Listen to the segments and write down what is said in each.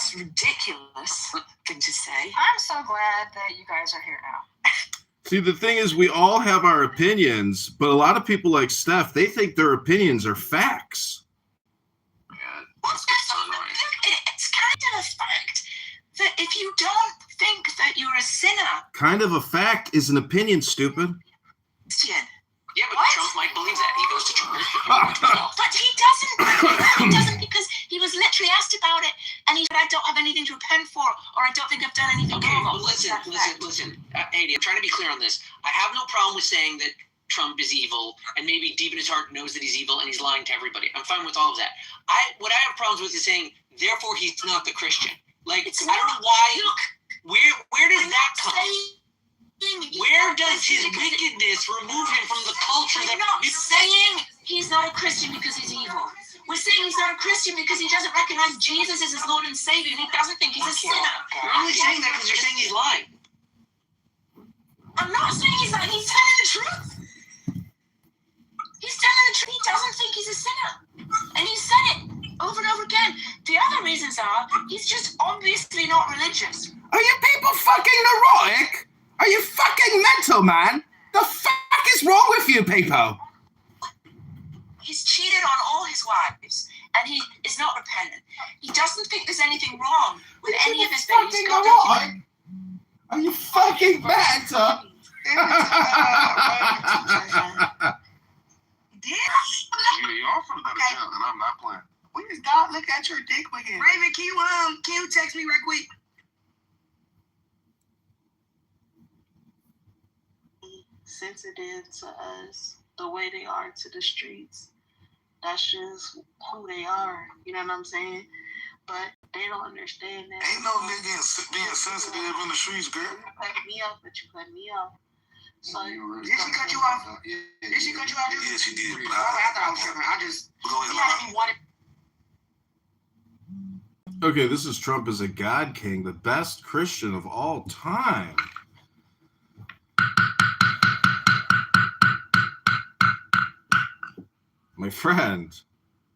most ridiculous thing to say. I'm so glad that you guys are here now. See, the thing is, we all have our opinions, but a lot of people like Steph, they think their opinions are facts. Yeah, it's kind of a fact that if you don't think that you're a sinner... Kind of a fact is an opinion, stupid. Yeah, but Trump might believe that. He goes to church. But he doesn't. He doesn't, because he was literally asked about it, and he said, I don't have anything to repent for, or I don't think I've done anything wrong. Okay, but listen. Andy, I'm trying to be clear on this. I have no problem with saying that Trump is evil, and maybe deep in his heart knows that he's evil, and he's lying to everybody. I'm fine with all of that. What I have problems with is saying, therefore, he's not the Christian. Like, I don't know why. Look, where does that come? Where does his wickedness remove him from the culture that he's saying? He's not a Christian because he's evil. We're saying he's not a Christian because he doesn't recognize Jesus as his Lord and Savior, and he doesn't think he's a sinner. You're only saying that because you're saying he's lying. I'm not saying he's lying. He's telling the truth. He's telling the truth. He doesn't think he's a sinner. And he said it over and over again. The other reasons are, he's just obviously not religious. Are you people fucking neurotic? Are you fucking mental, man? The fuck is wrong with you people? He's cheated on all his wives, and he is not repentant. He doesn't think there's anything wrong with any of his babies. Are you fucking mental? Y'all from the jail, and I'm not playing. Please don't look at your dick again. Raven, can you text me right quick? Sensitive to us, the way they are to the streets. That's just who they are. You know what I'm saying? But they don't understand that. Ain't no nigga being sensitive in the streets, girl. You cut me off, but you cut me off. So did she cut you off? Did she cut you off? Yeah, she did. But I thought I was tripping. I just... Okay, this is Trump as a God King, the best Christian of all time. My friend,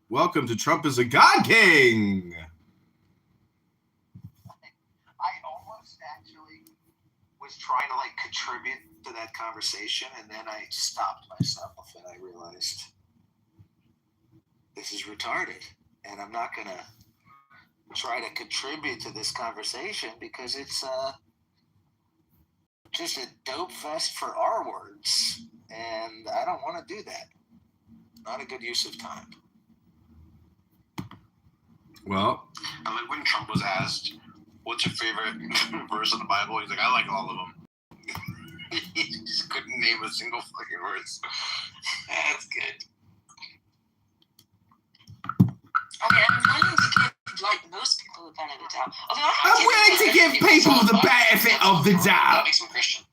welcome to Trump as a God King. I almost actually was trying to contribute to that conversation, and then I stopped myself and I realized this is retarded, and I'm not gonna try to contribute to this conversation because it's just a dope fest for our words, and I don't want to do that. Not a good use of time. Well, I like when Trump was asked, what's your favorite verse in the Bible? He's like, I like all of them. He just couldn't name a single fucking verse. That's good. Okay, I'm willing to give, most people the benefit of the doubt. I'm willing to give people the benefit of the doubt. That makes them Christian.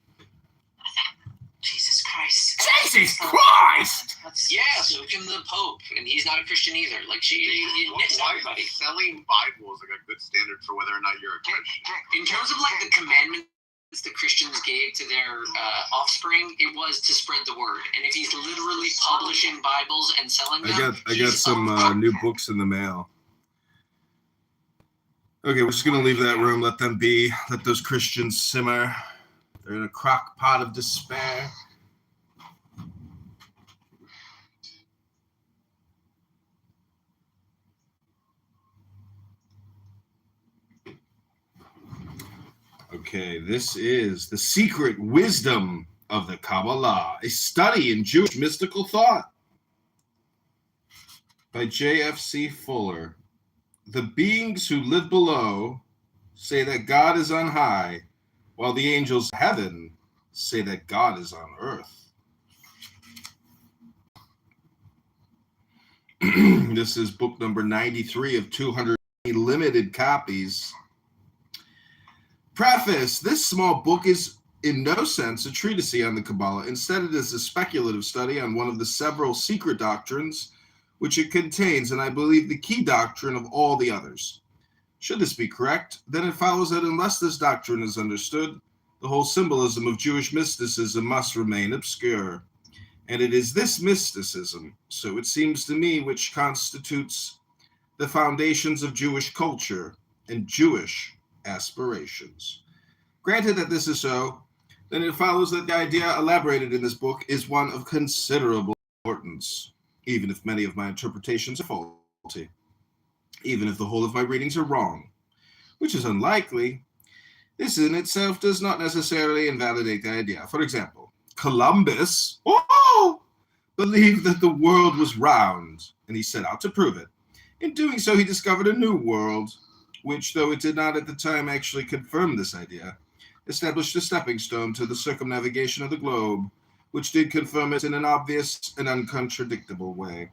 Jesus Christ. Jesus Christ! Yeah, so can the Pope, and he's not a Christian either. He nits everybody. Selling Bible is a good standard for whether or not you're a Christian. In terms of the commandments the Christians gave to their offspring, it was to spread the word. And if he's literally publishing Bibles and selling them, I got some new books in the mail. Okay, we're just gonna leave that room. Let them be. Let those Christians simmer. They're in a crock pot of despair. Okay, this is The Secret Wisdom of the Kabbalah, a study in Jewish mystical thought by J.F.C. Fuller. The beings who live below say that God is on high, while the angels of heaven say that God is on earth. This is book number 93 of 200 limited copies. Preface: this small book is in no sense a treatise on the Kabbalah. Instead, it is a speculative study on one of the several secret doctrines which it contains, and I believe the key doctrine of all the others. Should this be correct, then it follows that unless this doctrine is understood, the whole symbolism of Jewish mysticism must remain obscure. And it is this mysticism, so it seems to me, which constitutes the foundations of Jewish culture and Jewish aspirations. Granted that this is so, then it follows that the idea elaborated in this book is one of considerable importance, even if many of my interpretations are faulty, even if the whole of my readings are wrong, which is unlikely. This in itself does not necessarily invalidate the idea. For example, Columbus believed that the world was round, and he set out to prove it. In doing so, he discovered a new world, which, though it did not at the time actually confirm this idea, established a stepping stone to the circumnavigation of the globe, which did confirm it in an obvious and uncontradictable way.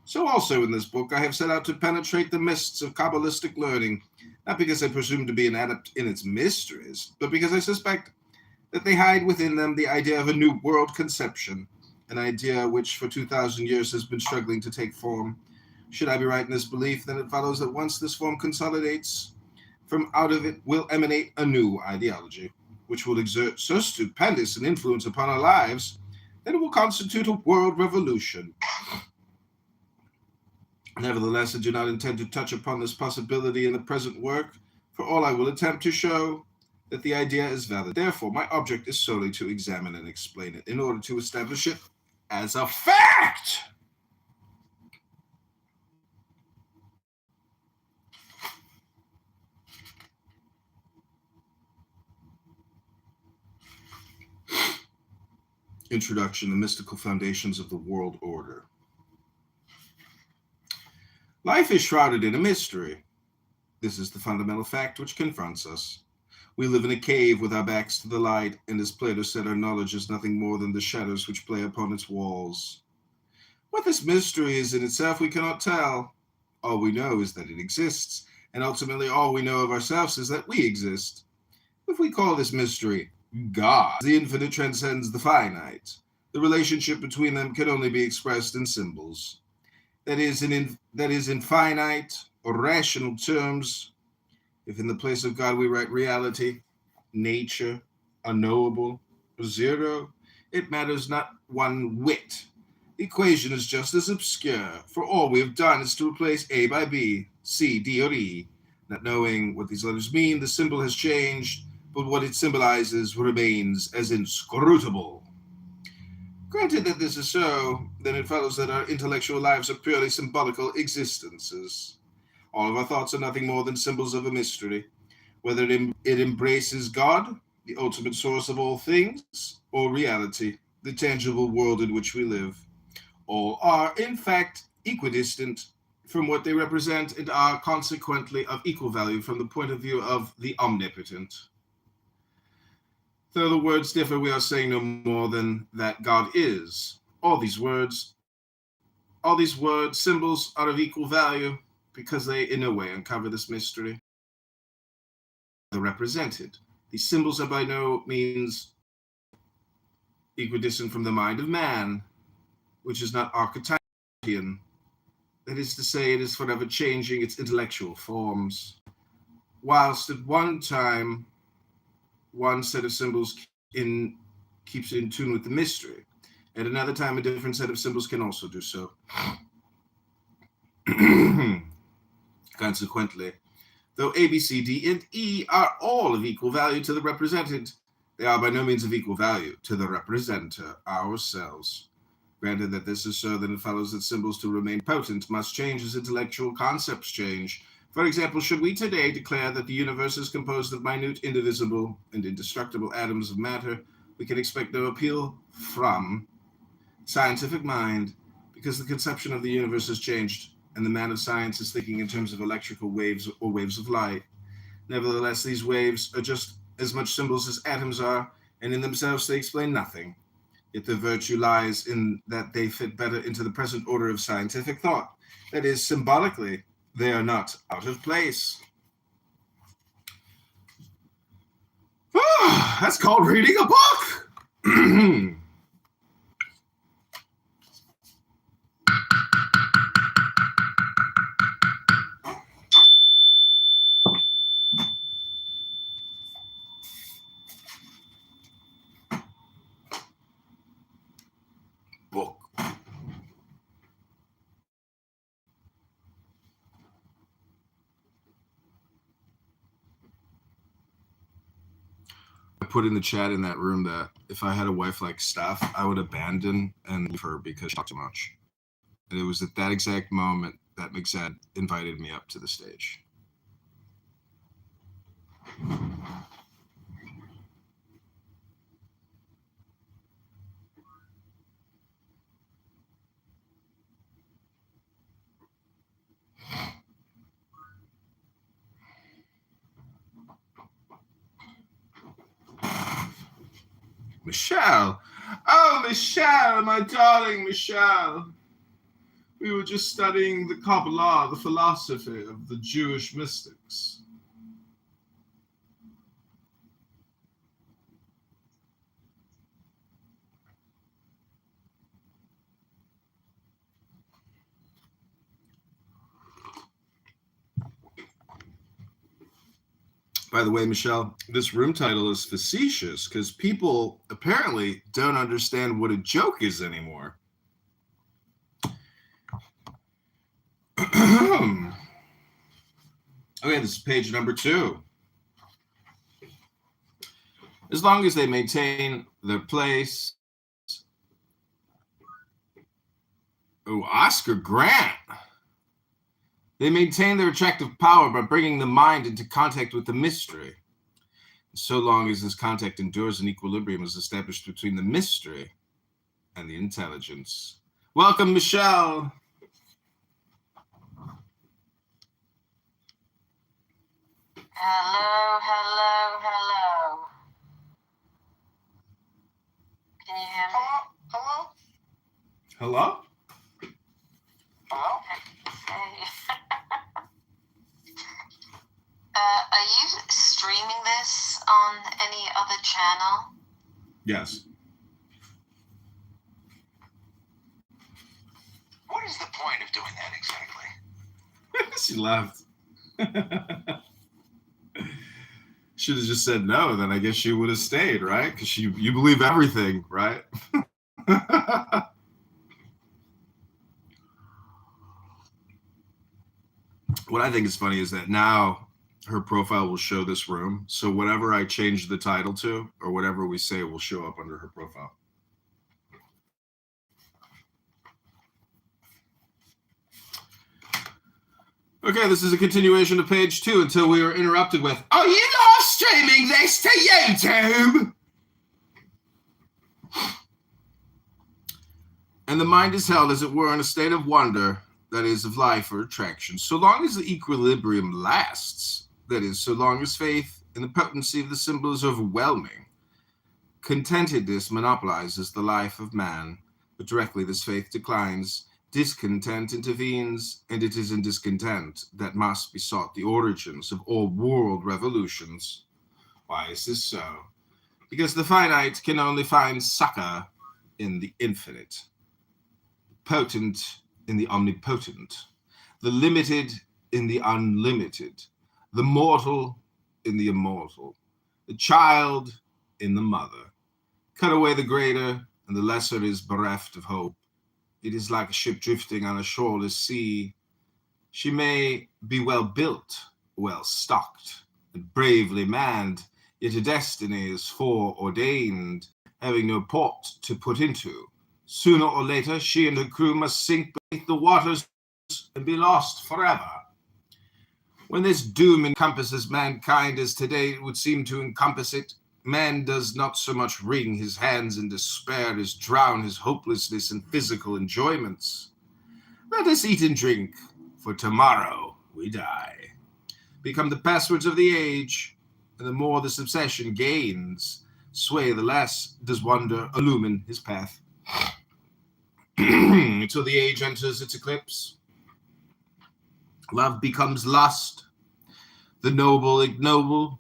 So also in this book, I have set out to penetrate the mists of Kabbalistic learning, not because I presume to be an adept in its mysteries, but because I suspect that they hide within them the idea of a new world conception, an idea which for 2,000 years has been struggling to take form. Should I be right in this belief, then it follows that once this form consolidates, from out of it will emanate a new ideology, which will exert so stupendous an influence upon our lives that it will constitute a world revolution. Nevertheless, I do not intend to touch upon this possibility in the present work, for all I will attempt to show that the idea is valid. Therefore, my object is solely to examine and explain it in order to establish it as a fact. Introduction: The Mystical Foundations of the World Order. Life is shrouded in a mystery. This is the fundamental fact which confronts us. We live in a cave with our backs to the light, and as Plato said, our knowledge is nothing more than the shadows which play upon its walls. What this mystery is in itself we cannot tell. All we know is that it exists, and ultimately all we know of ourselves is that we exist. If we call this mystery God, the infinite transcends the finite. The relationship between them can only be expressed in symbols. That is in finite or rational terms. If in the place of God we write reality, nature, unknowable, zero, it matters not one whit. The equation is just as obscure, for all we have done is to replace A by B, C, D, or E. Not knowing what these letters mean, the symbol has changed, but what it symbolizes remains as inscrutable. Granted that this is so, then it follows that our intellectual lives are purely symbolical existences. All of our thoughts are nothing more than symbols of a mystery, whether it embraces God, the ultimate source of all things, or reality, the tangible world in which we live. All are, in fact, equidistant from what they represent and are consequently of equal value from the point of view of the omnipotent. Though the words differ, we are saying no more than that God is. All these words, symbols, are of equal value because they in no way uncover this mystery. They're represented. These symbols are by no means equidistant from the mind of man, which is not archetypian. That is to say, it is forever changing its intellectual forms. Whilst at one time, one set of symbols keeps it in tune with the mystery. At another time, a different set of symbols can also do so. Consequently, though A, B, C, D, and E are all of equal value to the represented, they are by no means of equal value to the representer, ourselves. Granted that this is so, then it follows that symbols to remain potent must change as intellectual concepts change. For example, should we today declare that the universe is composed of minute, indivisible, and indestructible atoms of matter, we can expect no appeal from scientific mind, because the conception of the universe has changed, and the man of science is thinking in terms of electrical waves or waves of light. Nevertheless, these waves are just as much symbols as atoms are, and in themselves they explain nothing. Yet their virtue lies in that they fit better into the present order of scientific thought. That is, symbolically, they are not out of place. That's called reading a book! Book. put in the chat in that room that if I had a wife like Steph, I would abandon and leave her because she talked too much. And it was at that exact moment that McZed invited me up to the stage. Michelle. Oh, Michelle, my darling Michelle. We were just studying the Kabbalah, the philosophy of the Jewish mystics. By the way, Michelle, this room title is facetious because people apparently don't understand what a joke is anymore. Okay, this is page number 2. As long as they maintain their place. Oh, Oscar Grant. They maintain their attractive power by bringing the mind into contact with the mystery. So long as this contact endures, an equilibrium is established between the mystery and the intelligence. Welcome, Michelle. Hello. Can you hear me? Hello? Hello? Hello? Hey. Are you streaming this on any other channel? Yes. What is the point of doing that exactly? She laughed. Should have just said no, then I guess she would have stayed, right? Because you believe everything, right? What I think is funny is that now her profile will show this room. So whatever I change the title to, or whatever we say, will show up under her profile. Okay, this is a continuation of page 2 until we were interrupted with, "Are you live streaming this to YouTube?" And the mind is held, as it were, in a state of wonder, that is, of life or attraction, so long as the equilibrium lasts, that is, so long as faith in the potency of the symbol is overwhelming. Contentedness monopolizes the life of man, but directly this faith declines, discontent intervenes, and it is in discontent that must be sought the origins of all world revolutions. Why is this so? Because the finite can only find succor in the infinite, potent in the omnipotent, the limited in the unlimited, the mortal in the immortal, the child in the mother. Cut away the greater, and the lesser is bereft of hope. It is like a ship drifting on a shoreless sea. She may be well built, well stocked, and bravely manned, yet her destiny is foreordained, having no port to put into. Sooner or later, she and her crew must sink beneath the waters and be lost forever. When this doom encompasses mankind as today it would seem to encompass it, man does not so much wring his hands in despair as drown his hopelessness in physical enjoyments. Let us eat and drink, for tomorrow we die. Become the passwords of the age, and the more this obsession gains sway, the less does wonder illumine his path. Until the age enters its eclipse, love becomes lust, the noble ignoble,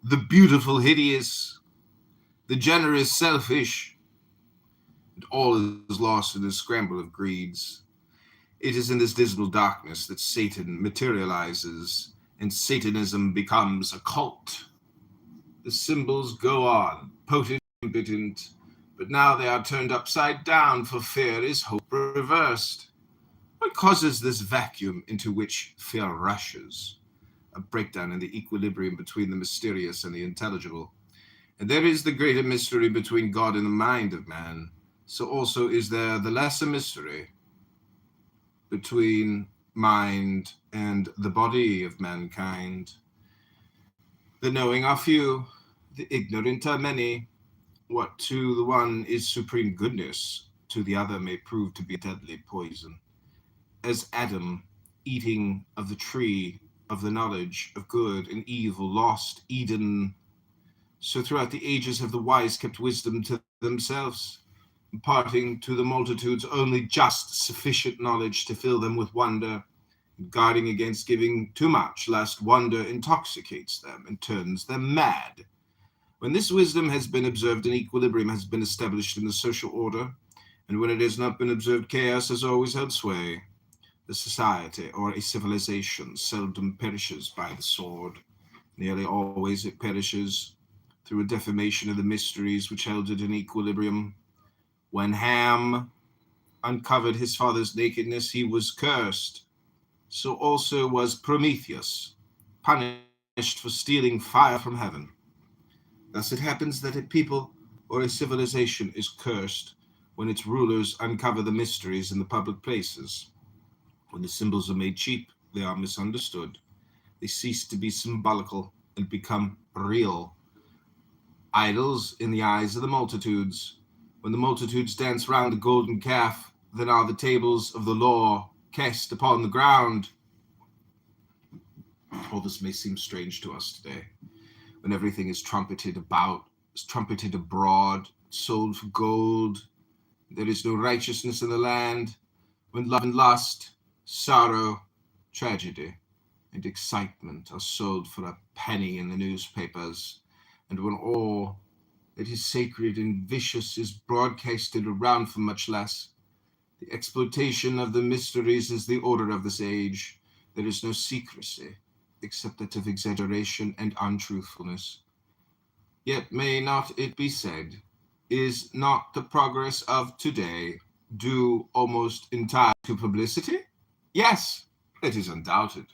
the beautiful hideous, the generous selfish, and all is lost in the scramble of greeds. It is in this dismal darkness that Satan materializes, and Satanism becomes a cult. The symbols go on, potent, impotent, but now they are turned upside down, for fear is hope reversed. What causes this vacuum into which fear rushes? A breakdown in the equilibrium between the mysterious and the intelligible. And there is the greater mystery between God and the mind of man. So also is there the lesser mystery between mind and the body of mankind. The knowing are few, the ignorant are many. What to the one is supreme goodness, to the other may prove to be deadly poison. As Adam, eating of the tree of the knowledge of good and evil, lost Eden, so throughout the ages have the wise kept wisdom to themselves, imparting to the multitudes only just sufficient knowledge to fill them with wonder, guarding against giving too much, lest wonder intoxicates them and turns them mad. When this wisdom has been observed, an equilibrium has been established in the social order, and when it has not been observed, chaos has always held sway. The society or a civilization seldom perishes by the sword. Nearly always it perishes through a defamation of the mysteries which held it in equilibrium. When Ham uncovered his father's nakedness, he was cursed. So also was Prometheus, punished for stealing fire from heaven. Thus it happens that a people or a civilization is cursed when its rulers uncover the mysteries in the public places. When the symbols are made cheap, they are misunderstood. They cease to be symbolical and become real. Idols in the eyes of the multitudes. When the multitudes dance round the golden calf, then are the tables of the law cast upon the ground. All this may seem strange to us today, when everything is trumpeted abroad, sold for gold. There is no righteousness in the land, when love and lust, sorrow, tragedy, and excitement are sold for a penny in the newspapers, and when all that is sacred and vicious is broadcasted around for much less. The exploitation of the mysteries is the order of this age. There is no secrecy, except that of exaggeration and untruthfulness. Yet may not it be said, is not the progress of today due almost entirely to publicity? Yes, it is undoubted.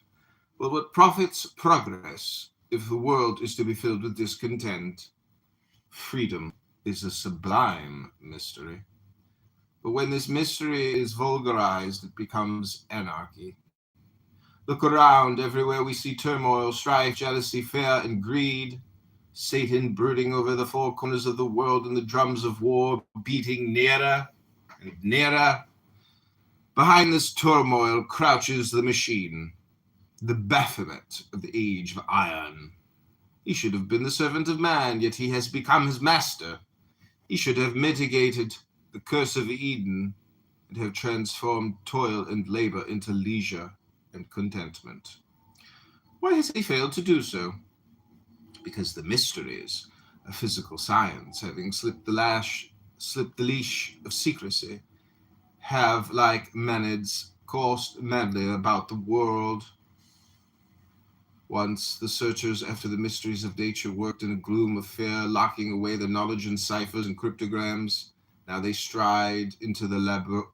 But what profits progress if the world is to be filled with discontent? Freedom is a sublime mystery. But when this mystery is vulgarized, it becomes anarchy. Look around, everywhere we see turmoil, strife, jealousy, fear, and greed. Satan brooding over the four corners of the world, and the drums of war beating nearer and nearer. Behind this turmoil crouches the machine, the Baphomet of the age of iron. He should have been the servant of man, yet he has become his master. He should have mitigated the curse of Eden and have transformed toil and labor into leisure and contentment. Why has he failed to do so? Because the mysteries of physical science, having slipped the leash of secrecy, have, like Menids, coursed madly about the world. Once the searchers after the mysteries of nature worked in a gloom of fear, locking away their knowledge in ciphers and cryptograms. Now they stride into the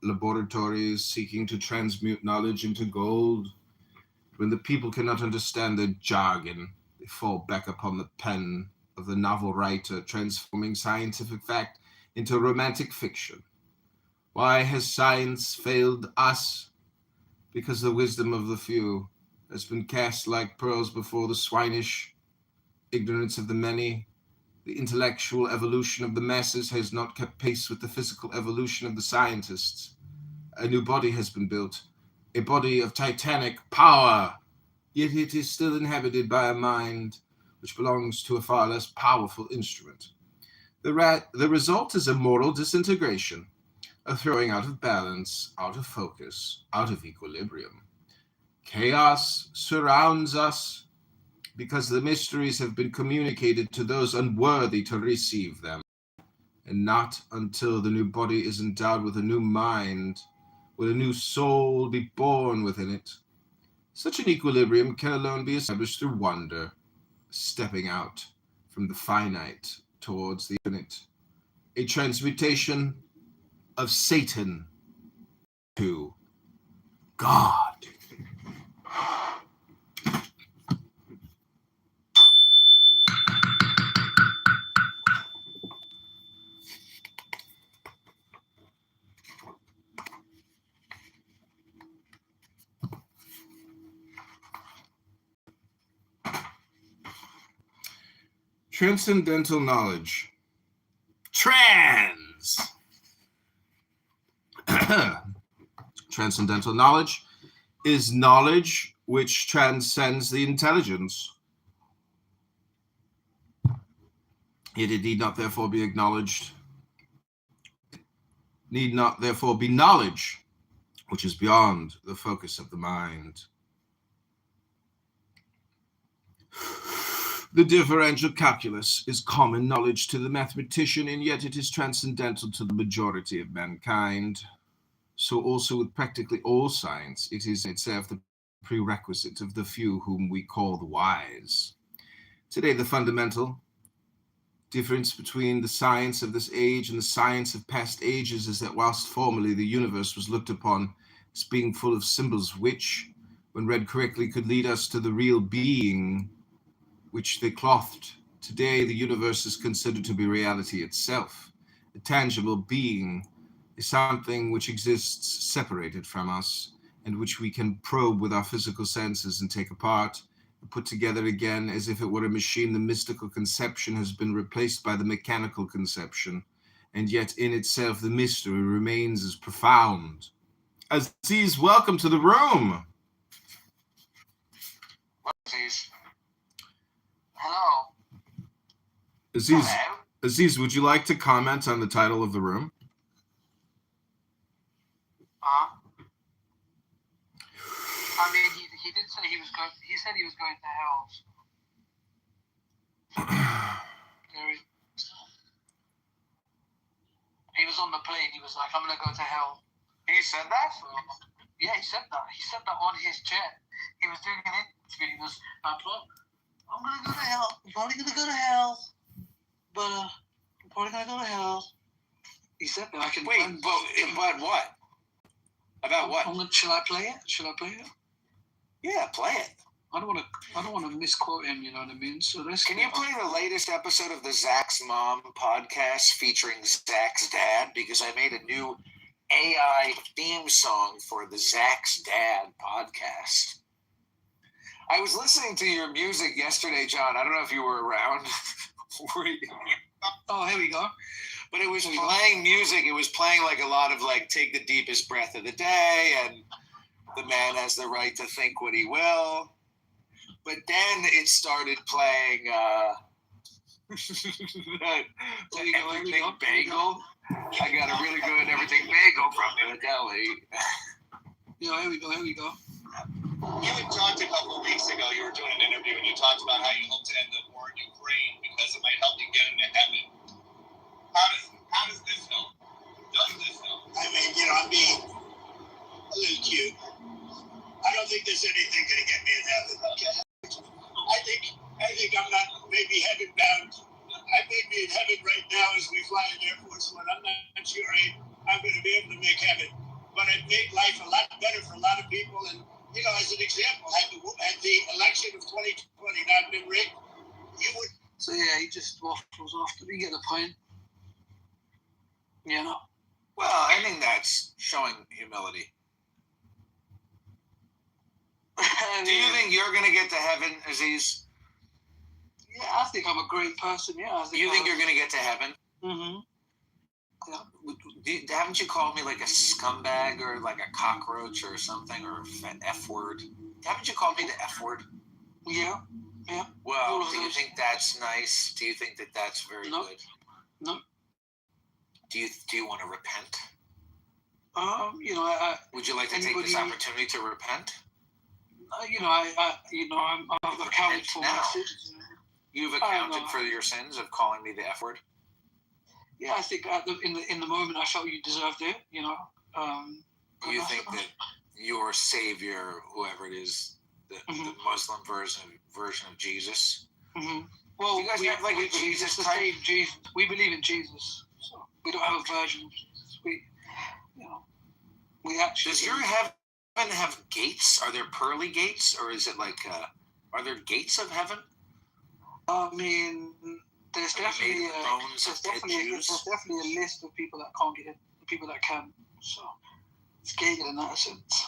laboratories, seeking to transmute knowledge into gold. When the people cannot understand their jargon, they fall back upon the pen of the novel writer, transforming scientific fact into romantic fiction. Why has science failed us? Because the wisdom of the few has been cast like pearls before the swinish ignorance of the many. The intellectual evolution of the masses has not kept pace with the physical evolution of the scientists. A new body has been built, a body of titanic power, yet it is still inhabited by a mind which belongs to a far less powerful instrument. The result is a moral disintegration, a throwing out of balance, out of focus, out of equilibrium. Chaos surrounds us because the mysteries have been communicated to those unworthy to receive them. And not until the new body is endowed with a new mind will a new soul be born within it. Such an equilibrium can alone be established through wonder, stepping out from the finite towards the infinite. A transmutation of Satan to God. Transcendental knowledge. Trans. Transcendental knowledge is knowledge which transcends the intelligence. Yet it need not therefore be acknowledged. Need not therefore be knowledge which is beyond the focus of the mind. The differential calculus is common knowledge to the mathematician, and yet it is transcendental to the majority of mankind. So also with practically all science, it is itself the prerequisite of the few whom we call the wise. Today, the fundamental difference between the science of this age and the science of past ages is that whilst formerly the universe was looked upon as being full of symbols which, when read correctly, could lead us to the real being which they clothed, today the universe is considered to be reality itself. A tangible being is something which exists separated from us and which we can probe with our physical senses and take apart and put together again as if it were a machine. The mystical conception has been replaced by the mechanical conception, and yet in itself the mystery remains as profound. Aziz, welcome to the room. Aziz. Hello. Aziz, Hello. Aziz, would you like to comment on the title of the room? I mean, he did say he was going. He said he was going to hell. He was on the plane. He was like, "I'm gonna go to hell." He said that? Yeah, he said that. He said that on his jet. He was doing an interview. He was, I'm gonna go to hell. I'm probably gonna go to hell, but I'm probably gonna go to hell. He said that. I can. Wait, but what? About what? Shall I play it? Should I play it? Yeah, play it. I don't want to misquote him. You know what I mean? So let's. Can you play the latest episode of the Zach's Mom podcast featuring Zach's dad? Because I made a new AI theme song for the Zach's Dad podcast. I was listening to your music yesterday, John. I don't know if you were around. Oh, here we go. But it was playing music. It was playing like a lot of like Take the Deepest Breath of the Day and The Man Has the Right to Think What He Will. But then it started playing Everything Bagel. I got a really good Everything Bagel from the deli. Yeah, here we go. You had talked a couple of weeks ago, you were doing an interview, and you talked about how you hope to end the war in Ukraine because it might help you get into heaven. How does this help? Does this help? I mean, I'm being a little cute. I don't think there's anything going to get me in heaven. Okay. I think I'm not maybe heaven bound. I may be in heaven right now as we fly in Air Force One. I'm not sure I'm going to be able to make heaven, but I've made life a lot better for a lot of people. And as an example, had the election of 2020 not been rigged, you would. So yeah, he just waffles off. Did we get the point? Yeah. Well, I think that's showing humility. Do you think you're going to get to heaven, Aziz? Yeah, I think I'm a great person. Yeah. You think you're going to get to heaven? Mm-hmm. Yeah. Haven't you called me like a scumbag or like a cockroach or something, or an F word? Haven't you called me the F word? Yeah. Well, do you think that's nice? Do you think that that's very good? No. Do you want to repent? Would you like to take this opportunity to repent? I've accounted for my sins. You've accounted for your sins of calling me the F word? Yeah, I think in the moment I felt you deserved it, You think that your savior, whoever it is, the Muslim version of Jesus? Mm-hmm. Well, you guys have like a Jesus type? Jesus. We believe in Jesus, so we don't have a version of Jesus. We actually. Does your heaven have gates? Are there pearly gates, or is it like are there gates of heaven? I mean, there's definitely a list of people that can't get in, people that can. So it's gated in that sense.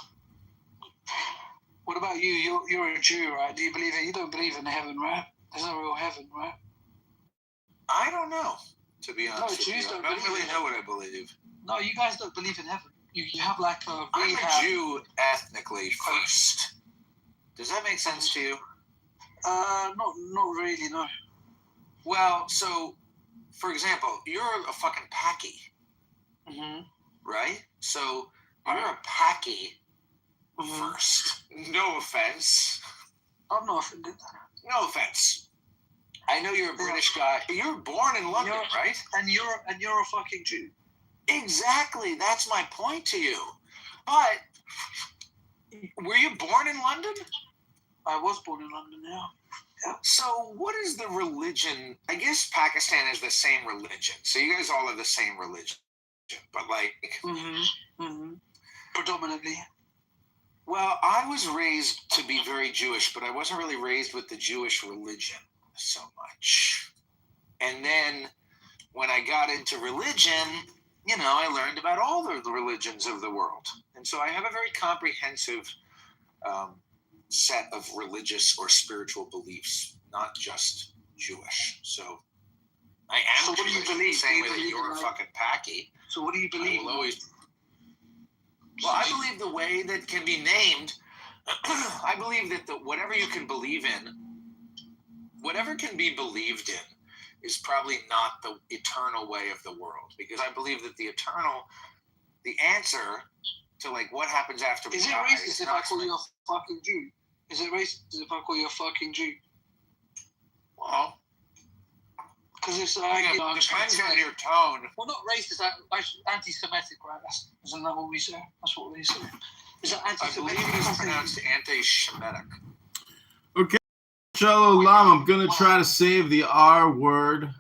What about you? You're a Jew, right? Do you believe it? You don't believe in heaven, right? There's no real heaven, right? I don't know, to be honest with Jews you. don't I don't believe really in know what I believe. No, you guys don't believe in heaven. You have like a... I'm a Jew ethnically first. Does that make sense to you? Not really, no. Well, so, for example, you're a fucking Paki, Mm-hmm. right? So, you're a Paki first. No offense. I'm not offended. No offense. I know you're a British guy. You're born in London, right? And you're a fucking Jew. Exactly. That's my point to you. But, were you born in London? I was born in London, yeah. So what is the religion? I guess Pakistan is the same religion. So you guys all have the same religion. But like... Predominantly. Well, I was raised to be very Jewish, but I wasn't really raised with the Jewish religion so much. And then when I got into religion, you know, I learned about all the religions of the world. And so I have a very comprehensive set of religious or spiritual beliefs, not just Jewish. So I am. So what do you believe? Same way that you're a fucking Paki. So what do you believe? Well, I believe the way that can be named. I believe that whatever you can believe in, whatever can be believed in, is probably not the eternal way of the world. Because I believe that the answer to like what happens after we die. Is it racist if I call you a fucking Jew? Is it racist if I call you a fucking Jew? Well, because it's like, it depends on your tone. Well, not racist, anti-Semitic, right? Isn't that what we say? That's what we say. Is that anti-Semitic? I believe it's pronounced anti-Shemitic. Okay, Shalom, I'm going to try to save the R word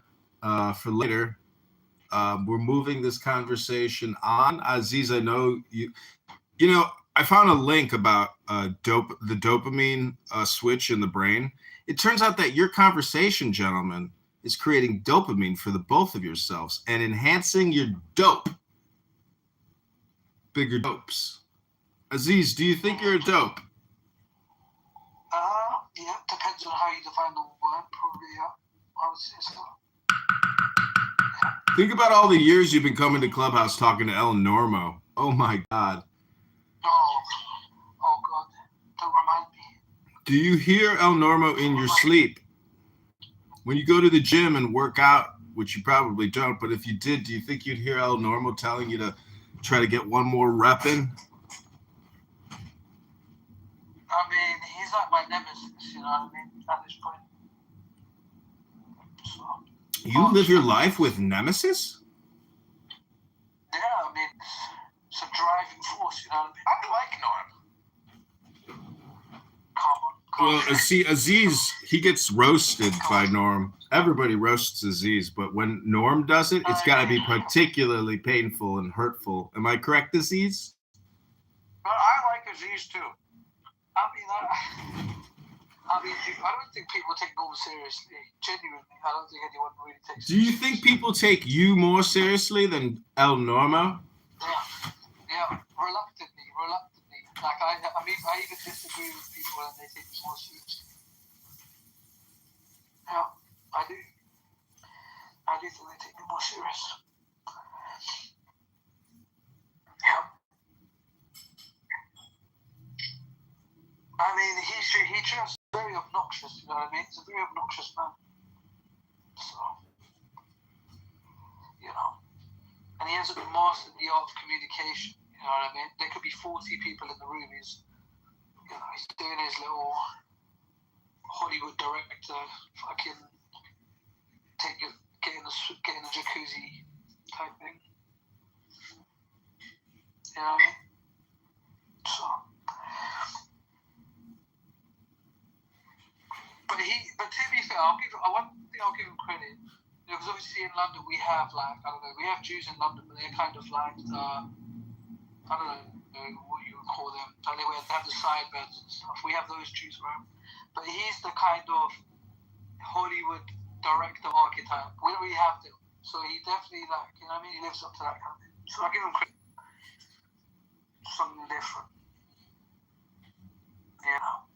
for later. We're moving this conversation on. Aziz, I know you know, I found a link about the dopamine switch in the brain. It turns out that your conversation, gentlemen, is creating dopamine for the both of yourselves and enhancing your dope. Bigger dopes. Aziz, do you think you're a dope? Yeah, depends on how you define the word. Probably, yeah. I would say so. Think about all the years you've been coming to Clubhouse talking to El Normo. Oh my God. Oh God, don't remind me. Do you hear El Normo in your sleep? When you go to the gym and work out, which you probably don't, but if you did, do you think you'd hear El Normo telling you to try to get one more rep in? I mean, he's like my nemesis, you know what I mean, at this point. So, you live your life with nemesis? Yeah, I mean, it's a driving force, you know what I mean? I like Norm. Well, Aziz, he gets roasted by Norm. Everybody roasts Aziz, but when Norm does it, it's got to be particularly painful and hurtful. Am I correct, Aziz? Well, I like Aziz too. I don't think people take Norm seriously. Genuinely, I don't think anyone really takes. Do you think people take you more seriously than El Normo? Yeah, reluctantly. Like I mean, I even disagree with people and they take me more seriously. Yeah, I do. I do think they take me more serious. Yeah. I mean, he just very obnoxious, you know what I mean? He's a very obnoxious man. So, you know. And he hasn't mastered the art of communication, you know what I mean? There could be 40 people in the room. He's doing his little Hollywood director fucking get in the jacuzzi type thing. You know what I mean? So... But to be fair, I'll give him credit. Because obviously in London we have we have Jews in London, but they're kind of like I don't know what you would call them. Like they have the sideburns and stuff. We have those Jews around. But he's the kind of Hollywood director archetype. We don't really have them. So he definitely you know what I mean, he lives up to that kind of thing. So I'll give him credit. Something different. You know.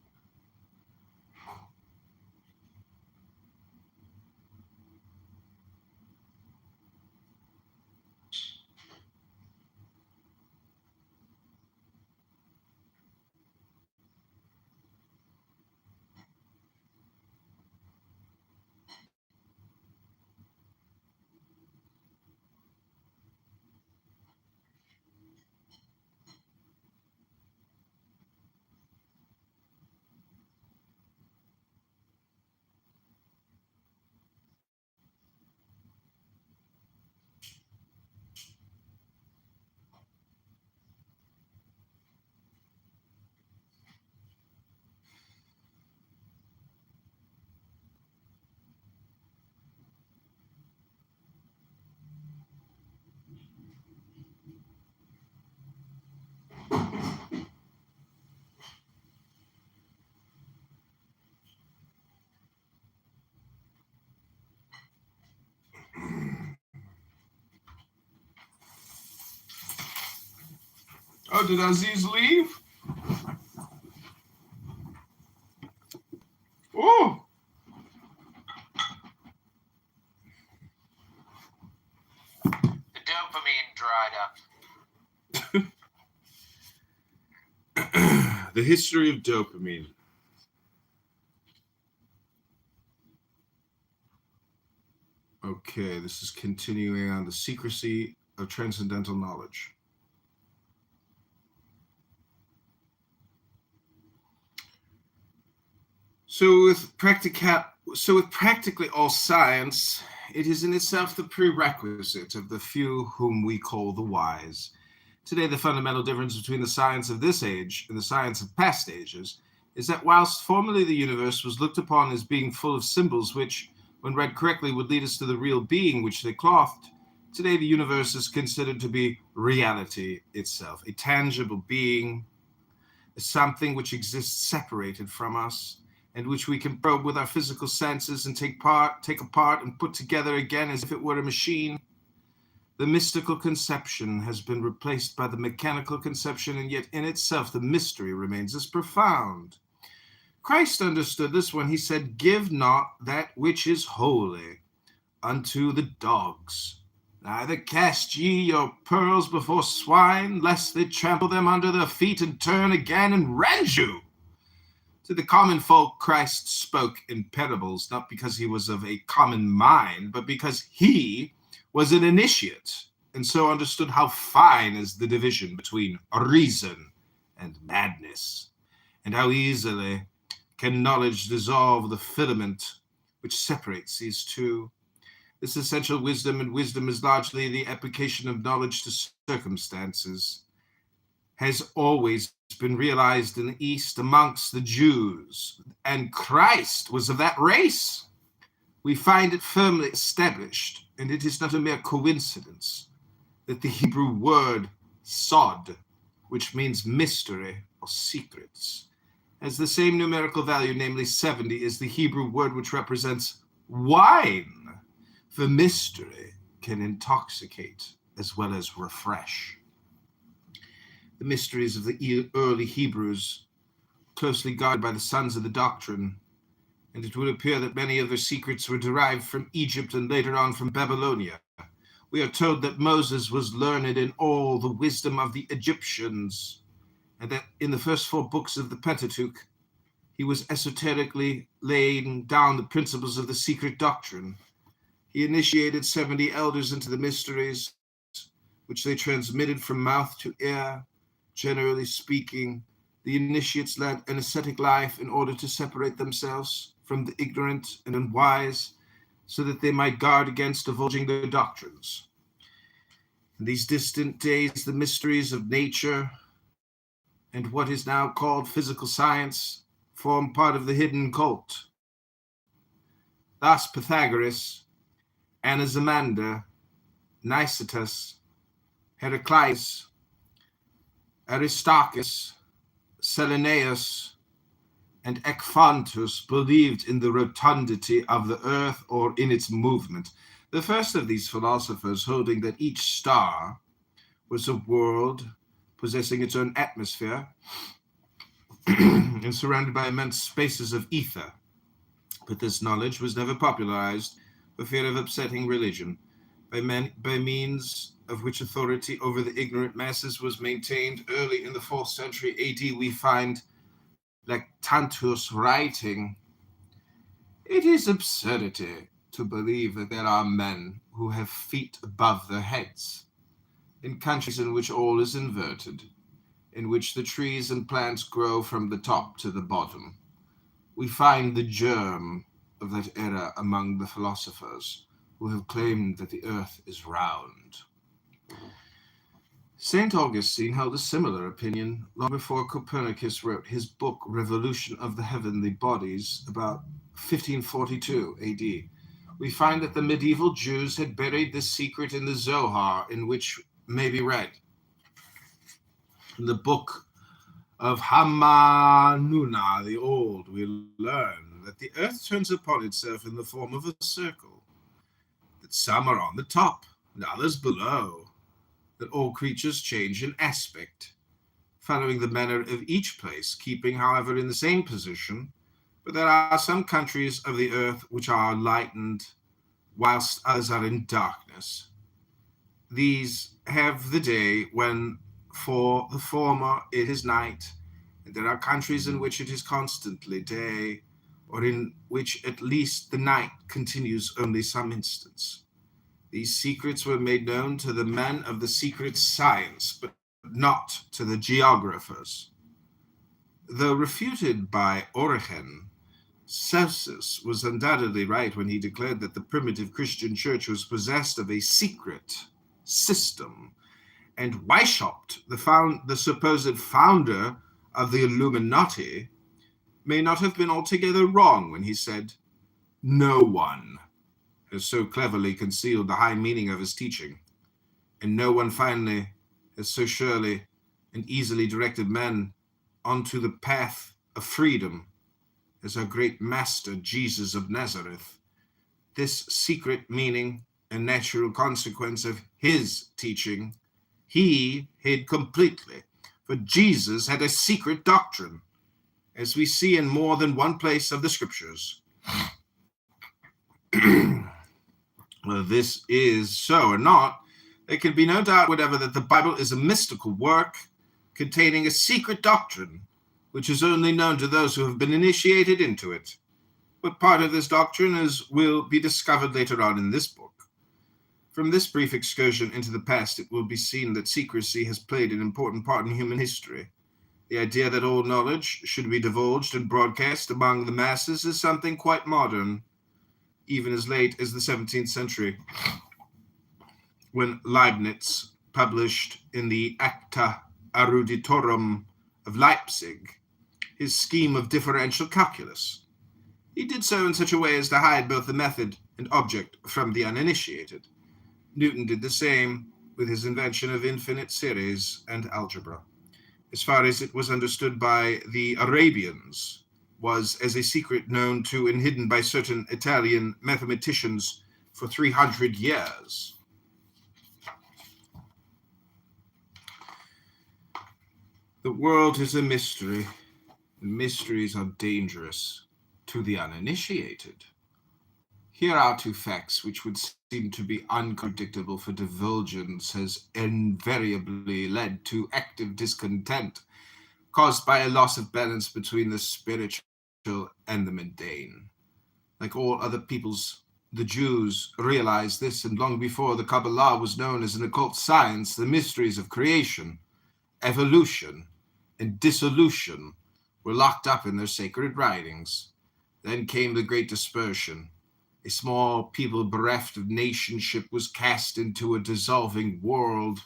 Oh, did Aziz leave? Oh! The dopamine dried up. The history of dopamine. Okay, this is continuing on the secrecy of transcendental knowledge. So with practically all science, it is in itself the prerequisite of the few whom we call the wise. Today, the fundamental difference between the science of this age and the science of past ages is that whilst formerly the universe was looked upon as being full of symbols which, when read correctly, would lead us to the real being which they clothed, today the universe is considered to be reality itself, a tangible being, something which exists separated from us, and which we can probe with our physical senses and take apart and put together again as if it were a machine. The mystical conception has been replaced by the mechanical conception, and yet in itself the mystery remains as profound. Christ understood this when he said, "Give not that which is holy unto the dogs. Neither cast ye your pearls before swine, lest they trample them under their feet and turn again and rend you." To the common folk, Christ spoke in parables, not because he was of a common mind, but because he was an initiate, and so understood how fine is the division between reason and madness, and how easily can knowledge dissolve the filament which separates these two. This essential wisdom, and wisdom is largely the application of knowledge to circumstances, has always been realized in the East amongst the Jews, and Christ was of that race. We find it firmly established, and it is not a mere coincidence, that the Hebrew word sod, which means mystery or secrets, has the same numerical value, namely 70, as the Hebrew word which represents wine, for mystery can intoxicate as well as refresh. The mysteries of the early Hebrews, closely guarded by the sons of the doctrine, and it would appear that many of their secrets were derived from Egypt and later on from Babylonia. We are told that Moses was learned in all the wisdom of the Egyptians, and that in the first 4 books of the Pentateuch, he was esoterically laying down the principles of the secret doctrine. He initiated 70 elders into the mysteries, which they transmitted from mouth to ear. Generally speaking, the initiates led an ascetic life in order to separate themselves from the ignorant and unwise, so that they might guard against divulging their doctrines. In these distant days, the mysteries of nature and what is now called physical science form part of the hidden cult. Thus Pythagoras, Anaximander, Nicetas, Heraclius, Aristarchus, Selenaeus, and Ecphantus believed in the rotundity of the earth or in its movement. The first of these philosophers holding that each star was a world possessing its own atmosphere and surrounded by immense spaces of ether. But this knowledge was never popularized for fear of upsetting religion, by means of which authority over the ignorant masses was maintained. Early in the 4th century AD, we find Lactantius writing, "It is absurdity to believe that there are men who have feet above their heads. In countries in which all is inverted, in which the trees and plants grow from the top to the bottom, we find the germ of that error among the philosophers who have claimed that the earth is round." St. Augustine held a similar opinion long before Copernicus wrote his book Revolution of the Heavenly Bodies, about 1542 AD. We find that the medieval Jews had buried this secret in the Zohar, in which may be read. In the book of Hamanuna the Old, we learn that the earth turns upon itself in the form of a circle, that some are on the top and others below, that all creatures change in aspect, following the manner of each place, keeping, however, in the same position. But there are some countries of the earth which are lightened, whilst others are in darkness. These have the day when for the former it is night, and there are countries in which it is constantly day, or in which at least the night continues only some instants. These secrets were made known to the men of the secret science, but not to the geographers. Though refuted by Origen, Celsus was undoubtedly right when he declared that the primitive Christian church was possessed of a secret system, and Weishaupt, the supposed founder of the Illuminati, may not have been altogether wrong when he said, "No one has so cleverly concealed the high meaning of his teaching, and no one finally has so surely and easily directed men onto the path of freedom as our great master Jesus of Nazareth. This secret meaning and natural consequence of his teaching he hid completely, for Jesus had a secret doctrine, as we see in more than one place of the scriptures." Whether this is so or not, there can be no doubt whatever that the Bible is a mystical work containing a secret doctrine which is only known to those who have been initiated into it. But part of this doctrine will be discovered later on in this book. From this brief excursion into the past, it will be seen that secrecy has played an important part in human history. The idea that all knowledge should be divulged and broadcast among the masses is something quite modern, even as late as the 17th century, when Leibniz published in the Acta Eruditorum of Leipzig his scheme of differential calculus. He did so in such a way as to hide both the method and object from the uninitiated. Newton did the same with his invention of infinite series and algebra. As far as it was understood by the Arabians, was as a secret known to and hidden by certain Italian mathematicians for 300 years. The world is a mystery, and mysteries are dangerous to the uninitiated. Here are two facts which would seem to be unpredictable, for divulgence has invariably led to active discontent caused by a loss of balance between the spiritual and the mundane. Like all other peoples, the Jews realized this, and long before the Kabbalah was known as an occult science, the mysteries of creation, evolution, and dissolution were locked up in their sacred writings. Then came the Great Dispersion. A small people bereft of nationship was cast into a dissolving world,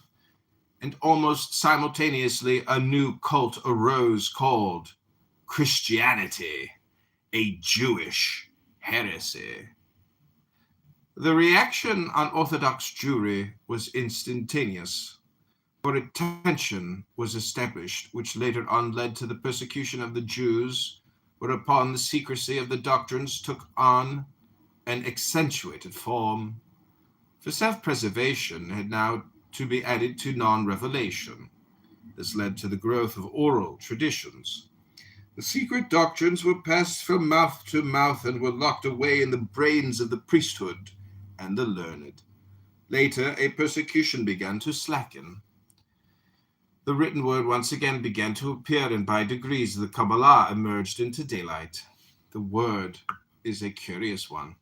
and almost simultaneously a new cult arose called Christianity, a Jewish heresy. The reaction on Orthodox Jewry was instantaneous, for a tension was established, which later on led to the persecution of the Jews, whereupon the secrecy of the doctrines took on an accentuated form. For self-preservation had now to be added to non-revelation. This led to the growth of oral traditions. The secret doctrines were passed from mouth to mouth and were locked away in the brains of the priesthood and the learned. Later, a persecution began to slacken. The written word once again began to appear, and by degrees the Kabbalah emerged into daylight. The word is a curious one.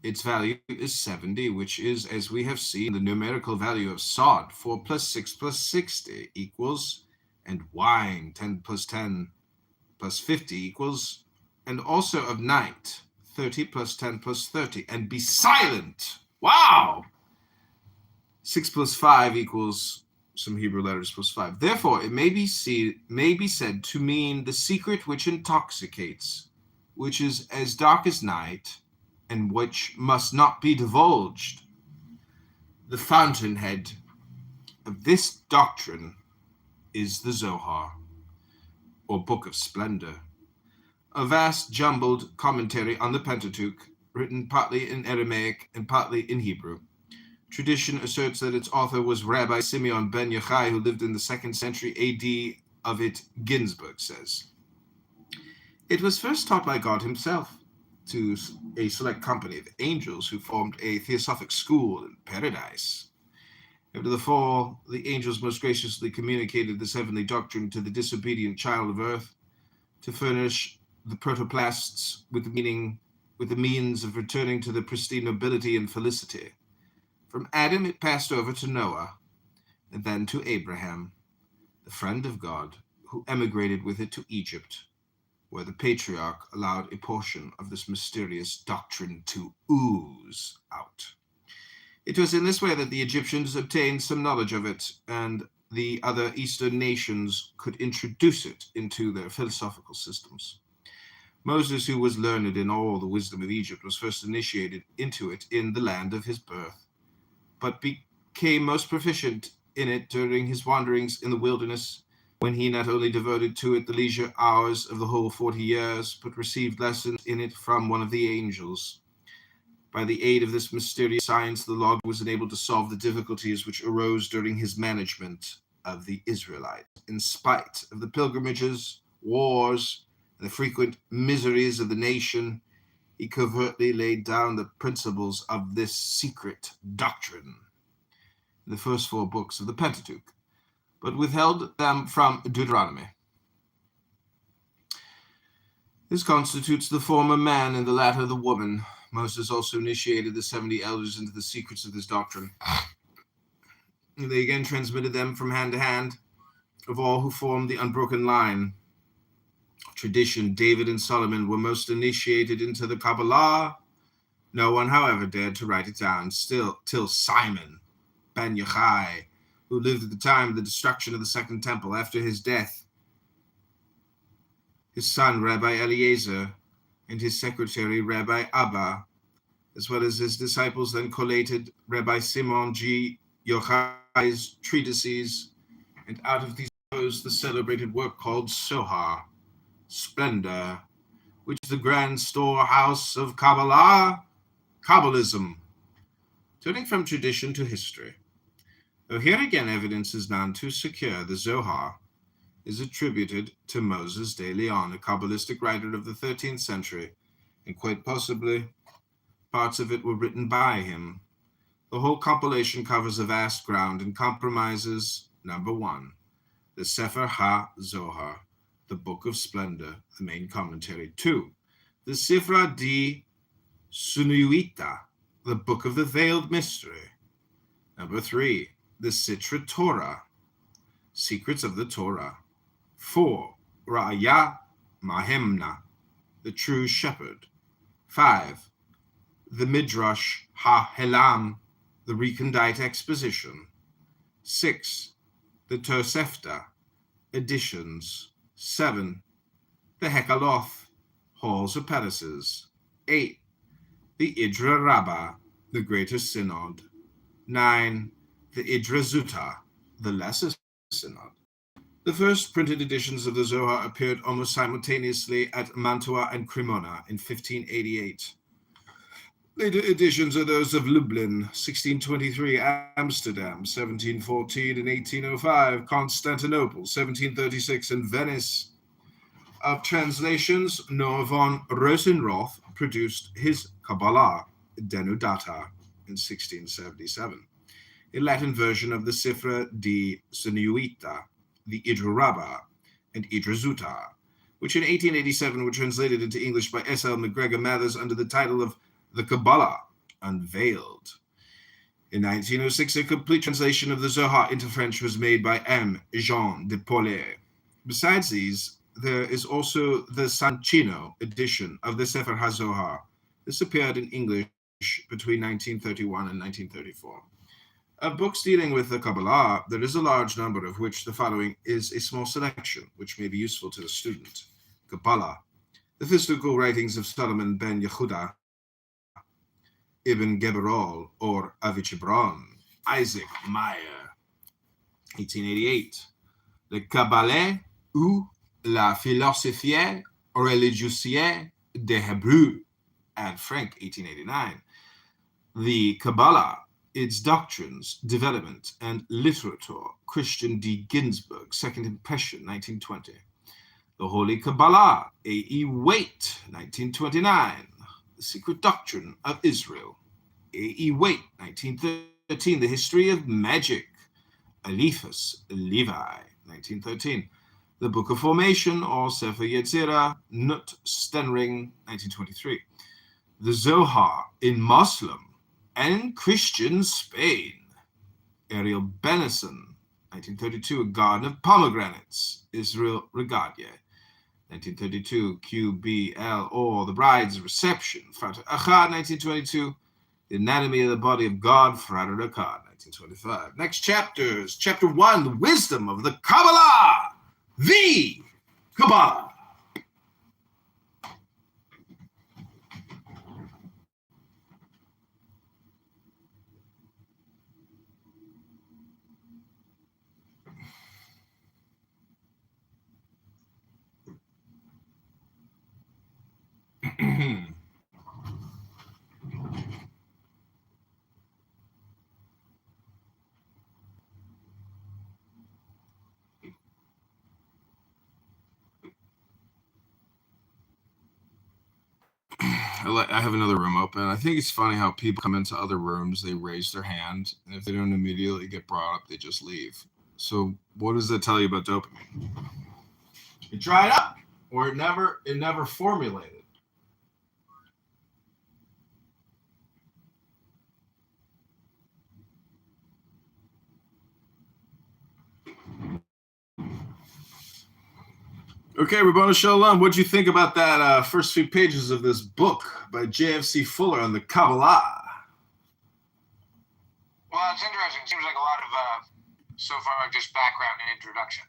Its value is 70, which is, as we have seen, the numerical value of sod. 4 plus 6 plus 60 equals, and wine, 10 plus 10 plus 50 equals, and also of night, 30 plus 10 plus 30, and be silent. Wow! 6 plus 5 equals some Hebrew letters plus 5. Therefore, it may be said to mean the secret which intoxicates, which is as dark as night, and which must not be divulged. The fountainhead of this doctrine is the Zohar, or Book of Splendor, a vast jumbled commentary on the Pentateuch, written partly in Aramaic and partly in Hebrew. Tradition asserts that its author was Rabbi Simeon ben Yochai, who lived in the 2nd century AD. Of it, Ginsburg says, "It was first taught by God himself to a select company of angels who formed a theosophic school in paradise. After the fall, the angels most graciously communicated this heavenly doctrine to the disobedient child of earth to furnish the protoplasts with the means of returning to the pristine nobility and felicity. From Adam it passed over to Noah, and then to Abraham, the friend of God, who emigrated with it to Egypt, where the patriarch allowed a portion of this mysterious doctrine to ooze out. It was in this way that the Egyptians obtained some knowledge of it, and the other Eastern nations could introduce it into their philosophical systems. Moses, who was learned in all the wisdom of Egypt, was first initiated into it in the land of his birth, but became most proficient in it during his wanderings in the wilderness, when he not only devoted to it the leisure hours of the whole 40 years, but received lessons in it from one of the angels. By the aid of this mysterious science, the lawgiver was enabled to solve the difficulties which arose during his management of the Israelites. In spite of the pilgrimages, wars, and the frequent miseries of the nation, he covertly laid down the principles of this secret doctrine in the first 4 books of the Pentateuch, but withheld them from Deuteronomy. This constitutes the former man and the latter the woman. Moses also initiated the 70 elders into the secrets of this doctrine. And they again transmitted them from hand to hand of all who formed the unbroken line of tradition. David and Solomon were most initiated into the Kabbalah. No one, however, dared to write it down till Simon ben Yochai, who lived at the time of the destruction of the Second Temple. After his death, his son, Rabbi Eliezer, and his secretary, Rabbi Abba, as well as his disciples, then collated Rabbi Simon G. Yochai's treatises, and out of these arose the celebrated work called Zohar, Splendor, which is the grand storehouse of Kabbalah, Kabbalism. Turning from tradition to history, though here again evidence is none too secure, the Zohar is attributed to Moses de Leon, a Kabbalistic writer of the 13th century, and quite possibly parts of it were written by him. The whole compilation covers a vast ground and comprises, number 1, the Sefer HaZohar, the Book of Splendor, the main commentary. 2, the Sifra di Sunuita, the Book of the Veiled Mystery. Number 3, the Sitra Torah, Secrets of the Torah. 4, Ra'aya Mahemna, the True Shepherd. 5, the Midrash HaHelam, the recondite exposition. 6, the Tosefta, editions. 7, the Hekaloth, halls of palaces. 8, the Idra Rabbah, the Greater Synod. 9, the Idra Zuta, the Lesser Synod. The first printed editions of the Zohar appeared almost simultaneously at Mantua and Cremona in 1588. Later editions are those of Lublin, 1623, Amsterdam, 1714 and 1805, Constantinople, 1736, and Venice. Of translations, Noah von Rosenroth produced his Kabbalah Denudata in 1677, a Latin version of the Sifra di Sunuita, the Idra Rabbah, and Idra Zuta, which in 1887 were translated into English by S.L. McGregor Mathers under the title of The Kabbalah Unveiled. In 1906, a complete translation of the Zohar into French was made by M. Jean de Paulet. Besides these, there is also the Sancino edition of the Sefer HaZohar. This appeared in English between 1931 and 1934. Of books dealing with the Kabbalah, there is a large number, of which the following is a small selection, which may be useful to the student. Kabbalah, the mystical writings of Solomon ben Yehuda, Ibn Geberol, or Avichebron, Isaac Meyer, 1888. Le Kabbalah ou la philosophie religieuse des Hébreux, Anne Frank, 1889. The Kabbalah its doctrines, development, and literature, Christian D. Ginsburg, Second Impression, 1920. The Holy Kabbalah, A.E. Waite, 1929. The Secret Doctrine of Israel, A.E. Waite, 1913. The History of Magic, Eliphas Levi, 1913. The Book of Formation, or Sefer Yetzirah, Nut Stenring, 1923. The Zohar in Muslim and Christian Spain, Ariel Benison, 1932. A Garden of Pomegranates, Israel Regadia, 1932. QBL, or The Bride's Reception, Fatah Achad, 1922. The Anatomy of the Body of God, Fatah Achad, 1925. Next chapters. Chapter 1, The Wisdom of the Kabbalah. The Kabbalah. I have another room open. I think it's funny how people come into other rooms, they raise their hand, and if they don't immediately get brought up, they just leave. So what does that tell you about dopamine? It dried up, or it never formulated. Okay, Rabbanu Shalom, what'd you think about that first few pages of this book by J.F.C. Fuller on the Kabbalah? Well, it's interesting. It seems like a lot of, so far, just background and introduction.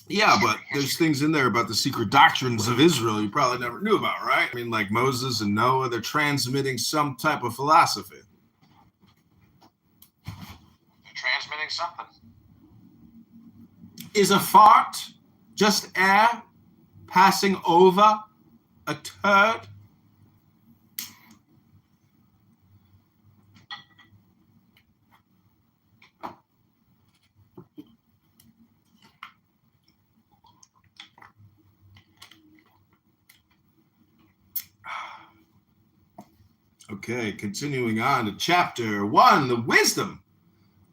Yeah, but there's things in there about the secret doctrines of Israel you probably never knew about, right? I mean, like Moses and Noah, they're transmitting some type of philosophy. They're transmitting something. Is a fart just air passing over a turd? Okay, continuing on to chapter 1, the wisdom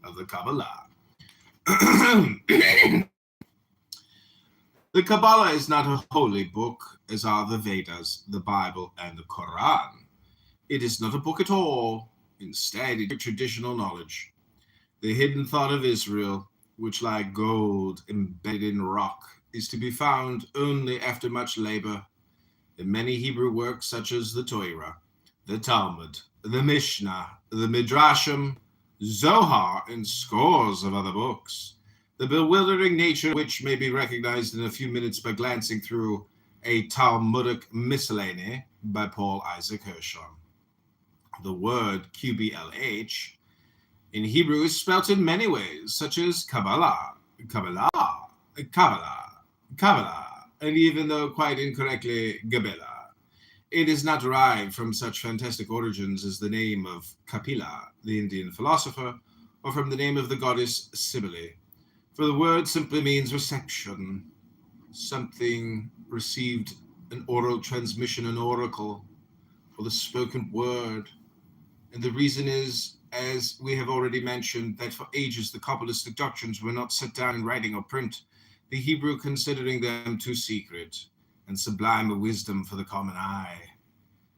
of the Kabbalah. The Kabbalah is not a holy book, as are the Vedas, the Bible, and the Quran. It is not a book at all. Instead, it is traditional knowledge. The hidden thought of Israel, which like gold embedded in rock, is to be found only after much labor in many Hebrew works such as the Torah, the Talmud, the Mishnah, the Midrashim, Zohar, and scores of other books, the bewildering nature of which may be recognized in a few minutes by glancing through a Talmudic miscellany by Paul Isaac Hirschhorn. The word QBLH in Hebrew is spelt in many ways, such as Kabbalah, Kabbalah, Kabbalah, Kabbalah, and even though quite incorrectly, Gabela. It is not derived from such fantastic origins as the name of Kapila, the Indian philosopher, or from the name of the goddess Cybele. For the word simply means reception, something received, an oral transmission, an oracle, or the spoken word. And the reason is, as we have already mentioned, that for ages the Kabbalistic doctrines were not set down in writing or print, the Hebrew considering them too secret and sublime a wisdom for the common eye.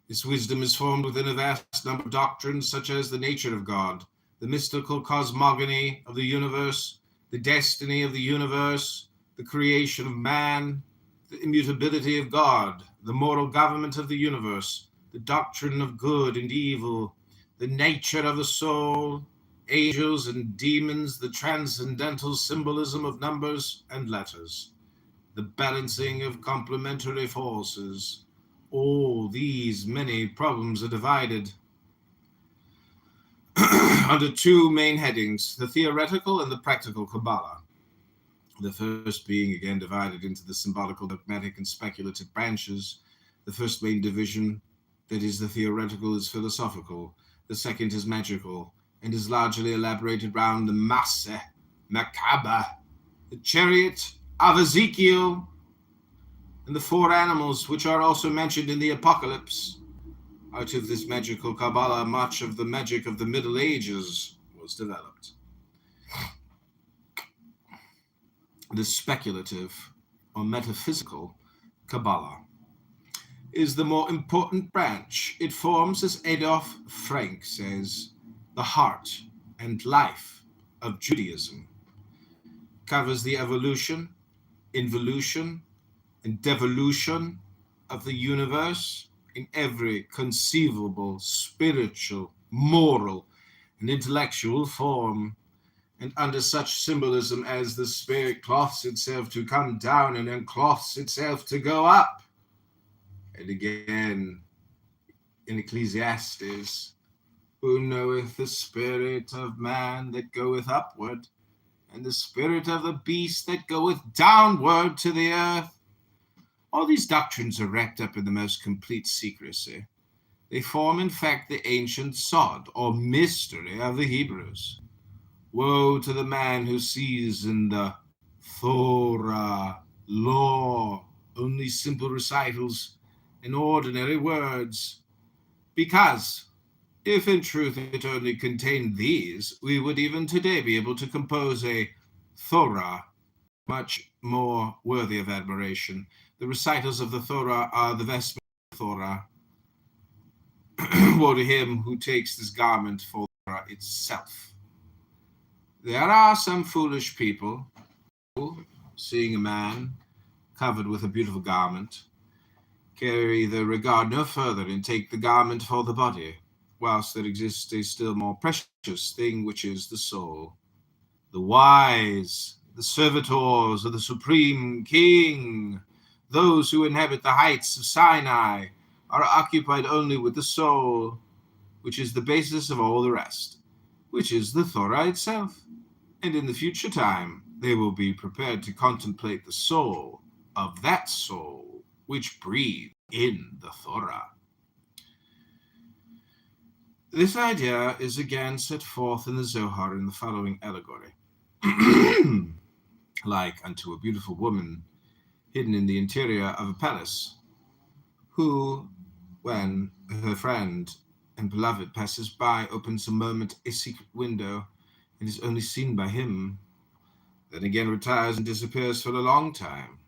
This wisdom is formed within a vast number of doctrines such as the nature of God, the mystical cosmogony of the universe, the destiny of the universe, the creation of man, the immutability of God, the moral government of the universe, the doctrine of good and evil, the nature of the soul, angels and demons, the transcendental symbolism of numbers and letters, the balancing of complementary forces. All these many problems are divided under two main headings, the theoretical and the practical Kabbalah. The first being again divided into the symbolical, dogmatic, and speculative branches. The first main division, that is the theoretical, is philosophical. The second is magical, and is largely elaborated around the Masse Macabre, the chariot of Ezekiel, and the 4 animals which are also mentioned in the Apocalypse. Out of this magical Kabbalah, much of the magic of the Middle Ages was developed. The speculative or metaphysical Kabbalah is the more important branch. It forms, as Adolf Frank says, the heart and life of Judaism. Covers the evolution, involution, and devolution of the universe in every conceivable spiritual, moral, and intellectual form, and under such symbolism as the spirit cloths itself to come down and then cloths itself to go up. And again, in Ecclesiastes, who knoweth the spirit of man that goeth upward, and the spirit of the beast that goeth downward to the earth? All these doctrines are wrapped up in the most complete secrecy. They form, in fact, the ancient sod, or mystery of the Hebrews. Woe to the man who sees in the Torah, law, only simple recitals and ordinary words, because if in truth it only contained these, we would even today be able to compose a Torah much more worthy of admiration. The recitals of the Torah are the vestment of the Torah. Woe to him who takes this garment for Torah itself. There are some foolish people who, seeing a man covered with a beautiful garment, carry the regard no further and take the garment for the body, whilst there exists a still more precious thing, which is the soul. The wise, the servitors of the Supreme King, those who inhabit the heights of Sinai, are occupied only with the soul, which is the basis of all the rest, which is the Torah itself. And in the future time, they will be prepared to contemplate the soul of that soul which breathed in the Torah. This idea is again set forth in the Zohar in the following allegory. Like unto a beautiful woman hidden in the interior of a palace, who, when her friend and beloved passes by, opens a moment a secret window and is only seen by him, then again retires and disappears for a long time.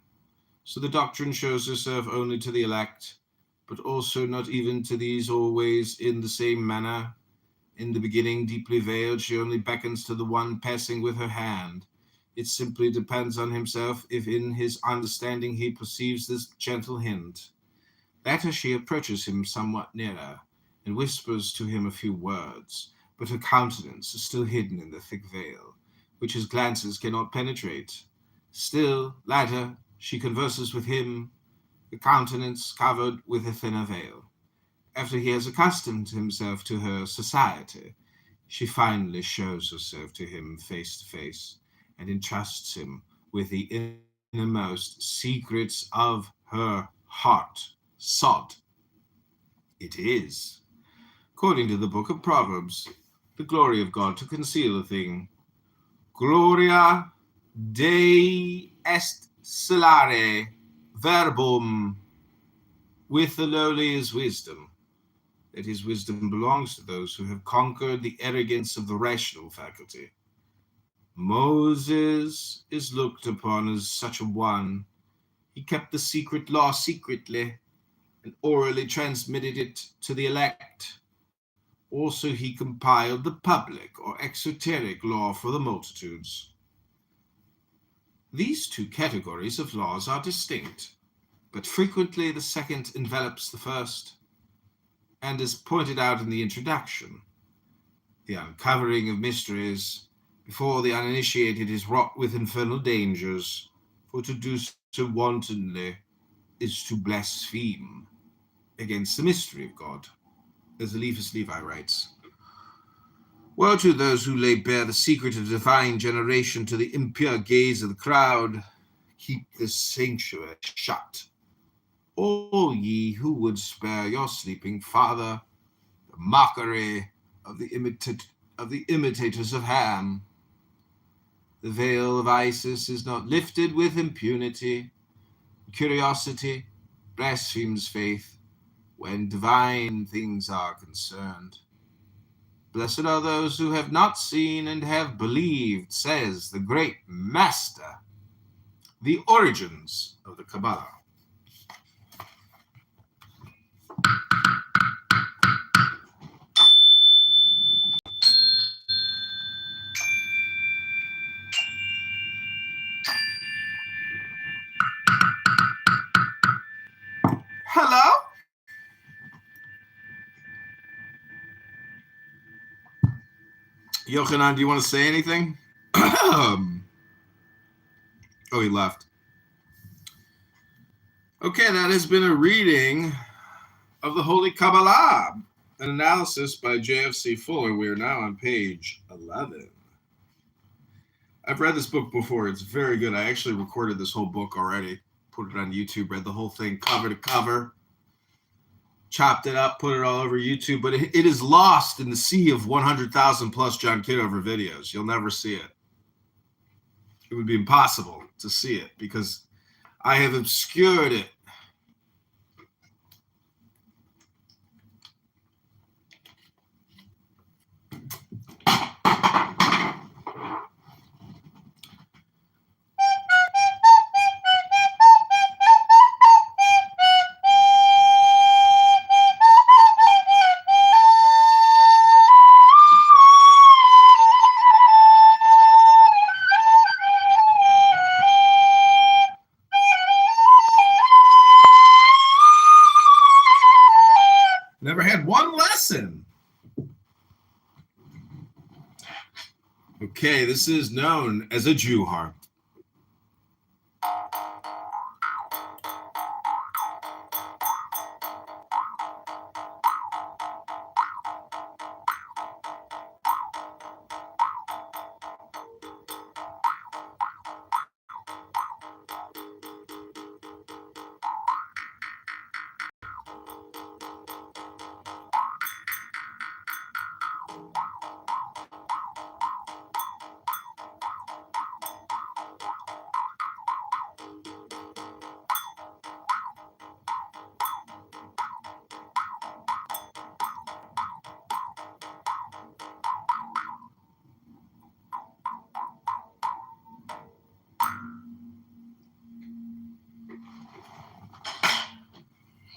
So the doctrine shows herself only to the elect, but also not even to these always in the same manner. In the beginning, deeply veiled, she only beckons to the one passing with her hand. It simply depends on himself if in his understanding he perceives this gentle hint. Later she approaches him somewhat nearer, and whispers to him a few words, but her countenance is still hidden in the thick veil, which his glances cannot penetrate. Still, later, she converses with him, the countenance covered with a thinner veil. After he has accustomed himself to her society, she finally shows herself to him face to face, and entrusts him with the innermost secrets of her heart. Sod. It is, according to the book of Proverbs, the glory of God to conceal a thing. Gloria Dei est celare verbum. With the lowly is wisdom. That his wisdom belongs to those who have conquered the arrogance of the rational faculty. Moses is looked upon as such a one. He kept the secret law secretly and orally transmitted it to the elect. Also he compiled the public or exoteric law for the multitudes. These two categories of laws are distinct, but frequently the second envelops the first, and as pointed out in the introduction, the uncovering of mysteries before the uninitiated is wrought with infernal dangers, for to do so wantonly is to blaspheme against the mystery of God, as Eliphas Levi writes. Woe to those who lay bare the secret of divine generation to the impure gaze of the crowd. Keep this sanctuary shut, all ye who would spare your sleeping father, the mockery of the of the imitators of Ham. The veil of Isis is not lifted with impunity. Curiosity blasphemes faith when divine things are concerned. Blessed are those who have not seen and have believed, says the great master. The origins of the Kabbalah. Hello? Yochanan, do you want to say anything? Oh, he left. Okay, that has been a reading of the Holy Kabbalah, an analysis by J.F.C. Fuller. We are now on page 11. I've read this book before. It's very good. I actually recorded this whole book already, put it on YouTube, read the whole thing cover to cover, chopped it up, put it all over YouTube, but it is lost in the sea of 100,000 plus John Kitover videos. You'll never see it. It would be impossible to see it because I have obscured it. Never had one lesson. Okay, this is known as a Jew harp.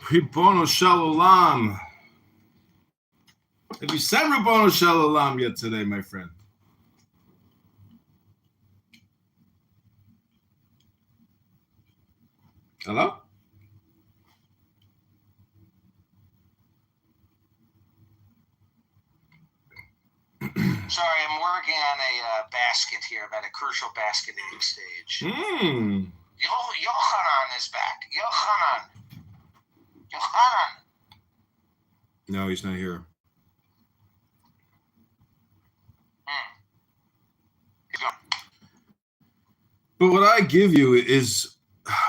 Ribono Shalom. Have you said Ribono Shalom yet today, my friend? Hello? Sorry, I'm working on a basket here. I'm at a crucial basketing stage. Yohanan is back. Yohanan. No, he's not here. But what I give you is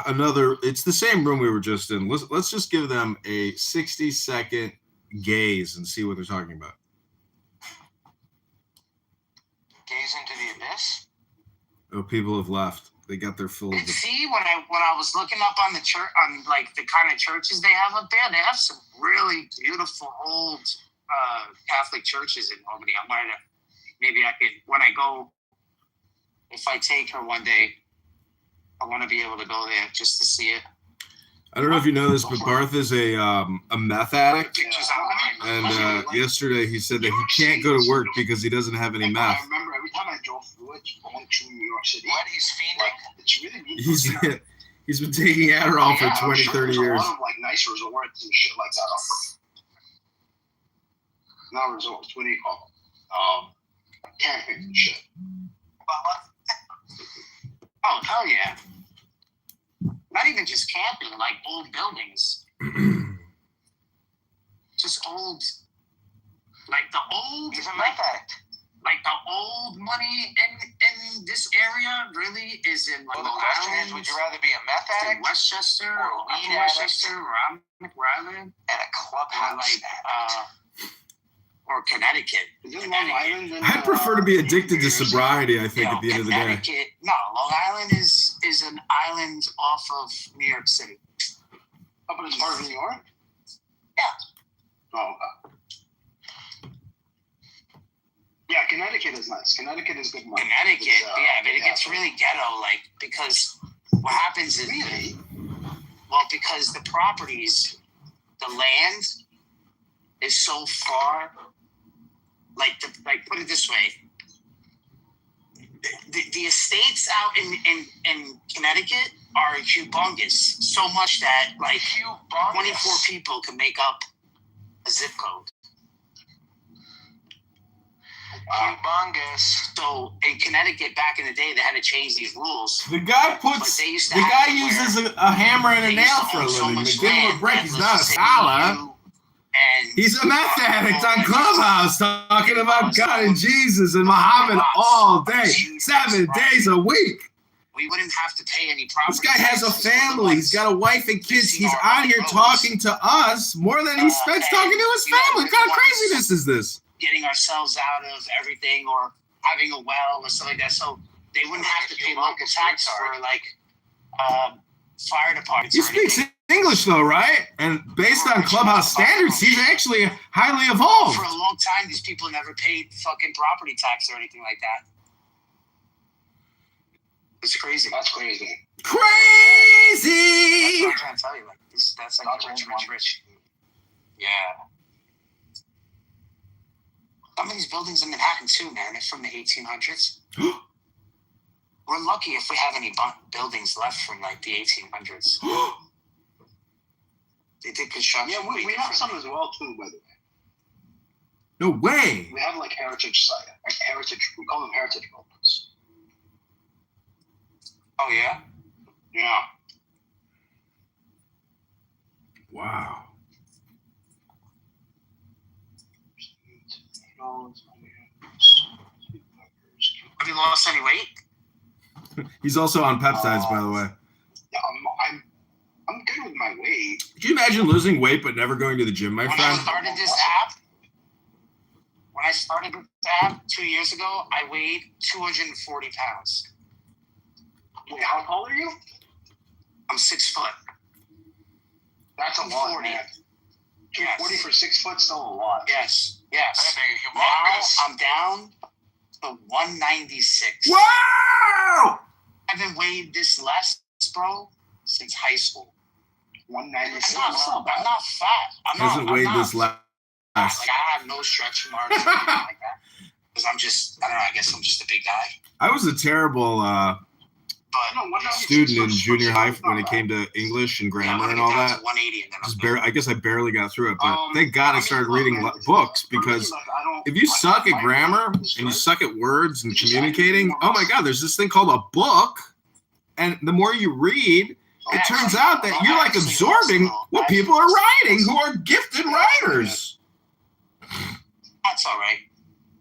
another, it's the same room we were just in. Let's just give them a 60-second gaze and see what they're talking about. Gaze into the abyss? Oh, people have left. They got their full. See, when I was looking up on the church, on like the kind of churches they have up there, they have some really beautiful old Catholic churches in Albany. I might have, maybe I could, when I go, if I take her one day, I want to be able to go there just to see it. I don't know if you know this, but Barth is a meth addict, and yesterday he said that he can't go to work because he doesn't have any meth. I remember every time I drove through it, going to New York City. What? He's fiending? It's really neat. He's been taking Adderall for 20, 30 years. There's a lot of like nice resorts and shit like that. Not resorts. What do you call them? Camping and shit. Oh, hell yeah. Not even just camping, like old buildings. Just old, like the old. He's a meth addict. Like the old money in this area really is in like Well, the question is, would you rather be a meth addict Westchester or a weed Westchester, addict where I live, and a clubhouse addict? or Connecticut. Isn't Long Island? I'd prefer to be addicted to sobriety, I think, You know, at the end of the day. Connecticut. No, Long Island is an island off of New York City. Oh, but it's part of New York? Yeah. Oh, okay. Yeah, Connecticut is nice. Connecticut is good money. Connecticut, It's, but it gets really ghetto, like, because what happens is, Really? well, because the properties, the land is so far, like put it this way, the estates out in Connecticut are humongous, so much that like 24 people can make up a zip code. Humongous. So in Connecticut back in the day, they had to change these rules. The guy uses a hammer and a They used nail to for a own so living. much To give him a land break, that he's was not a just scholar. you and He's a meth addict on Clubhouse talking about God and Jesus and Muhammad all day, 7 days a week. we wouldn't have to pay any property. This guy has a taxes for the family. He's got a wife and kids. He's on here talking to us more than he spends talking to his family. What kind of craziness is this? Getting ourselves out of everything or having a well or something like that. So they wouldn't have to pay local tax for like fire departments. He or speaks anything. English though, right? And based on Clubhouse standards, he's actually highly evolved. For a long time, these people never paid fucking property tax or anything like that. It's crazy. That's crazy. That's Crazy! what I'm trying to tell you. Like that's like That's rich. Yeah. Some of these buildings in Manhattan too, man, they're from the 1800s. We're lucky if we have any buildings left from like the 1800s. They did construction. Yeah, we have some as well too, by the way. No way! We have like heritage site, like heritage. We call them heritage buildings. Oh yeah. Yeah. Wow. Have you lost any weight? He's also on peptides, by the way. Yeah, I'm good with my weight. Could you imagine losing weight but never going to the gym, my When I friend? started this app 2 years ago, I weighed 240 pounds. Wait, how tall are you? I'm 6 foot. That's a I'm lot, 40. man. Yes. 40 for 6 foot, still a lot. Yes. Yes. Now I'm down to 196. Wow! I haven't weighed this less, bro, since high school. 196. I'm not fat. Hasn't weighed this last. Like I have no stretch marks or anything like that. Because I don't know, I guess I'm just a big guy. I was a terrible But No, 196 student in for junior high six foot, when it not came to English and yeah, I'm grammar gonna and get all down that. to 180 and then I'm Just done. I guess I barely got through it, but bad. thank God I started reading books For me, because like, I don't- if you suck at grammar and you suck at words and communicating, oh my God, there's this thing called a book. And the more you read, it turns out that you're like absorbing what people are writing who are gifted writers. That's all right.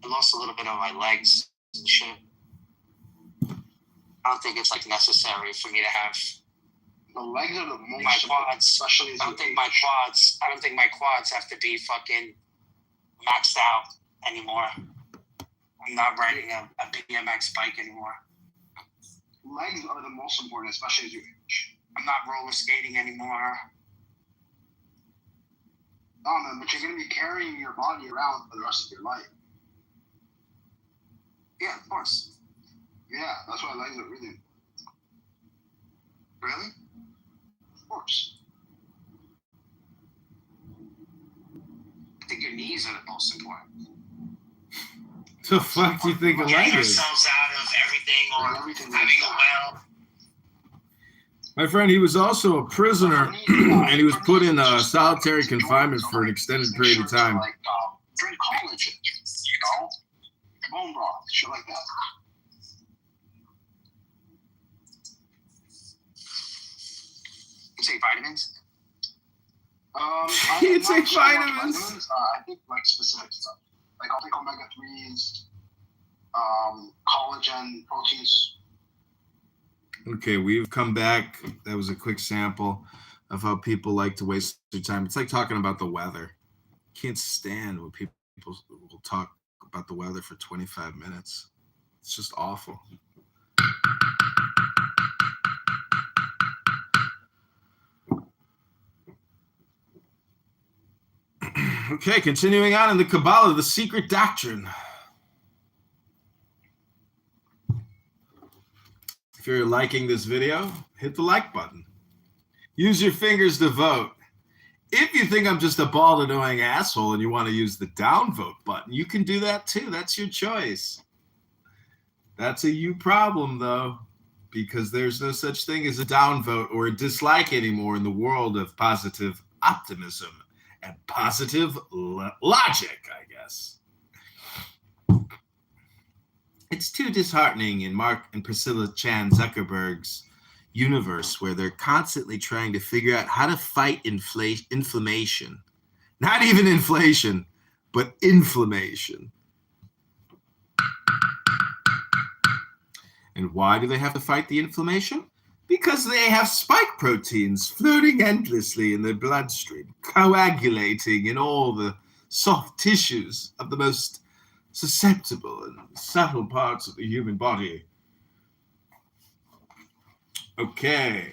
I lost a little bit of my legs and shit. I don't think it's like necessary for me to have The legs are the most my important, quads. especially as I you don't think age. my quads have to be fucking maxed out anymore. I'm not riding a BMX bike anymore. Legs are the most important, especially as you age. I'm not roller skating anymore. No, man, but you're going to be carrying your body around for the rest of your life. Yeah, of course. Yeah, that's why legs are really important. Really? Of course. I think your knees are the most important. The fuck do you think a leg Getting is? ourselves out of everything or Everything having is a well. My friend, he was also a prisoner and he was put in solitary confinement for an extended period of time. Like, drink collagen, you know? Bone broth, shit like that. You take vitamins? You I'm not take so much vitamins? I think like specific stuff. Like I'll take omega-3s, collagen, proteins. Okay, we've come back. That was a quick sample of how people like to waste their time. It's like talking about the weather. Can't stand when people People will talk about the weather for 25 minutes. It's just awful. Okay, continuing on in the Kabbalah, the secret doctrine. If you're liking this video, hit the like button. Use your fingers to vote. If you think I'm just a bald, annoying asshole and you want to use the downvote button, you can do that too. That's your choice. That's a you problem, though, because there's no such thing as a downvote or a dislike anymore in the world of positive optimism and positive logic, I guess. It's too disheartening in Mark and Priscilla Chan Zuckerberg's universe where they're constantly trying to figure out how to fight inflammation. Not even inflation, but inflammation. And why do they have to fight the inflammation? Because they have spike proteins floating endlessly in their bloodstream, coagulating in all the soft tissues of the most susceptible and subtle parts of the human body. Okay.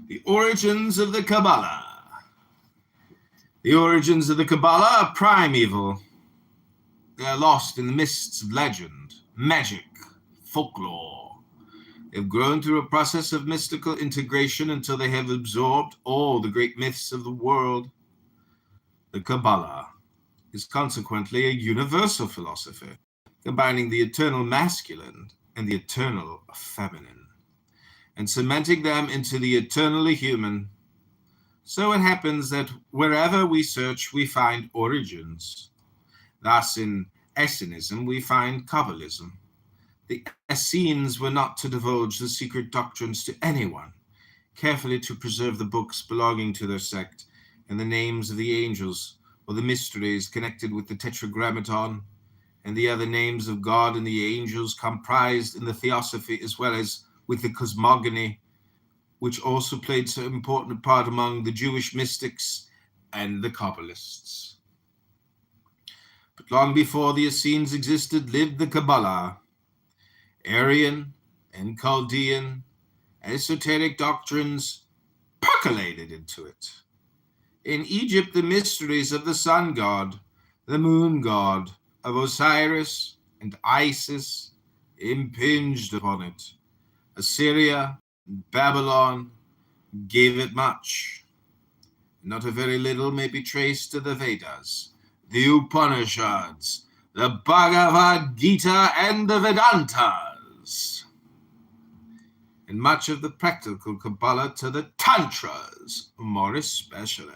The origins of the Kabbalah. The origins of the Kabbalah are primeval. They are lost in the mists of legend, magic, folklore. They have grown through a process of mystical integration until they have absorbed all the great myths of the world. The Kabbalah is consequently a universal philosophy, combining the eternal masculine and the eternal feminine, and cementing them into the eternally human. So it happens that wherever we search, we find origins. Thus, in Essenism, we find Kabbalism. The Essenes were not to divulge the secret doctrines to anyone, carefully to preserve the books belonging to their sect and the names of the angels or the mysteries connected with the Tetragrammaton and the other names of God and the angels comprised in the Theosophy, as well as with the cosmogony, which also played so important a part among the Jewish mystics and the Kabbalists. But long before the Essenes existed lived the Kabbalah. Aryan and Chaldean esoteric doctrines percolated into it. In Egypt, the mysteries of the sun god, the moon god, of Osiris and Isis impinged upon it. Assyria and Babylon gave it much. Not a very little may be traced to the Vedas, the Upanishads, the Bhagavad Gita, and the Vedantas, and much of the practical Kabbalah to the Tantras, more especially.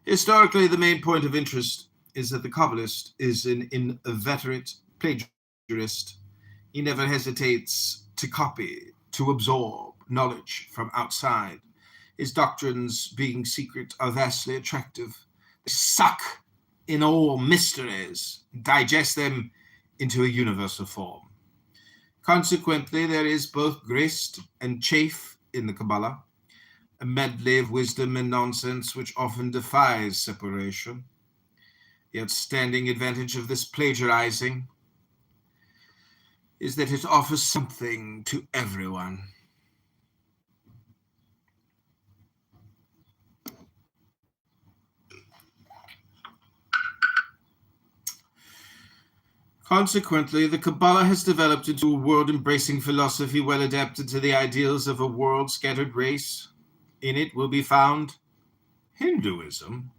Historically, the main point of interest is that the Kabbalist is an inveterate plagiarist. He never hesitates to copy, to absorb knowledge from outside. His doctrines, being secret, are vastly attractive. They suck in all mysteries, digest them into a universal form. Consequently, there is both grist and chaff in the Kabbalah, a medley of wisdom and nonsense which often defies separation. The outstanding advantage of this plagiarizing is that it offers something to everyone. Consequently, the Kabbalah has developed into a world-embracing philosophy well adapted to the ideals of a world-scattered race. In it will be found Hinduism,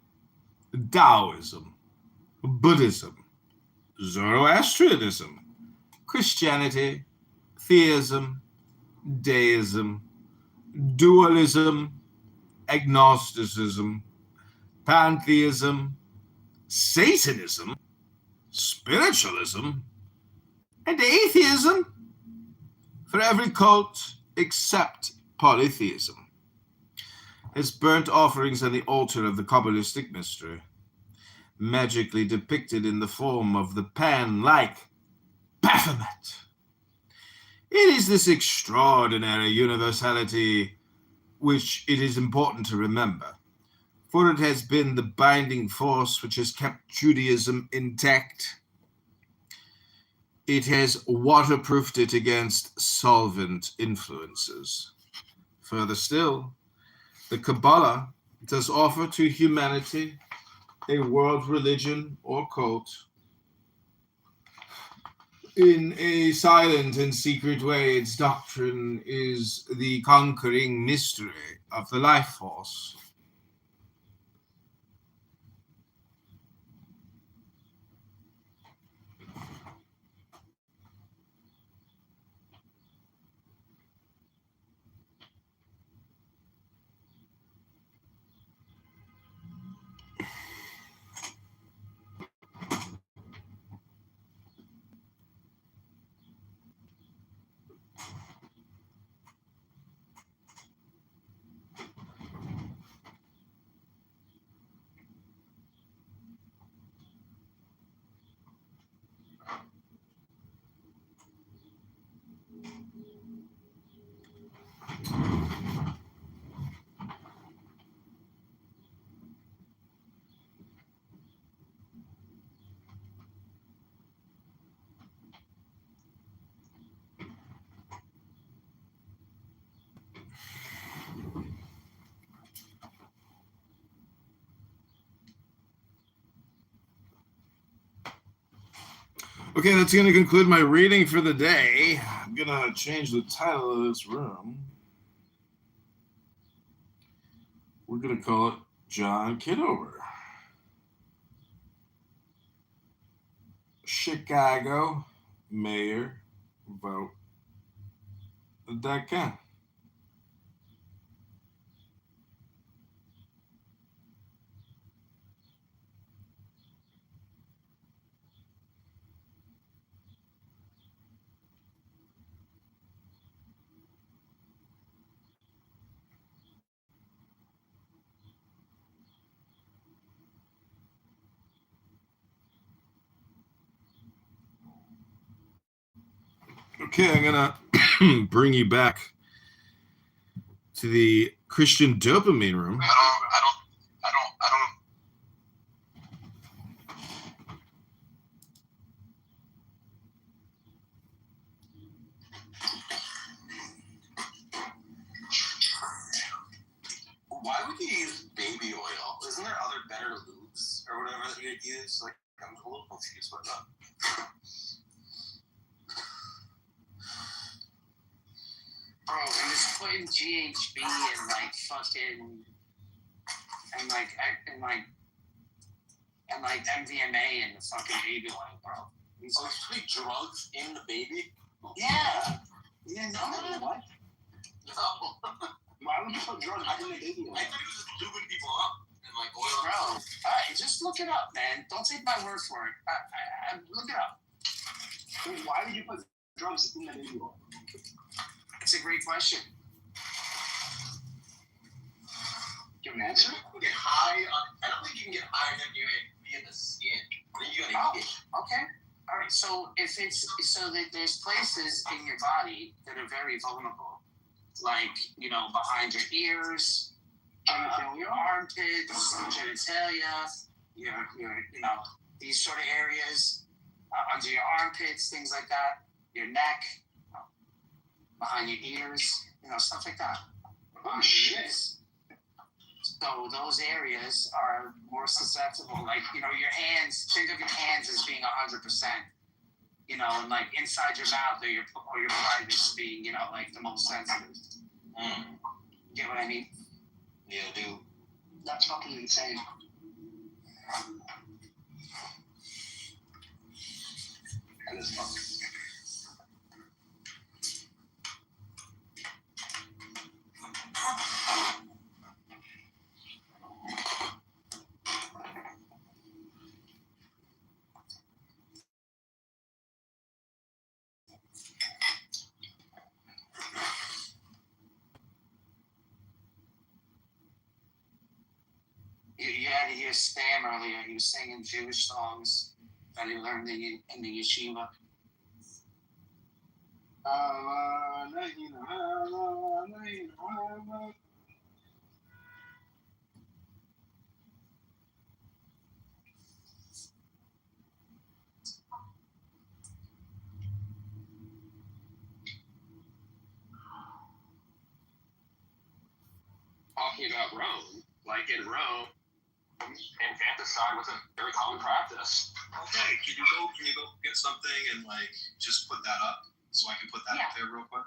Taoism, Buddhism, Zoroastrianism, Christianity, theism, deism, dualism, agnosticism, pantheism, Satanism, spiritualism, and atheism, for every cult except polytheism, as burnt offerings on the altar of the Kabbalistic mystery, magically depicted in the form of the pan-like Baphomet. It is this extraordinary universality which it is important to remember, for it has been the binding force which has kept Judaism intact. It has waterproofed it against solvent influences. Further still, the Kabbalah does offer to humanity a world religion or cult in a silent and secret way. Its doctrine is the conquering mystery of the life force. Okay, that's going to conclude my reading for the day. I'm going to change the title of this room. We're going to call it John Kitover. Chicago Mayor Vote.com. Okay, I'm gonna bring you back to the Christian dopamine room. I don't. Why would you use baby oil? Isn't there other better lubes or whatever that you'd use? Like, I'm a little confused by that. Bro, he was putting GHB and like fucking and like MDMA in the fucking baby oil, bro. He's Oh, he's putting drugs in the baby? yeah. You didn't know that? What? No. Why would you put drugs in the baby oil? I thought he was just lubing people up and like oil. Bro, alright, just look it up, man. Don't take my word for it. Look it up. Why would you put drugs in the baby oil? It's a great question. Do you have an answer? You can get high on. I don't think you can get high on MDMA via the skin. Then you gotta eat it. Okay. All right. So if it's so that there's places in your body that are very vulnerable, like behind your ears, your armpits, genitalia, your these sort of areas, under your armpits, things like that, your neck, behind your ears, stuff like that. Oh shit. So those areas are more susceptible. Like, your hands, think of your hands as being 100%, and like inside your mouth or your privates being, like the most sensitive. Get what I mean? Yeah, dude. That's fucking insane. That is fucking. You had to hear Spam earlier. He was singing Jewish songs that he learned in the yeshiva. talking about Rome. Like in Rome, infanticide was a very common practice. Okay, can you go get something and like just put that up so I can put that up there real quick?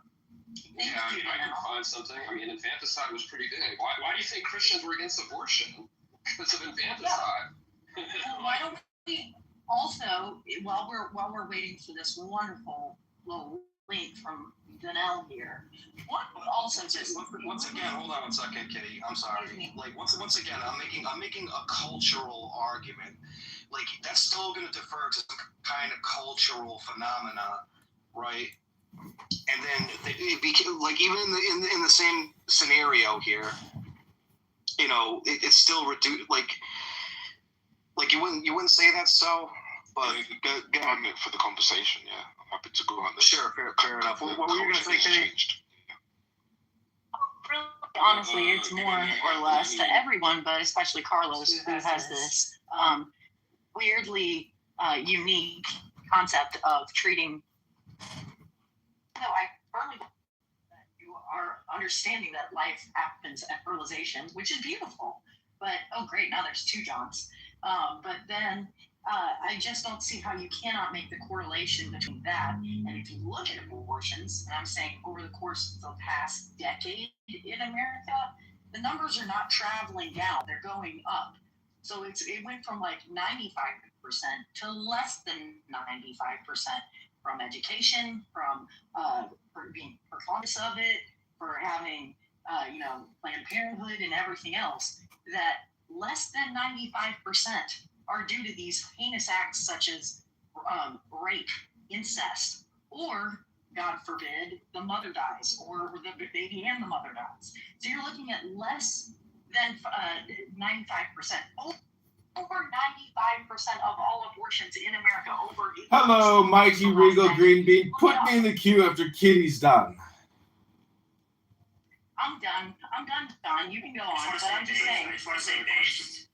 Yeah, I can find something. I mean, infanticide was pretty big. Why do you think Christians were against abortion? Because of infanticide. Well, why don't we also, while we're waiting for this wonderful little link from Donnell here, what also just Once again, hold on one second, Kitty. I'm sorry. Like once again, I'm making a cultural argument. Like that's still going to defer to some kind of cultural phenomena, right? And then it became like even in the same scenario here, you know, it's still reduced. Like you wouldn't say that, so. But get on it for the conversation. Yeah, I'm happy to go on this. Sure, fair enough. What were you going to say, Kitty? really, honestly, it's more or less to everyone, but especially Carlos, who has this weirdly unique concept of treating. No, I firmly believe that you are understanding that life happens at fertilization, which is beautiful. But oh, great! Now there's 2 Johns. But then I just don't see how you cannot make the correlation between that. And if you look at abortions, and I'm saying over the course of the past decade in America, the numbers are not traveling down; they're going up. So it went from like 95% to less than 95% from education, from for being performance of it, for having Planned Parenthood and everything else. That less than 95% are due to these heinous acts such as rape, incest, or, God forbid, the mother dies, or the baby and the mother dies. So you're looking at less than 95%. Over 95% of all abortions in America. Hello, Mikey Regal Green Bean. Put me in the queue after Kitty's done. I'm done. You can go on, but I'm just saying. I just want to say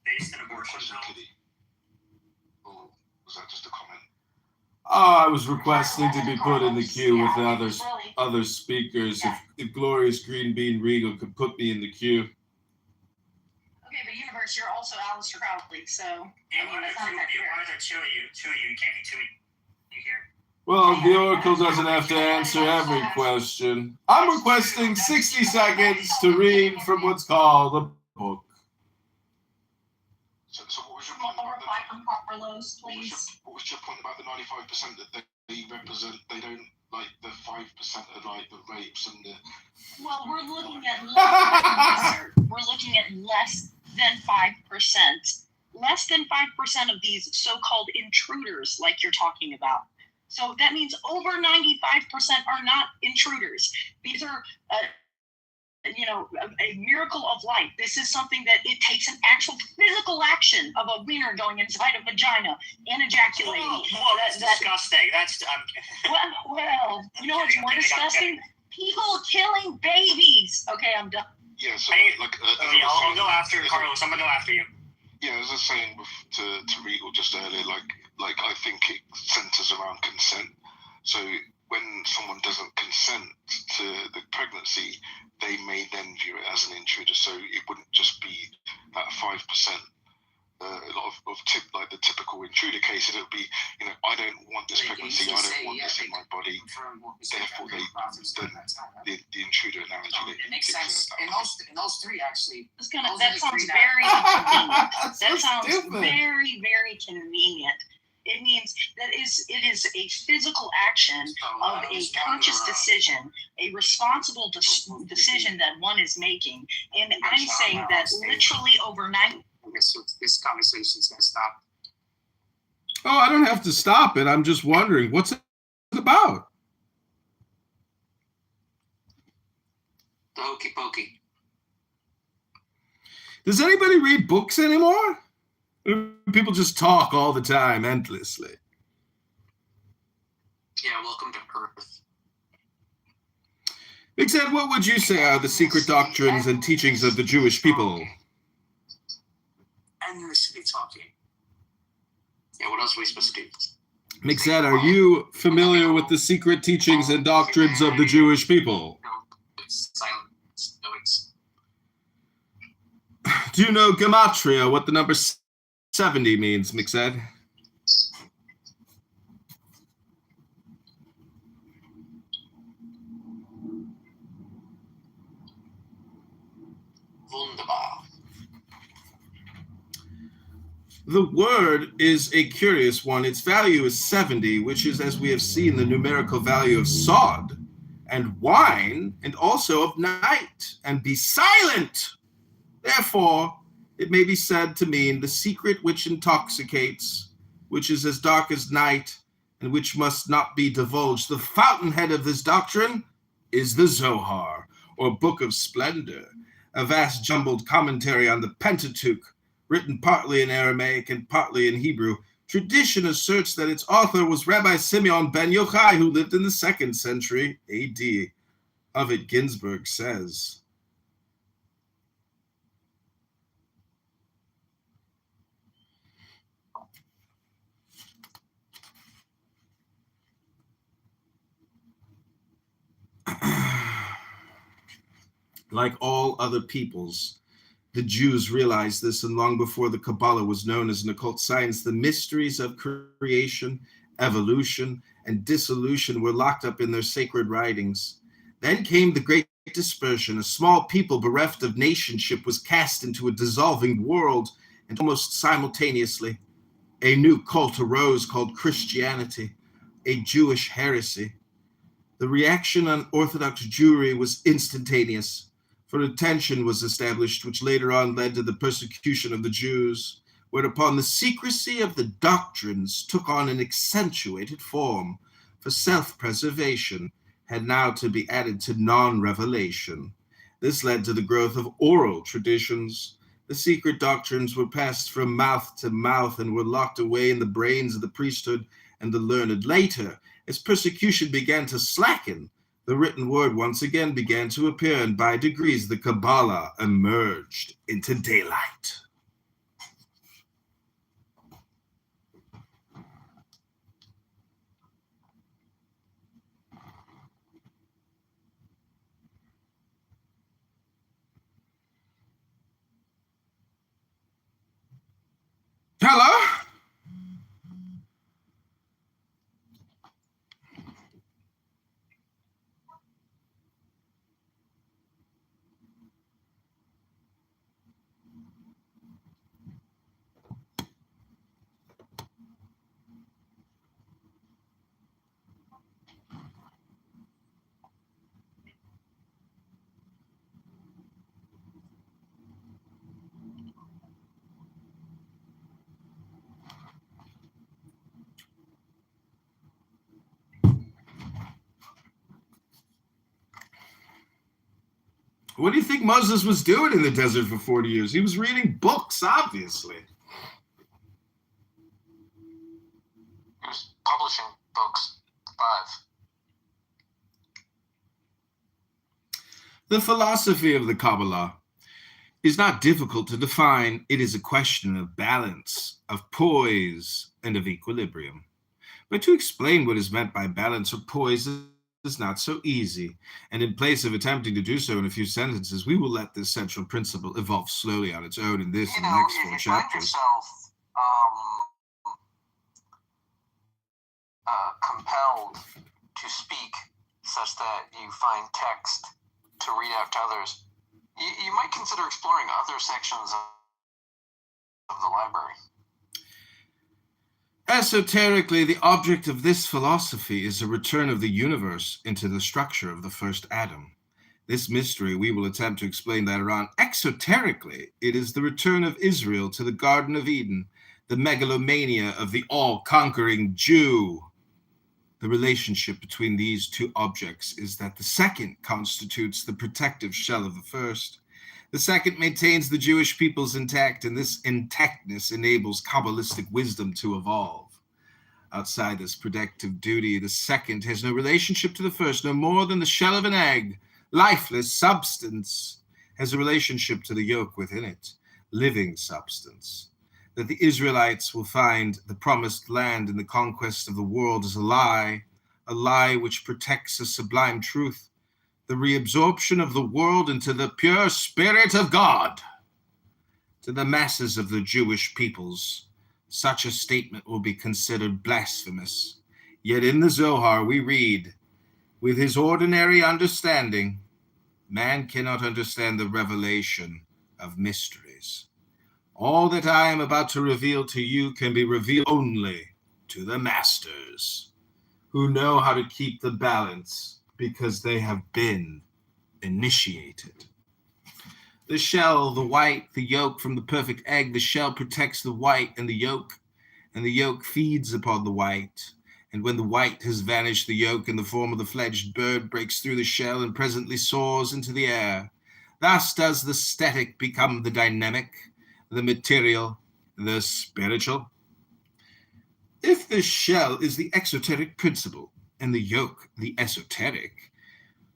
based in abortion. Kitty. Or was that just a comment? I was requesting to be put in the queue with the other speakers. If Glorious Green Bean Regal could put me in the queue. Okay, but Universe, you're also Aleister Crowley, so. Yeah, why are there 2 of you? 2 of you. You can't be 2 of you here. Well, the Oracle doesn't have to answer every question. I'm requesting 60 seconds to read from what's called a book. So what was your point about Carlos, please. What was your point about the 95% that they represent? They don't like the 5% of like the rapes and the. Well, we're looking at less than 5%. Less than 5% of these so-called intruders, like you're talking about. So that means over 95% are not intruders. These are, a miracle of life. This is something that it takes an actual physical action of a wiener going inside a vagina and ejaculating. That's disgusting. That's well, you know what's more disgusting? People killing babies. Okay, I'm done. Yeah, so I'll go after Carlos. I'm gonna go after you. Yeah, as I was saying to Regal just earlier, like I think it centers around consent. So when someone doesn't consent to the pregnancy, they may then view it as an intruder. So it wouldn't just be that 5%. A lot of the typical intruder cases, it would be, I don't want this pregnancy, I don't want this in my body. Therefore, the intruder analogy. It makes sense. In those 3, actually. That sounds very convenient. That sounds very, very convenient. It means that it is a physical action of a conscious decision, a responsible decision that one is making. And I'm saying that literally overnight. This conversation's going to stop. Oh, I don't have to stop it. I'm just wondering, what's it about? The hokey pokey. Does anybody read books anymore? Or people just talk all the time, endlessly? Yeah, welcome to Earth. Big Ed, what would you say are the secret doctrines and teachings of the Jewish people? Endlessly talking. Yeah, what else are we supposed to do? Mixed, are you familiar with the secret teachings and doctrines of the Jewish people? No, it's silence. No, it's. Do you know gematria, what the number 70 means, Mixed? Wunderbar. The word is a curious one. Its value is 70, which is, as we have seen, the numerical value of sod and wine, and also of night, and be silent. Therefore, it may be said to mean the secret which intoxicates, which is as dark as night, and which must not be divulged. The fountainhead of this doctrine is the Zohar, or Book of Splendor, a vast jumbled commentary on the Pentateuch, written partly in Aramaic and partly in Hebrew. Tradition asserts that its author was Rabbi Simeon ben Yochai, who lived in the 2nd century AD. Of it, Ginsburg says, like all other peoples, the Jews realized this, and long before the Kabbalah was known as an occult science, the mysteries of creation, evolution, and dissolution were locked up in their sacred writings. Then came the Great Dispersion. A small people bereft of nationship was cast into a dissolving world, and almost simultaneously, a new cult arose called Christianity, a Jewish heresy. The reaction on Orthodox Jewry was instantaneous, for a tension was established, which later on led to the persecution of the Jews, whereupon the secrecy of the doctrines took on an accentuated form, for self-preservation had now to be added to non-revelation. This led to the growth of oral traditions. The secret doctrines were passed from mouth to mouth and were locked away in the brains of the priesthood and the learned. Later, as persecution began to slacken, the written word once again began to appear, and by degrees the Kabbalah emerged into daylight. Hello? What do you think Moses was doing in the desert for 40 years? He was reading books, obviously. He was publishing books. 5. The philosophy of the Kabbalah is not difficult to define. It is a question of balance, of poise, and of equilibrium. But to explain what is meant by balance or poise is not so easy, and in place of attempting to do so in a few sentences, we will let this central principle evolve slowly on its own in this and the next 4 chapters. Yourself compelled to speak such that you find text to read out to others, you might consider exploring other sections of the library. Esoterically, the object of this philosophy is a return of the universe into the structure of the first atom. This mystery we will attempt to explain later on. Exoterically, it is the return of Israel to the Garden of Eden, the megalomania of the all-conquering Jew. The relationship between these two objects is that the second constitutes the protective shell of the first. The second maintains the Jewish peoples intact, and this intactness enables Kabbalistic wisdom to evolve. Outside this protective duty, the second has no relationship to the first, no more than the shell of an egg. Lifeless substance has a relationship to the yolk within it, living substance. That the Israelites will find the promised land in the conquest of the world is a lie which protects a sublime truth, the reabsorption of the world into the pure Spirit of God. To the masses of the Jewish peoples, such a statement will be considered blasphemous. Yet in the Zohar we read, with his ordinary understanding, man cannot understand the revelation of mysteries. All that I am about to reveal to you can be revealed only to the masters, who know how to keep the balance because they have been initiated. The shell, the white, the yolk from the perfect egg, the shell protects the white and the yolk feeds upon the white. And when the white has vanished, the yolk in the form of the fledged bird breaks through the shell and presently soars into the air. Thus does the static become the dynamic, the material, the spiritual. If the shell is the exoteric principle and the yolk the esoteric,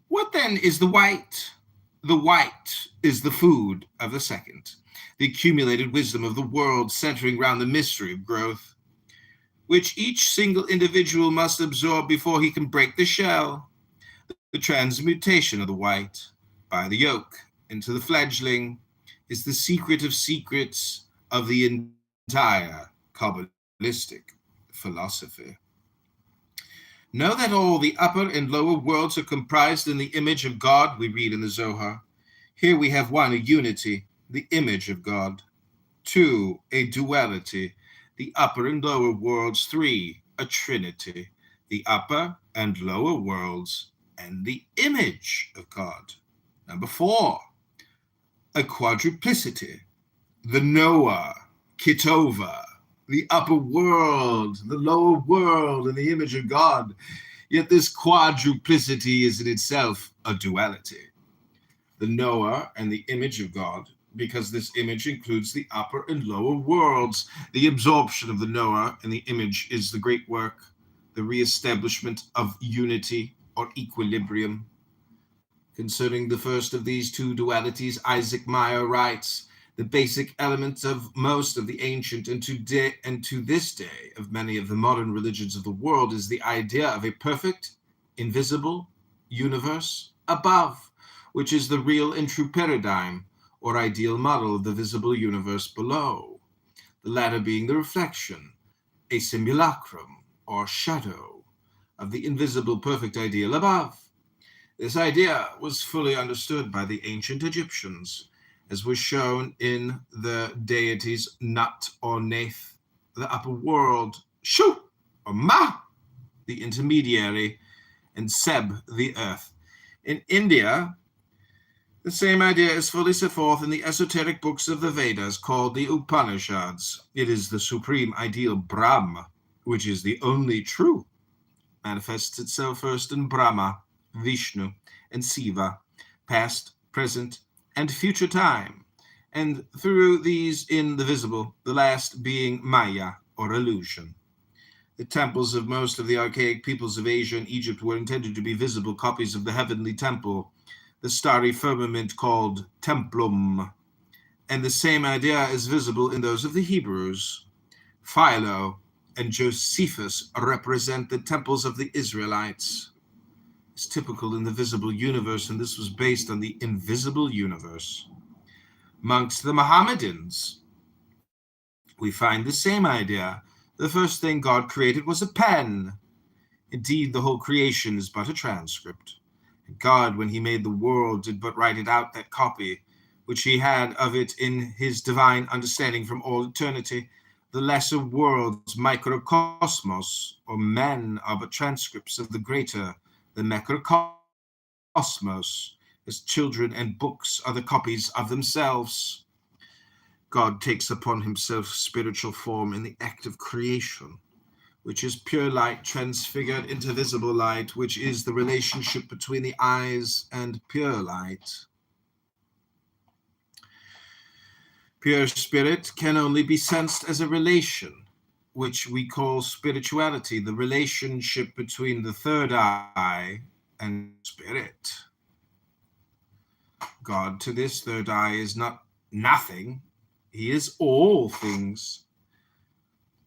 what then is the white? The white is the food of the second, the accumulated wisdom of the world centering around the mystery of growth, which each single individual must absorb before he can break the shell. The transmutation of the white by the yolk into the fledgling is the secret of secrets of the entire Kabbalistic philosophy. Know that all the upper and lower worlds are comprised in the image of God, we read in the Zohar. Here we have 1, a unity, the image of God. 2, a duality, the upper and lower worlds. 3, a trinity, the upper and lower worlds and the image of God. Number 4, a quadruplicity, the Noah, Kitover, the upper world, the lower world, and the image of God. Yet this quadruplicity is in itself a duality. The Noah and the image of God, because this image includes the upper and lower worlds. The absorption of the Noah and the image is the great work, the reestablishment of unity or equilibrium. Concerning the first of these two dualities, Isaac Meyer writes, the basic element of most of the ancient and to this day of many of the modern religions of the world is the idea of a perfect, invisible universe above, which is the real and true paradigm or ideal model of the visible universe below, the latter being the reflection, a simulacrum or shadow of the invisible perfect ideal above. This idea was fully understood by the ancient Egyptians, as was shown in the deities Nut or Nath, the upper world, Shu or Ma, the intermediary, and Seb, the earth. In India, the same idea is fully set forth in the esoteric books of the Vedas called the Upanishads. It is the supreme ideal Brahma, which is the only true, manifests itself first in Brahma, Vishnu, and Siva, past, present, and future time, and through these in the visible, the last being Maya, or illusion. The temples of most of the archaic peoples of Asia and Egypt were intended to be visible copies of the heavenly temple, the starry firmament called templum, and the same idea is visible in those of the Hebrews. Philo and Josephus represent the temples of the Israelites. It's typical in the visible universe, and this was based on the invisible universe. Amongst the Mohammedans, we find the same idea. The first thing God created was a pen. Indeed, the whole creation is but a transcript. God, when he made the world, did but write it out, that copy, which he had of it in his divine understanding from all eternity. The lesser worlds, microcosmos, or men, are but transcripts of the greater, the macrocosmos, as children and books are the copies of themselves. God takes upon himself spiritual form in the act of creation, which is pure light transfigured into visible light, which is the relationship between the eyes and pure light. Pure spirit can only be sensed as a relation, which we call spirituality, the relationship between the third eye and spirit. God to this third eye is not nothing, he is all things.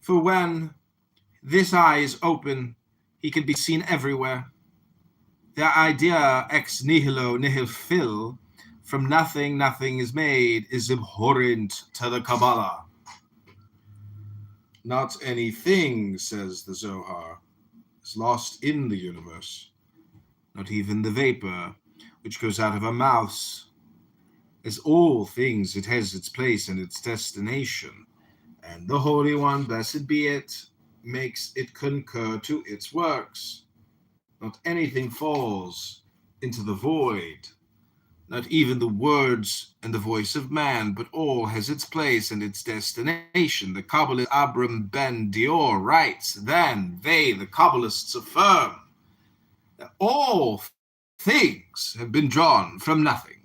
For when this eye is open, he can be seen everywhere. The idea ex nihilo nihil fil from nothing nothing is made is abhorrent to the Kabbalah. Not anything, says the Zohar, is lost in the universe, not even the vapor which goes out of our mouths. As all things, it has its place and its destination, and the Holy One, blessed be it, makes it concur to its works. Not anything falls into the void, not even the words and the voice of man, but all has its place and its destination. The Kabbalist Abram Ben Dior writes, then they, the Kabbalists, affirm that all things have been drawn from nothing,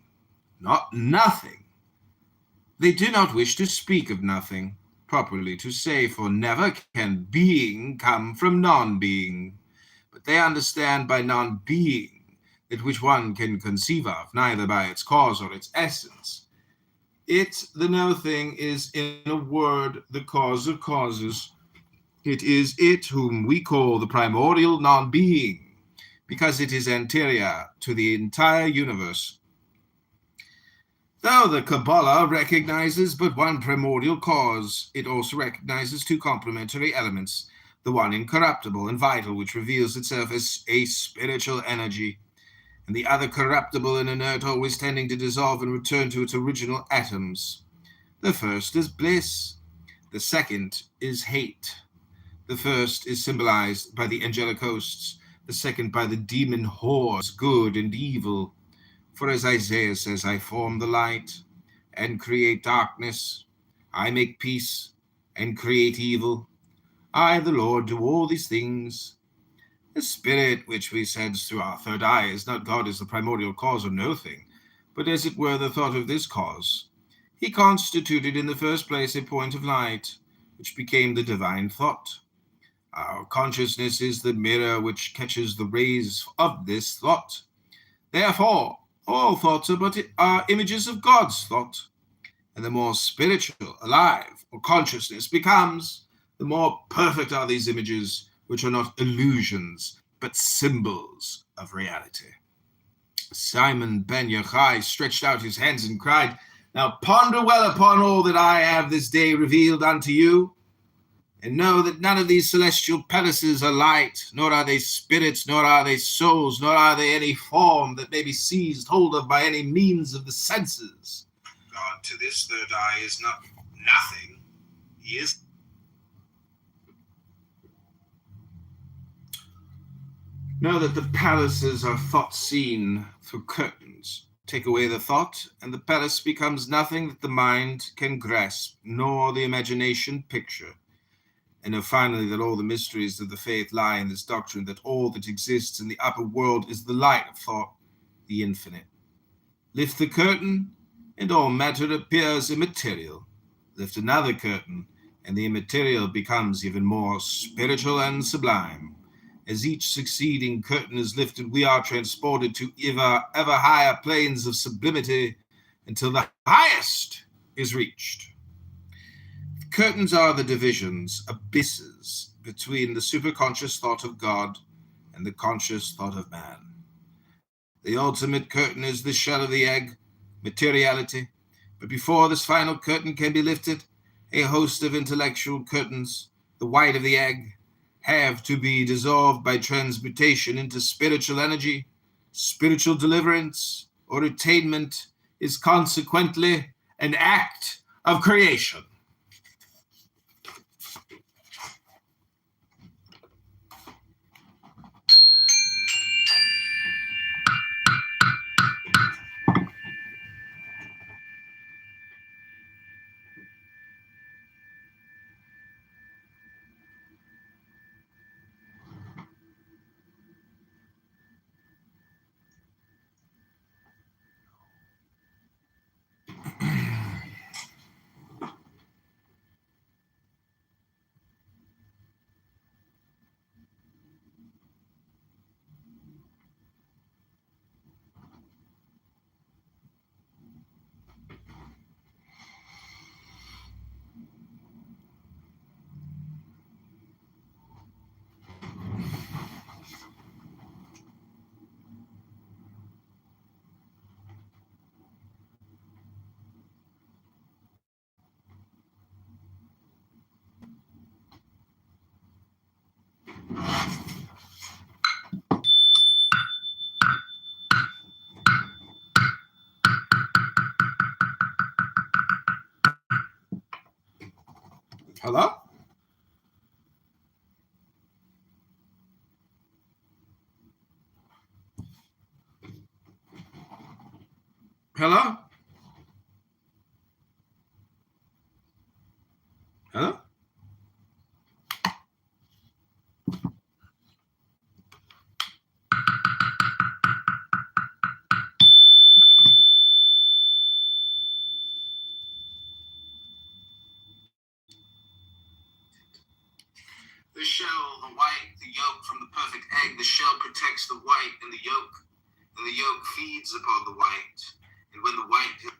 not nothing. They do not wish to speak of nothing, properly to say, for never can being come from non-being. But they understand by non-being that which one can conceive of, neither by its cause or its essence. It, the no-thing, is in a word the cause of causes. It is it whom we call the primordial non-being, because it is anterior to the entire universe. Though the Kabbalah recognizes but one primordial cause, it also recognizes two complementary elements, the one incorruptible and vital, which reveals itself as a spiritual energy, and the other corruptible and inert, always tending to dissolve and return to its original atoms. The first is bliss, the second is hate. The first is symbolized by the angelic hosts, the second by the demon hordes, good and evil. For as Isaiah says, I form the light and create darkness. I make peace and create evil. I, the Lord, do all these things. The spirit which we sense through our third eye is not God as the primordial cause of no thing, but as it were the thought of this cause. He constituted in the first place a point of light, which became the divine thought. Our consciousness is the mirror which catches the rays of this thought. Therefore, all thoughts are images of God's thought, and the more spiritual, alive, or consciousness becomes, the more perfect are these images, which are not illusions, but symbols of reality. Simon ben Yochai stretched out his hands and cried, now ponder well upon all that I have this day revealed unto you, and know that none of these celestial palaces are light, nor are they spirits, nor are they souls, nor are they any form that may be seized hold of by any means of the senses. God to this third eye is not nothing. He is. Know that the palaces are thought seen through curtains. Take away the thought, and the palace becomes nothing that the mind can grasp, nor the imagination picture. And know finally that all the mysteries of the faith lie in this doctrine, that all that exists in the upper world is the light of thought, the infinite. Lift the curtain, and all matter appears immaterial. Lift another curtain, and the immaterial becomes even more spiritual and sublime. As each succeeding curtain is lifted, we are transported to ever higher planes of sublimity until the highest is reached. The curtains are the divisions, abysses, between the superconscious thought of God and the conscious thought of man. The ultimate curtain is the shell of the egg, materiality, but before this final curtain can be lifted, a host of intellectual curtains, the white of the egg, have to be dissolved by transmutation into spiritual energy. Spiritual deliverance or attainment is consequently an act of creation. Hello? Hello? Hello? The shell, the white, the yolk from the perfect egg. The shell protects the white and the yolk feeds upon the white. And when the white...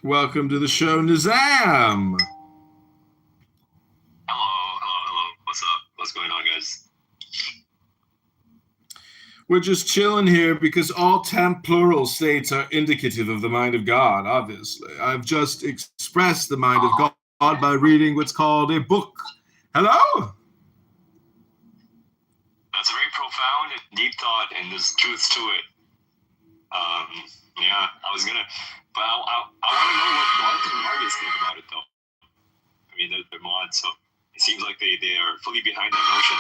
Welcome to the show, Nizam. Hello. What's up? What's going on, guys? We're just chilling here because all 10 plural states are indicative of the mind of God, obviously. I've just expressed the mind of God by reading what's called a book. Hello? That's a very profound and deep thought, and there's truth to it. Yeah, I was gonna, but I want to know what Mark and Marcus think about it, though. I mean, they're mods, so it seems like they are fully behind that notion.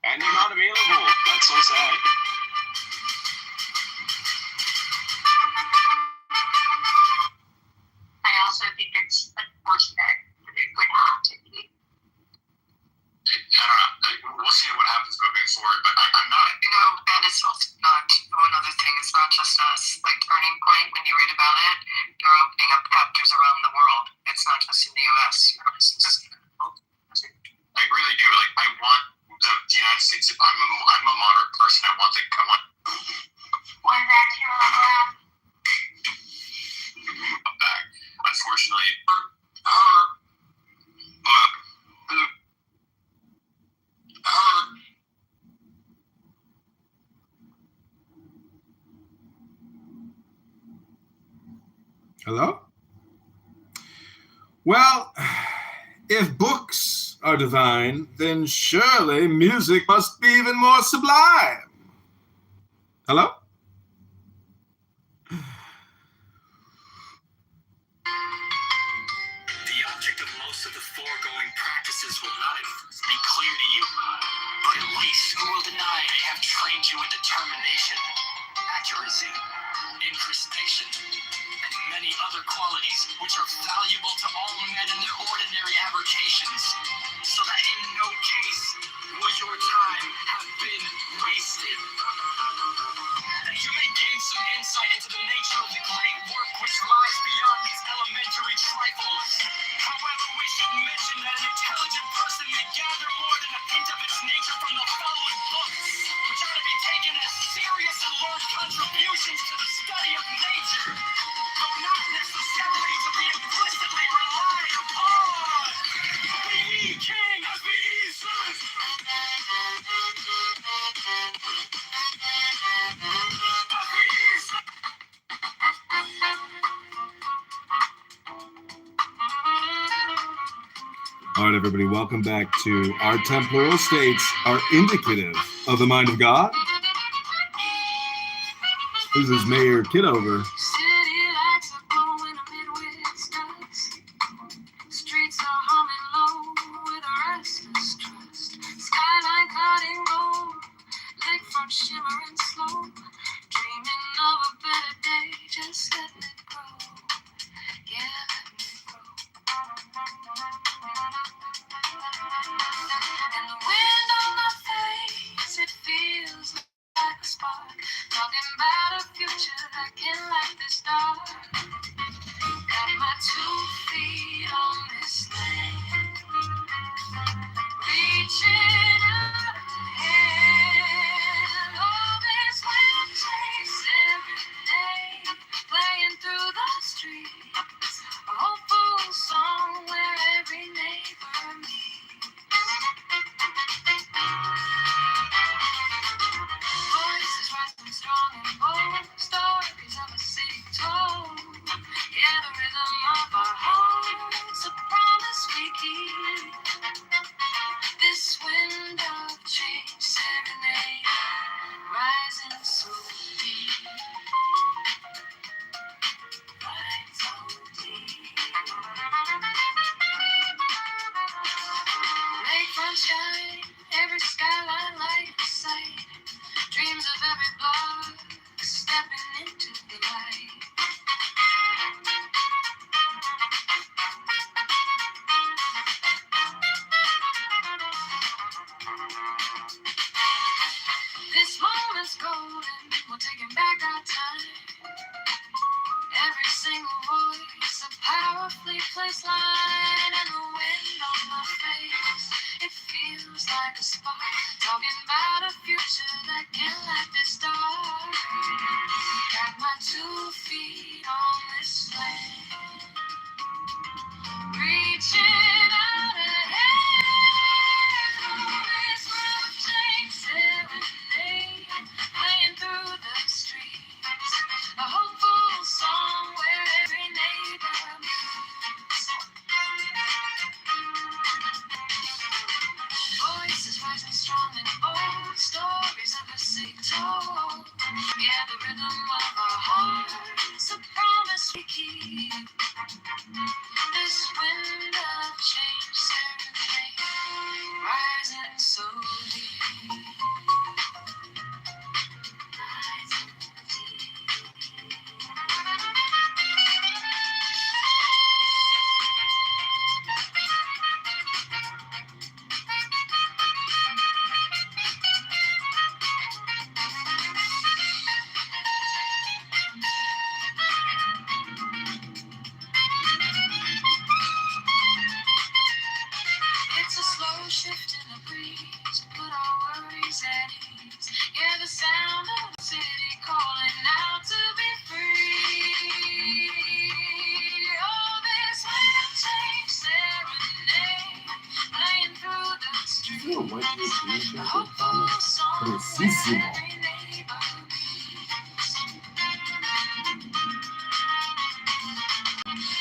And they're not available. That's so sad. I also think it's unfortunate that it would have to be. I don't know. We'll see what happens moving forward, but I'm not. And it's also not one other thing. It's not just us. Like Turning Point, when you read about it, you're opening up chapters around the world. It's not just in the U.S. I really do. Like, I want the United States. I'm a moderate person. I want. One back here on the left. Back. Unfortunately, Hello? Well, if books are divine, then surely music must be even more sublime. Hello? The object of most of the foregoing practices will not be clear to you, but at least who will deny they have trained you in determination, accuracy, incrustation, and many other qualities which are valuable to all men in their ordinary avocations, so that in no case will your time have been wasted. That you may gain some insight into the nature of the great work which lies beyond these elementary trifles. However, we should mention that an intelligent person may gather more than a hint of its nature from the following books, which are to be taken as serious and large contributions to the study of nature, though not necessarily to be implicitly relied upon. Be ye king as be ye son. All right, everybody, welcome back to Our 10 Plural States are indicative of the mind of God. This is Mayor Kitover. City lights are glowing amid with dusk. Streets are humming low with a restless trust. Skyline cutting gold, lakefront shimmering slow. Dreaming of a better day, just let me go. Yeah, let me go. And the wind on my face, it feels like a spark. Talking about a future that can light the perfectly placed line and the wind on my face. It feels like a spark, talking about a future that can't let this start. Got my 2 feet on this land, reaching out ahead. Oh, this rough chain serenade, playing through the streets. A hopeful song where every neighbor meets. Voices rising strong and old, stories of a sick told. Yeah, the rhythm of our hearts, a promise we keep. This wind of change serenade, rising so deep. Rising It's a slow shift in the breeze, put our worries at ease. Yeah, the sound of the city calling out to be free. Oh, this wind change serenade, playing through the streets. A hopeful song where every neighbor meets.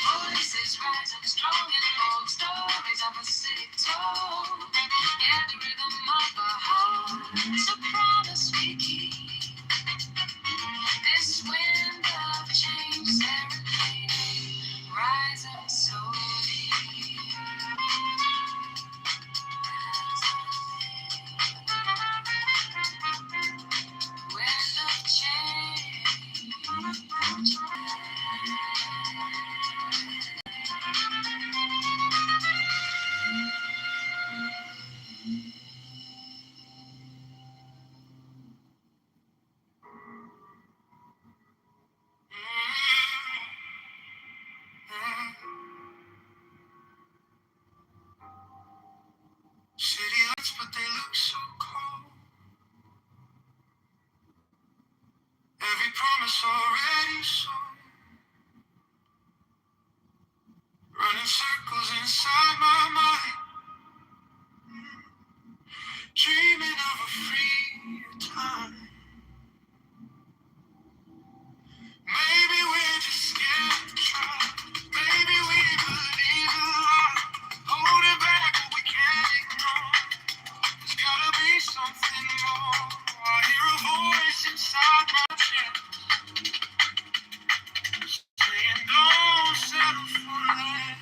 Voices rising strong and bold, stories of a city told. Yeah, the rhythm of our hearts, a promise we keep. This wind of change serenade, rising so deep. Wind of change. City lights, but they look so cold. Every promise already sold. Running circles inside my mind. Dreaming of a freer time. Maybe we're just scared to try. Maybe we believe a lie. Holding back what we can't ignore. There's gotta be something more. I hear a voice inside my chest saying, don't settle for less.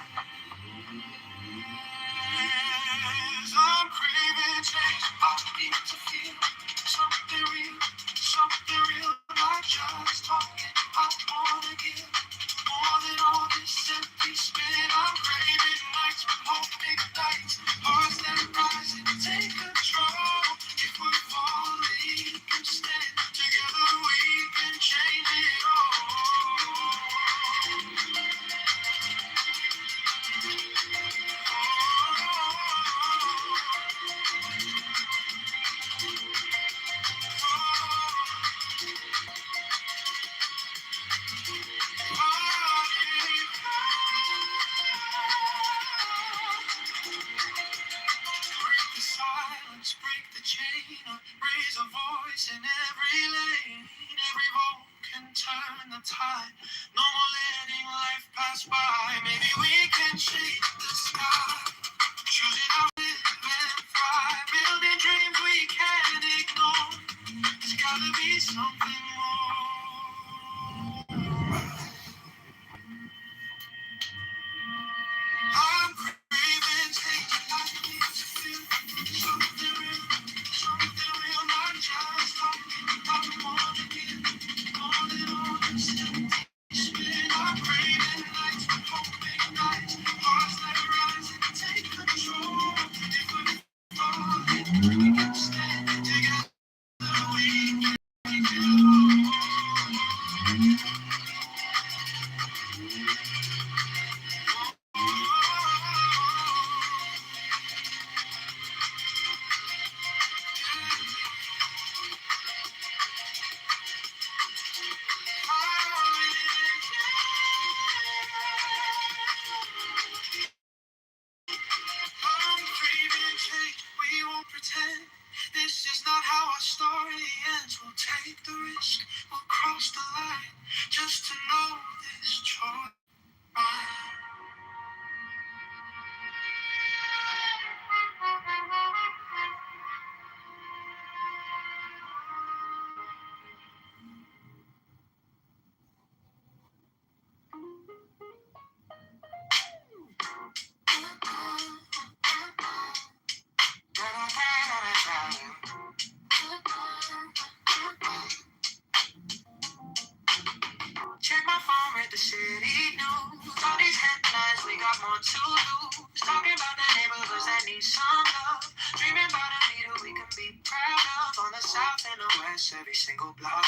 got more to lose. Talking about the neighborhoods that need some love. Dreaming about a leader we can be proud of. On the south and the west, every single block.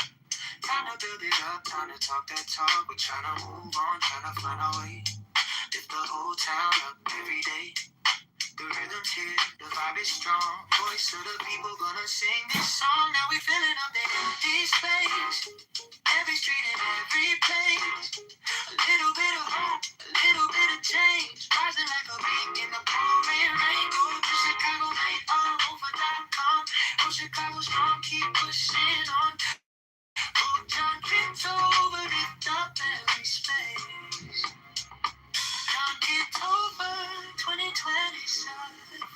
Time to build it up, time to talk that talk. We're trying to move on, trying to find our way. Lift the whole town up every day. The rhythm's here, the vibe is strong. Voice of the people gonna sing this song. Now we filling up the empty space. Every street and every place. A little bit of hope, a little bit of change. Rising like a peak in the pouring rain. Go to Chicago, over.com. Oh, Chicago strong, keep pushing on. Oh, John Kitover, lift up every space. John Kitover, 2027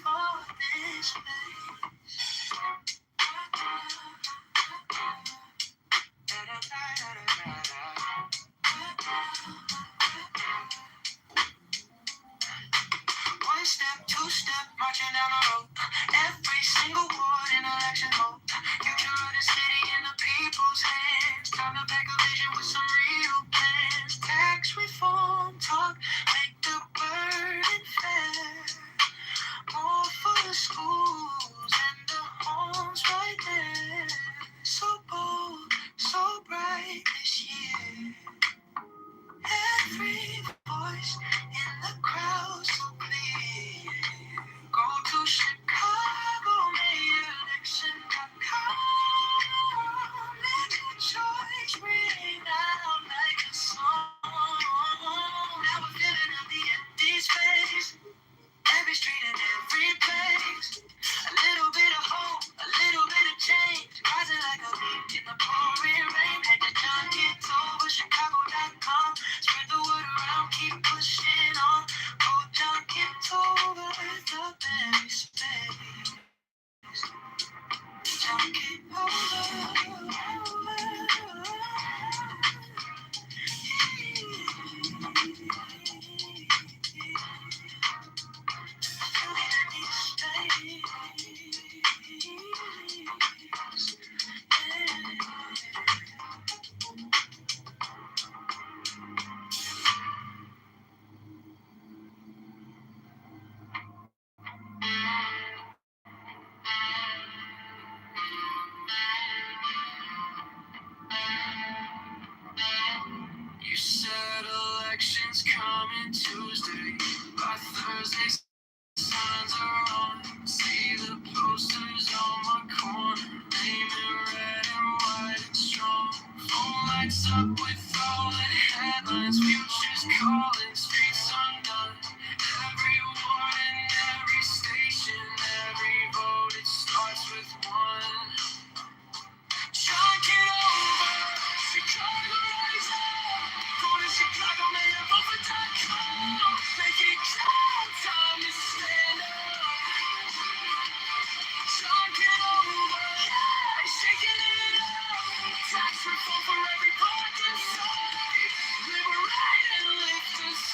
for this place. One step, two step, marching down the road. Every single ward in election mode. Future of the city in the people's hands. Time to back a vision with some real plans. Tax reform talk, make the burden fair. More for the schools and the homes right there. So bold, so bright this year. Every voice in the crowd so clear. Go to Chicago, mayorelection.com. Let your choice ring out like a song. Now we're filling up the empty space. Every street and every place. A little bit of hope, a little bit of change. Rising like a leaf in the pouring rain. Head to John Kitover, Chicago.com. Spread the word around, keep pushing on. Oh, John Kitover, the very space. John Kitover. You said elections coming Tuesday. By Thursday, signs are on. See the posters on my corner. Name in red and white and strong. Phone lights up with all the headlines. Futures calling, streets undone. Every ward and every station, every vote, it starts with one. Chalk it over, Chicago rise up. Go to Chicago, mayorelection.com. Make it count, time to stand up. Chalk it over, yeah, shaking it up. Tax reform for every part inside. Liberate and lift us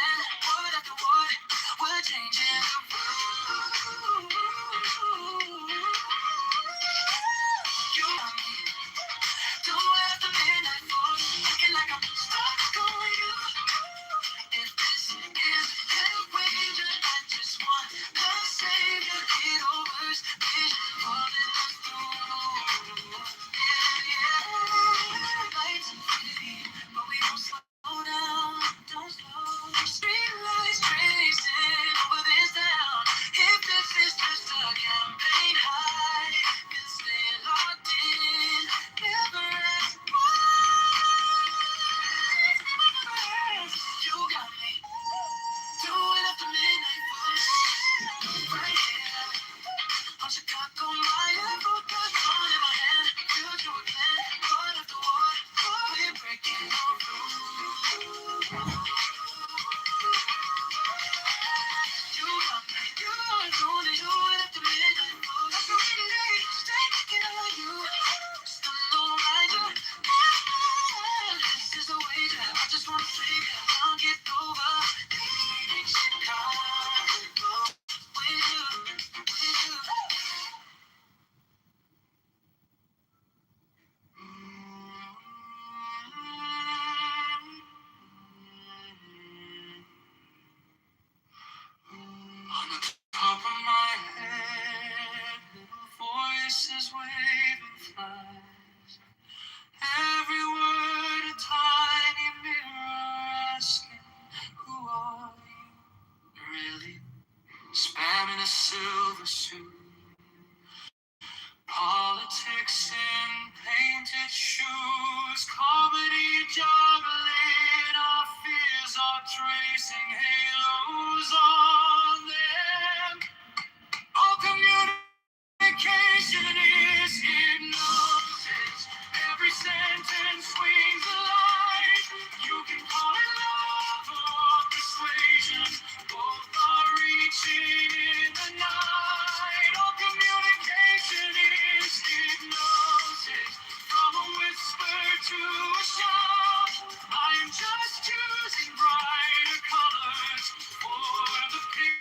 again, word after word, we're changing the rules. You got me, do after midnight falls, looking like I'm stuck on you. If this is hell wager, I just want the savior. Kitover's vision falling through. Yeah, lights infinity, but we don't slow down, don't slow. Street lights tracing over this town. If this is just a campaign high, been staying locked in, never ask why. You got me doing after midnight push right here. Punch a cock on my elbow, got gun in my hand. Build you again, one after one, we're breaking all rules. You got me, you're doing it, doing after midnight push. After midnight, taking on you. Still no rider. This is a wager, I just wanna save you. I'll get over. In Chicago, with you, with you. On the top of my head, little voices waving flags. Every word a tiny mirror asking, who are you really? Spamming a silver suit. Politics in painted shoes, comedy juggling, our fears are tracing halos on them. All communication is hypnosis, every sentence swings a light. You can call it love or persuasion, both are reaching in the night. All communication is hypnosis, from a whisper to a shout. I am just choosing brighter colors for the picture.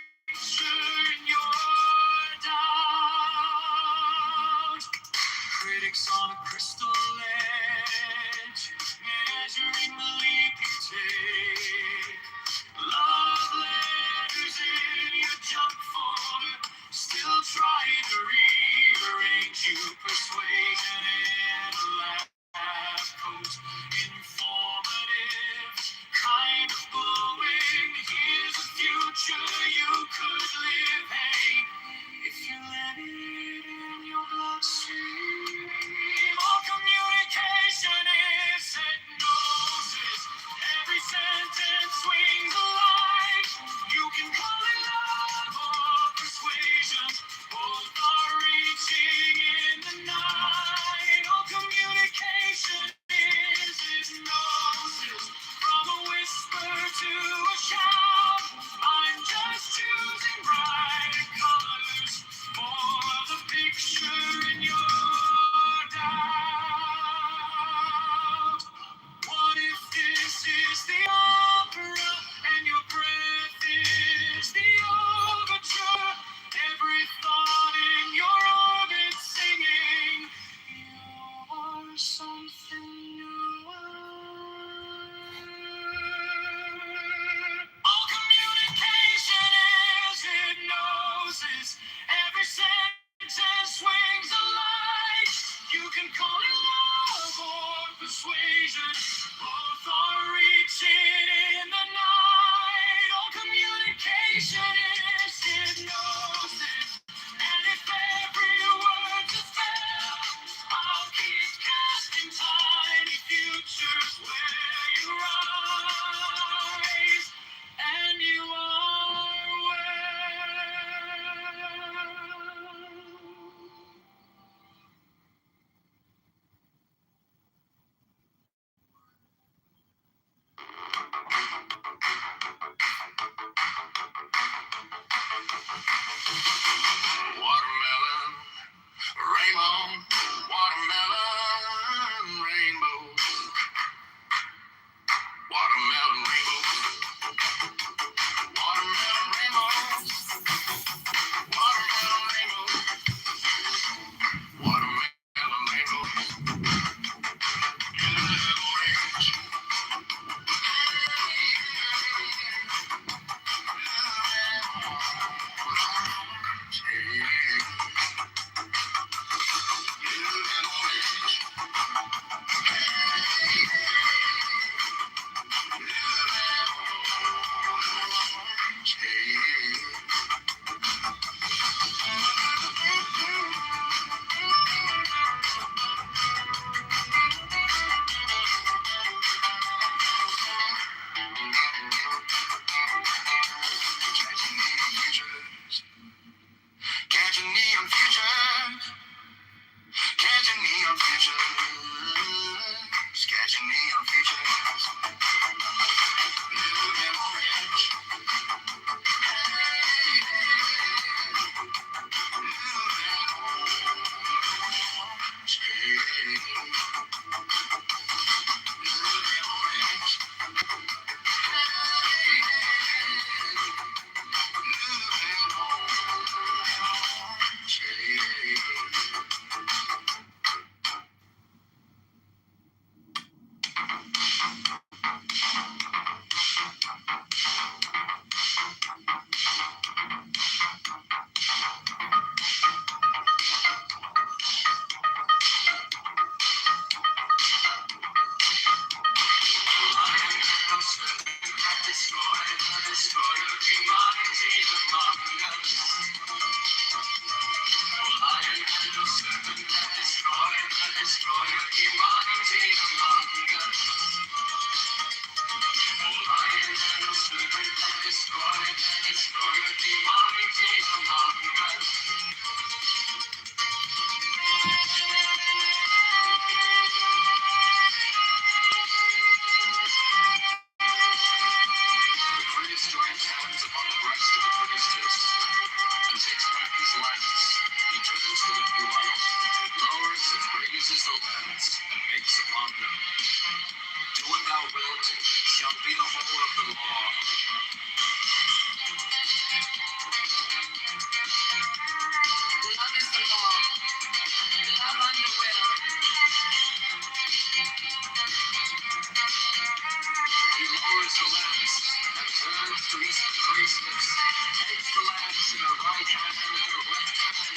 Takes the lance in her right hand, and her left hand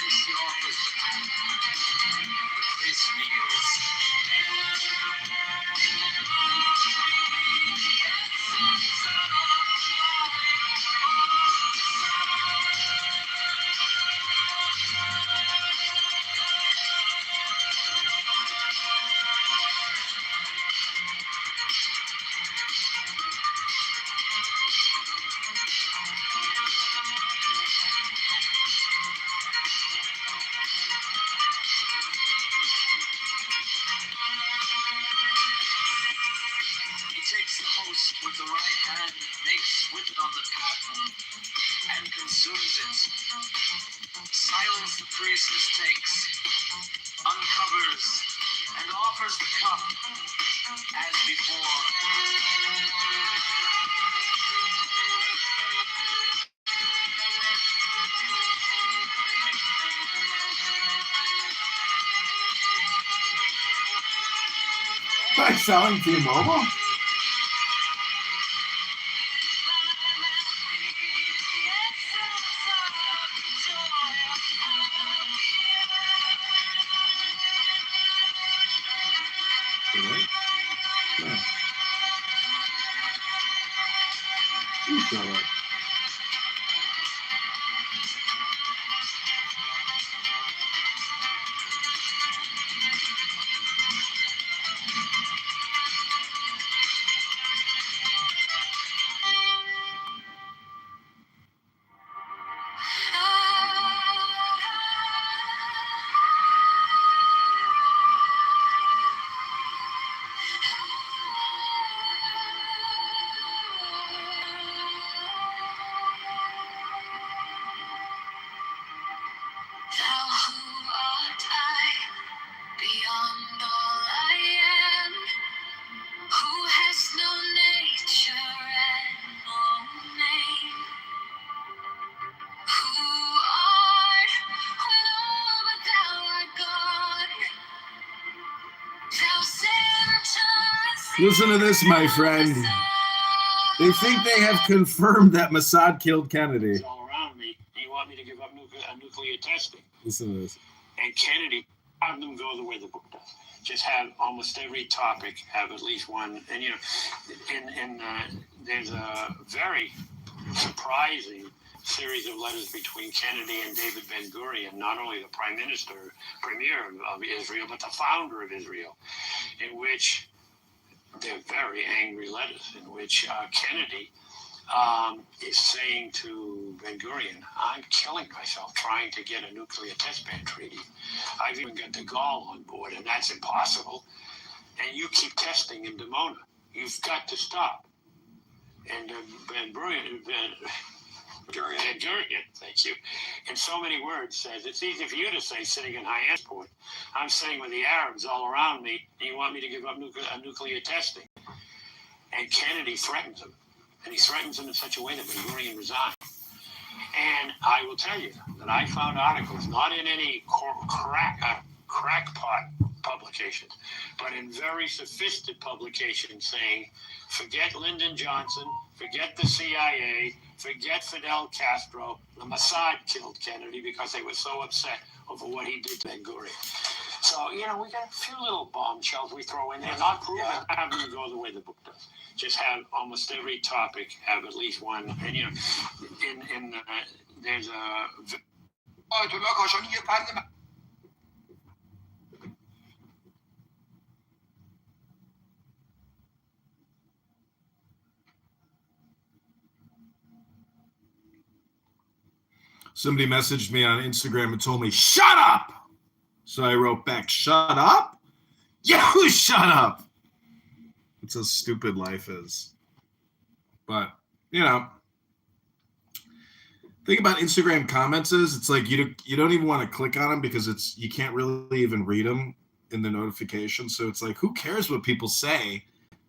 she offers the cup. The priest kneels. He takes the host with the right hand and makes with it on the paten and consumes it. Silence the priestess takes, uncovers, and offers the cup as before. By selling T-Mobile? Thou who art I, beyond all I am, who has no nature and no name, who art when all but thou art God, thou center. Listen to this, my friend. They think they have confirmed that Mossad killed Kennedy. It's all around me. And you want me to give up nuclear testing. Listen to this. And Kennedy, have them go the way the book does. Just have almost every topic have at least one. And, you know, there's a very surprising series of letters between Kennedy and David Ben-Gurion, not only the premier of Israel, but the founder of Israel, in which they're very angry letters, in which Kennedy is saying to Ben-Gurion, I'm killing myself trying to get a nuclear test ban treaty. I've even got de Gaulle on board, and that's impossible. And you keep testing in Dimona. You've got to stop. And Ben-Gurion, thank you, in so many words says, it's easy for you to say sitting in high airport. I'm sitting with the Arabs all around me, and you want me to give up nuclear testing. And Kennedy threatens him. And he threatens him in such a way that Ben-Gurion resigned. And I will tell you that I found articles, not in any crackpot publications, but in very sophisticated publications saying, forget Lyndon Johnson, forget the CIA, forget Fidel Castro. The Mossad killed Kennedy because they were so upset over what he did to Ben-Gurion. So, you know, we got a few little bombshells we throw in there, not proven, have them go the way the book does. Just have almost every topic have at least one. And, you know, there's a... Somebody messaged me on Instagram and told me, shut up! So I wrote back, shut up? Yeah, shut up! It's how stupid life is. But, you know, thing about Instagram comments is it's like you don't even want to click on them because you can't really even read them in the notification. So it's like, who cares what people say?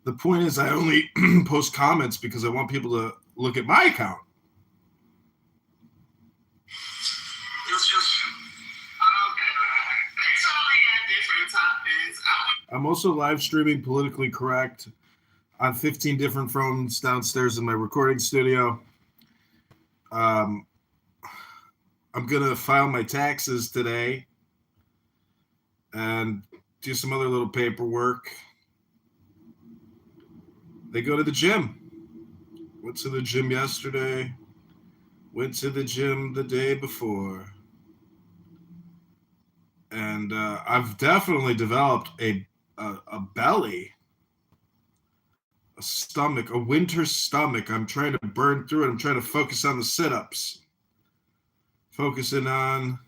The point is I only post comments because I want people to look at my account. I'm also live streaming Politically Correct on 15 different phones downstairs in my recording studio. I'm gonna file my taxes today and do some other little paperwork. They go to the gym. Went to the gym yesterday. Went to the gym the day before. And I've definitely developed a belly, a stomach, a winter stomach. I'm trying to burn through it. I'm trying to focus on the sit-ups. Focusing on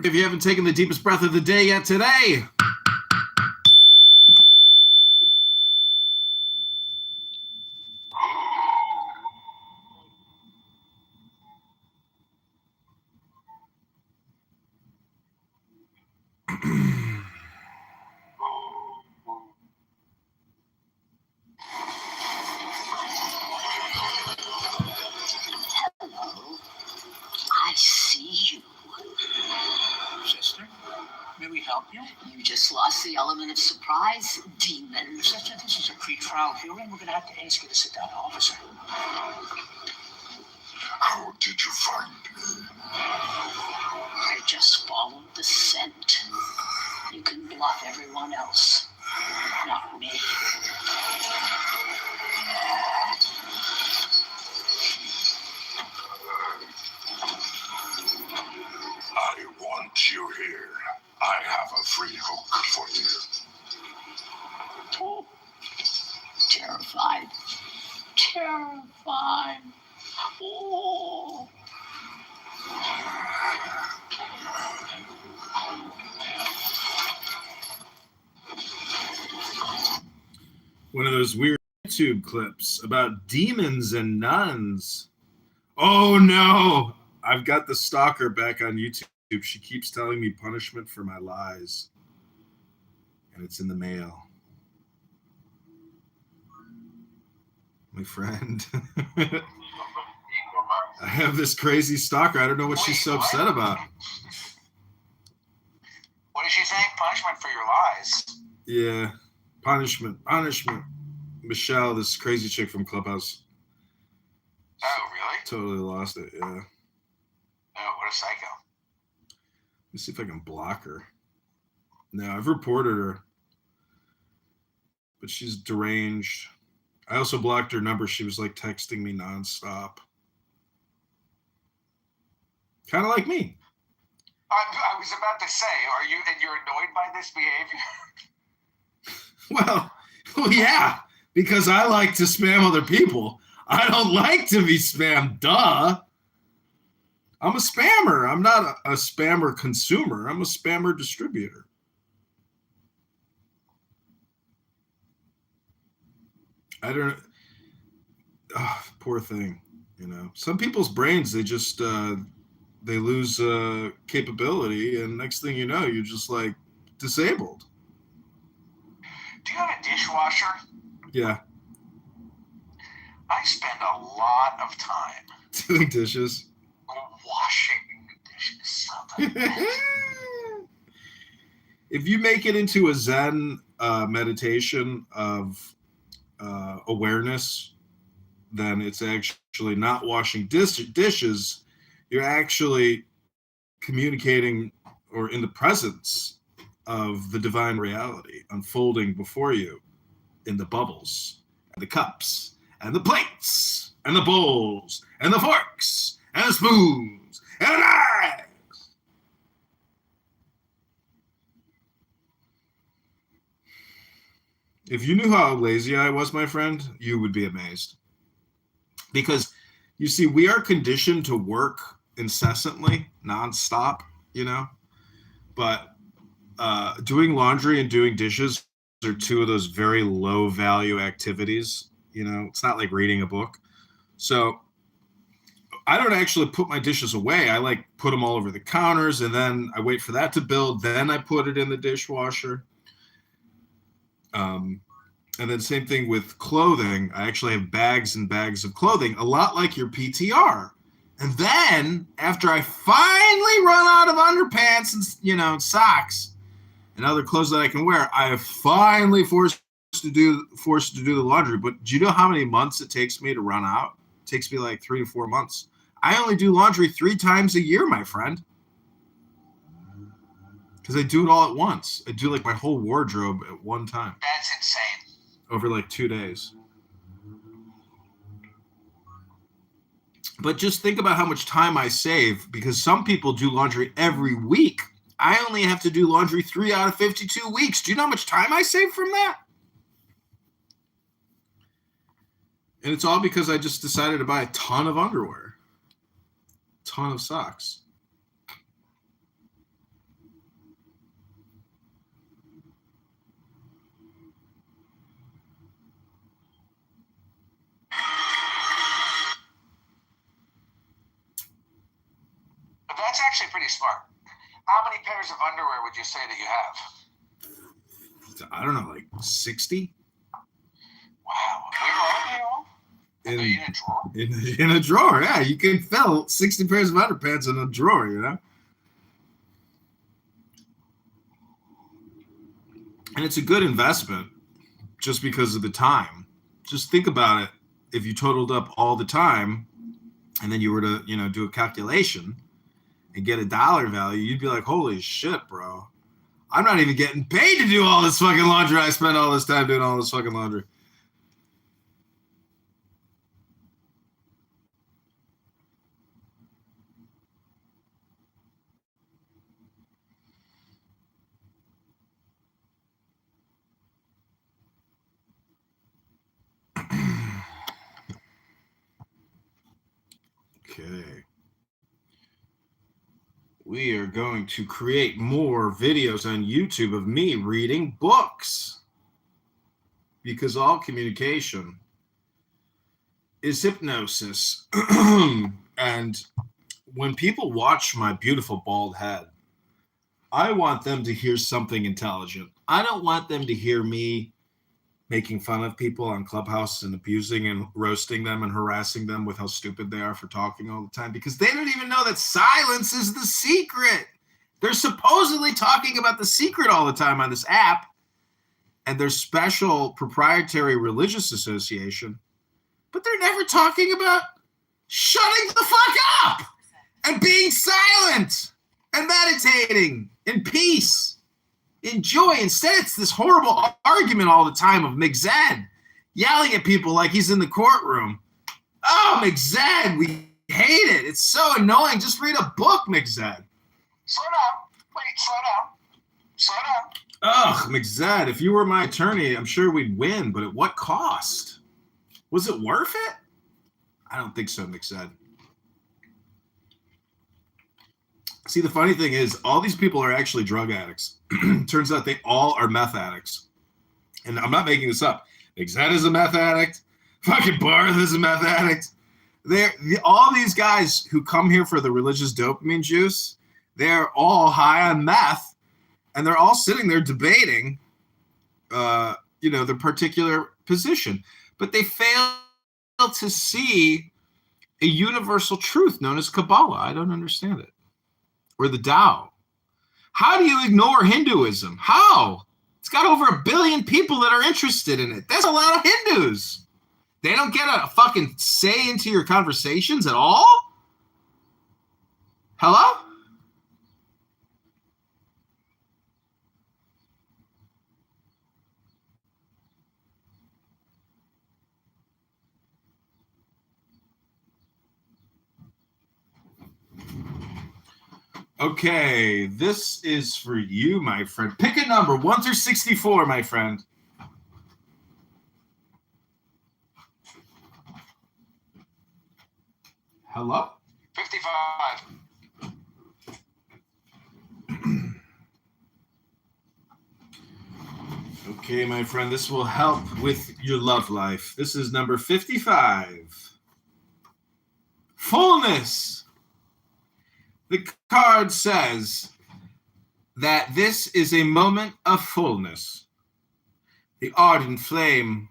if you haven't taken the deepest breath of the day yet today, I see you. Sister, may we help you? You just lost the element of surprise, demon. Sister, this is a pre-trial hearing. We're going to have to ask you to sit down, officer. How did you find me? I just followed the scent. You can bluff everyone else, not me. I want you here. I have a free hook for you. Oh, terrified. Terrified. Oh. one of those weird YouTube clips about demons and nuns. Oh no! I've got the stalker back on YouTube. She keeps telling me punishment for my lies. And it's in the mail. My friend. I have this crazy stalker. I don't know what she's so upset about. What did she think? Punishment for your lies. Yeah. Punishment. Michelle, this crazy chick from Clubhouse. Oh, really? Totally lost it, yeah. Oh, what a psycho. Let me see if I can block her. No, I've reported her. But she's deranged. I also blocked her number. She was like texting me nonstop. Kind of like me. I was about to say, you're annoyed by this behavior? Well, yeah, because I like to spam other people. I don't like to be spammed, duh. I'm a spammer. I'm not a spammer consumer. I'm a spammer distributor. I don't. Oh, poor thing. You know, some people's brains, they just they lose capability, and next thing you know, you're just like disabled. Do you have a dishwasher? Yeah. I spend a lot of time Doing dishes. washing dishes. If you make it into a Zen meditation of awareness, then it's actually not washing dishes. You're actually communicating or in the presence of the divine reality unfolding before you in the bubbles and the cups and the plates and the bowls and the forks and the spoons and the knives. If you knew how lazy I was, my friend, you would be amazed. Because, you see, we are conditioned to work incessantly, nonstop, but doing laundry and doing dishes are two of those very low value activities. It's not like reading a book. So I don't actually put my dishes away. I like put them all over the counters, and then I wait for that to build. Then I put it in the dishwasher. And then same thing with clothing. I actually have bags and bags of clothing, a lot like your PTR. And then after I finally run out of underpants and socks and other clothes that I can wear, I have finally forced to do the laundry. But do you know how many months it takes me to run out? It takes me like 3 to 4 months. I only do laundry 3 times a year, my friend. Because I do it all at once. I do like my whole wardrobe at one time. That's insane. Over like 2 days. But just think about how much time I save, because some people do laundry every week. I only have to do laundry 3 out of 52 weeks. Do you know how much time I save from that? And it's all because I just decided to buy a ton of underwear, a ton of socks. But that's actually pretty smart. How many pairs of underwear would you say that you have? I don't know, like 60? Wow. Where are they all? Are they in a drawer? In a drawer, yeah. You can fill 60 pairs of underpants in a drawer, And it's a good investment just because of the time. Just think about it. If you totaled up all the time and then you were to, do a calculation and get a dollar value, you'd be like, holy shit, bro. I'm not even getting paid to do all this fucking laundry. I spent all this time doing all this fucking laundry. Okay. We are going to create more videos on YouTube of me reading books, because all communication is hypnosis. And when people watch my beautiful bald head, I want them to hear something intelligent. I don't want them to hear me making fun of people on Clubhouse and abusing and roasting them and harassing them with how stupid they are for talking all the time, because they don't even know that silence is the secret. They're supposedly talking about the secret all the time on this app and their special proprietary religious association, but they're never talking about shutting the fuck up and being silent and meditating in peace. Enjoy. Instead, it's this horrible argument all the time of McZed yelling at people like he's in the courtroom. Oh, McZed, we hate it. It's so annoying. Just read a book, McZed. Slow down. Wait, slow down. Slow down. Ugh, McZed, if you were my attorney, I'm sure we'd win, but at what cost? Was it worth it? I don't think so, McZed. See, the funny thing is, all these people are actually drug addicts. Turns out they all are meth addicts. And I'm not making this up. McZed is a meth addict. Fucking Barth is a meth addict. All these guys who come here for the religious dopamine juice, they're all high on meth, and they're all sitting there debating, their particular position. But they fail to see a universal truth known as Kabbalah. I don't understand it. Or the Tao. How do you ignore Hinduism? How? It's got over 1 billion people that are interested in it. That's a lot of Hindus. They don't get a fucking say into your conversations at all? Hello? Okay, this is for you, my friend. Pick a number, 1 through 64, my friend. Hello? 55. Okay, my friend, this will help with your love life. This is number 55. Fullness. The card says that this is a moment of fullness. The ardent flame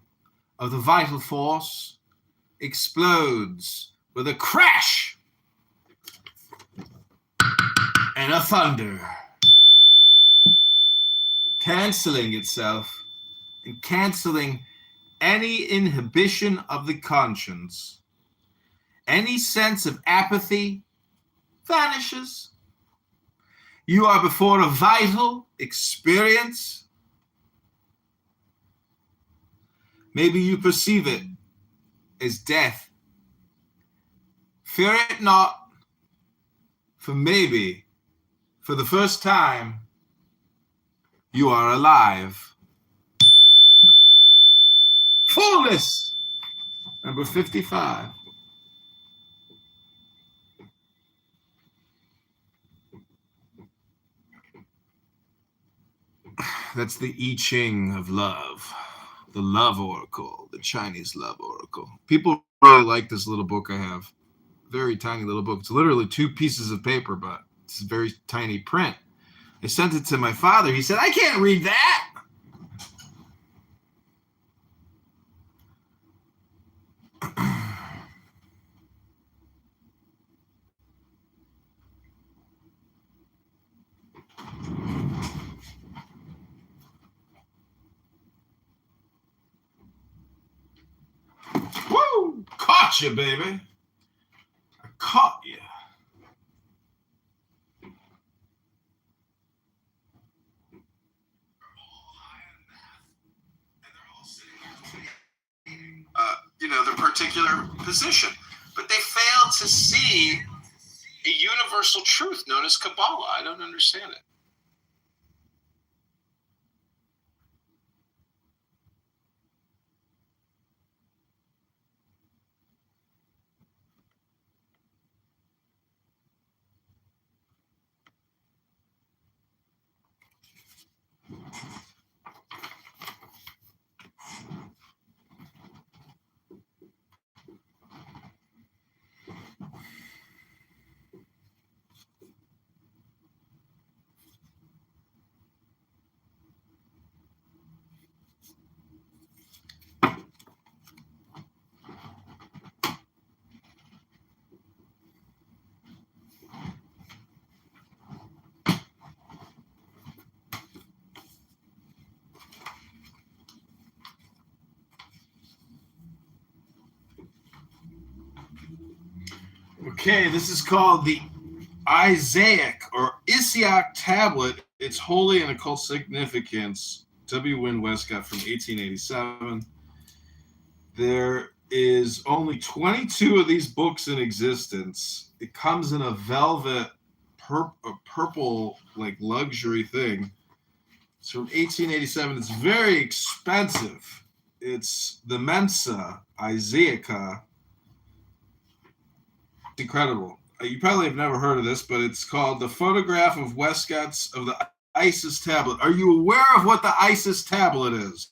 of the vital force explodes with a crash and a thunder, canceling itself and canceling any inhibition of the conscience. Any sense of apathy vanishes. You are before a vital experience. Maybe you perceive it as death. Fear it not, for maybe, for the first time, you are alive. Fullness, number 55. That's the I Ching of love, the love oracle, the Chinese love oracle. People really like this little book I have. Very tiny little book. It's literally 2 pieces of paper, but it's very tiny print. I sent it to my father. He said, I can't read that. Woo! Caught you, baby. I caught you. Their particular position. But they fail to see a universal truth known as Kabbalah. I don't understand it. Okay, this is called the Isaac or Isiac tablet. Its holy and occult significance. W. Wynne Westcott from 1887. There is only 22 of these books in existence. It comes in a velvet, purple, like luxury thing. It's from 1887. It's very expensive. It's the Mensa Isaica. It's incredible. You probably have never heard of this, but it's called The Photograph of Westcott's of the Isis Tablet. Are you aware of what the Isis Tablet is?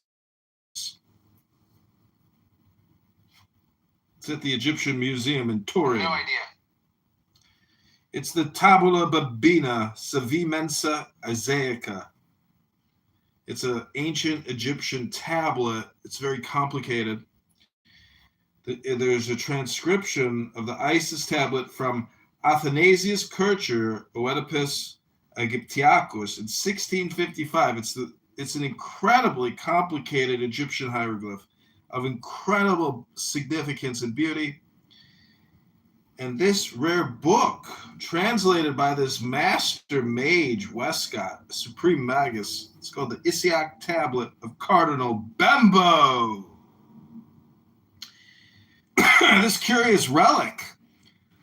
It's at the Egyptian Museum in Turin. No idea. It's the Tabula Babina Savi Mensa Isaica. It's an ancient Egyptian tablet. It's very complicated. There's a transcription of the Isis tablet from Athanasius Kircher, Oedipus Aegyptiacus in 1655. It's an incredibly complicated Egyptian hieroglyph of incredible significance and beauty. And this rare book, translated by this master mage, Westcott, Supreme Magus, it's called the Isiac Tablet of Cardinal Bembo. This curious relic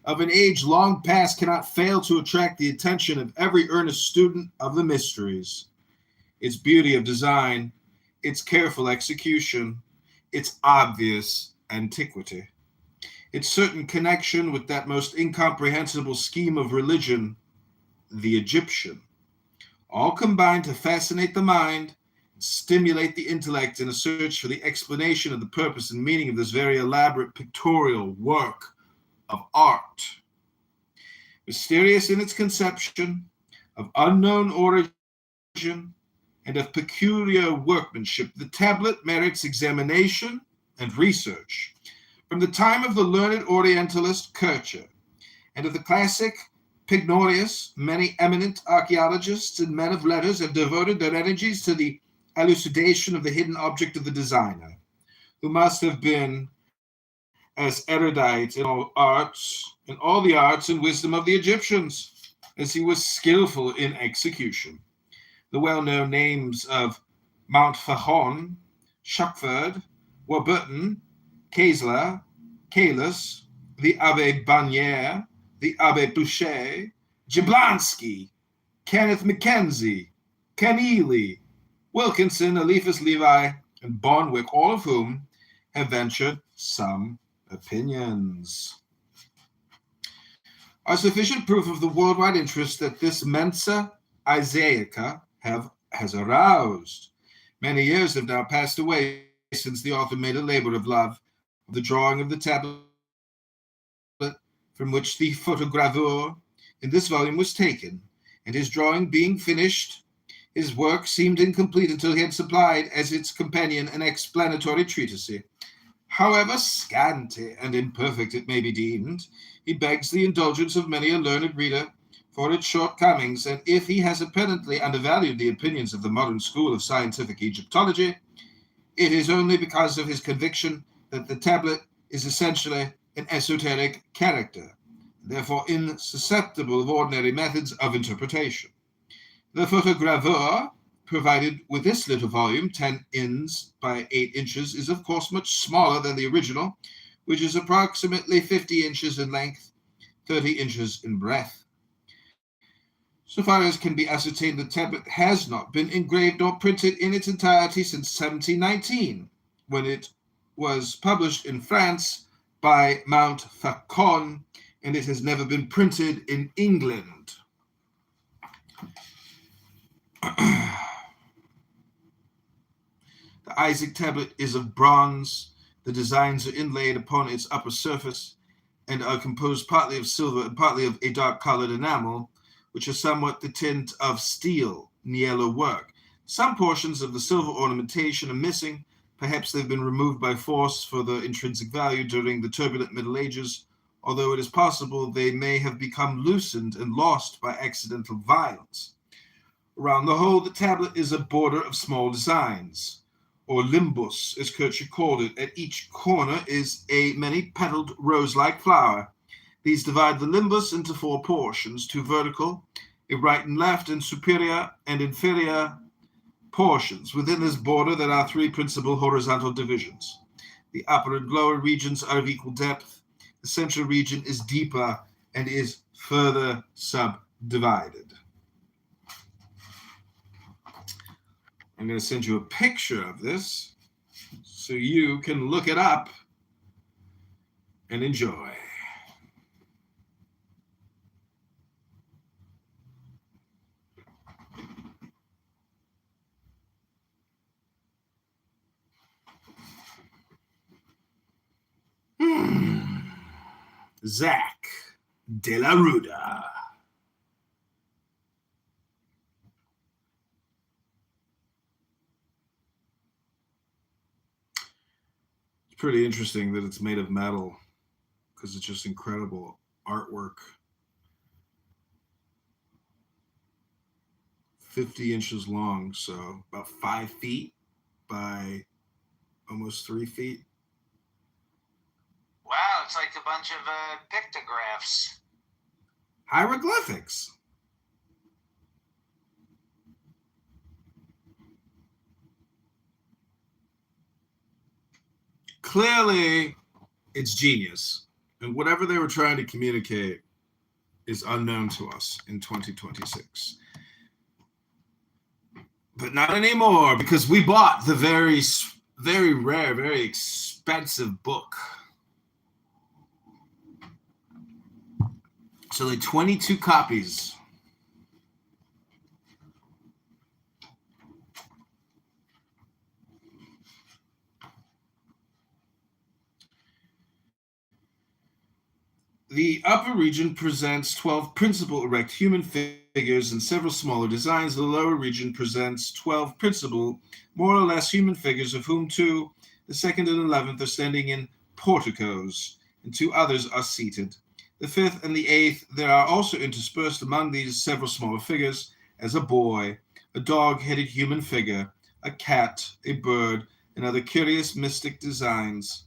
of an age long past cannot fail to attract the attention of every earnest student of the mysteries. Its beauty of design, its careful execution, its obvious antiquity, its certain connection with that most incomprehensible scheme of religion, the Egyptian, all combine to fascinate the mind, stimulate the intellect in a search for the explanation of the purpose and meaning of this very elaborate pictorial work of art. Mysterious in its conception, of unknown origin, and of peculiar workmanship, the tablet merits examination and research. From the time of the learned Orientalist Kircher and of the classic Pignorius, many eminent archaeologists and men of letters have devoted their energies to the elucidation of the hidden object of the designer, who must have been as erudite in all the arts and wisdom of the Egyptians, as he was skillful in execution. The well-known names of Mount Fahon, Shuckford, Warburton, Kaesler, Caylus, the Abbé Bagnière, the Abbé Boucher, Jablonski, Kenneth Mackenzie, Keneally, Wilkinson, Eliphas Levi, and Bonwick, all of whom have ventured some opinions, are sufficient proof of the worldwide interest that this Mensa Isaica has aroused. Many years have now passed away since the author made a labor of love of the drawing of the tablet from which the photogravure in this volume was taken, and his drawing being finished, his work seemed incomplete until he had supplied as its companion an explanatory treatise. However scanty and imperfect it may be deemed, he begs the indulgence of many a learned reader for its shortcomings, and if he has apparently undervalued the opinions of the modern school of scientific Egyptology, it is only because of his conviction that the tablet is essentially an esoteric character, therefore insusceptible of ordinary methods of interpretation. The photogravure provided with this little volume, 10 inches by 8 inches, is of course much smaller than the original, which is approximately 50 inches in length, 30 inches in breadth. So far as can be ascertained, the tablet has not been engraved or printed in its entirety since 1719, when it was published in France by Mount Faucon, and it has never been printed in England. The Isaac tablet is of bronze. The designs are inlaid upon its upper surface and are composed partly of silver and partly of a dark-colored enamel, which is somewhat the tint of steel niello work. Some portions of the silver ornamentation are missing. Perhaps they've been removed by force for their intrinsic value during the turbulent Middle Ages, although it is possible they may have become loosened and lost by accidental violence. Around the whole, the tablet is a border of small designs, or limbus, as Kircher called it. At each corner is a many-petaled rose-like flower. These divide the limbus into 4 portions, 2 vertical, a right and left, and superior and inferior portions. Within this border, there are 3 principal horizontal divisions. The upper and lower regions are of equal depth. The central region is deeper and is further subdivided. I'm going to send you a picture of this so you can look it up and enjoy. Zach de la Ruda. It's pretty interesting that it's made of metal because it's just incredible artwork. 50 inches long, so about 5 feet by almost 3 feet. Wow, it's like a bunch of pictographs. Hieroglyphics. Clearly, it's genius. And whatever they were trying to communicate is unknown to us in 2026. But not anymore, because we bought the very, very rare, very expensive book. It's only 22 copies. The upper region presents 12 principal erect human figures and several smaller designs. The lower region presents 12 principal, more or less human figures, of whom two, the second and 11th, are standing in porticos, and two others are seated. The fifth and the eighth, there are also interspersed among these several smaller figures, as a boy, a dog-headed human figure, a cat, a bird, and other curious mystic designs.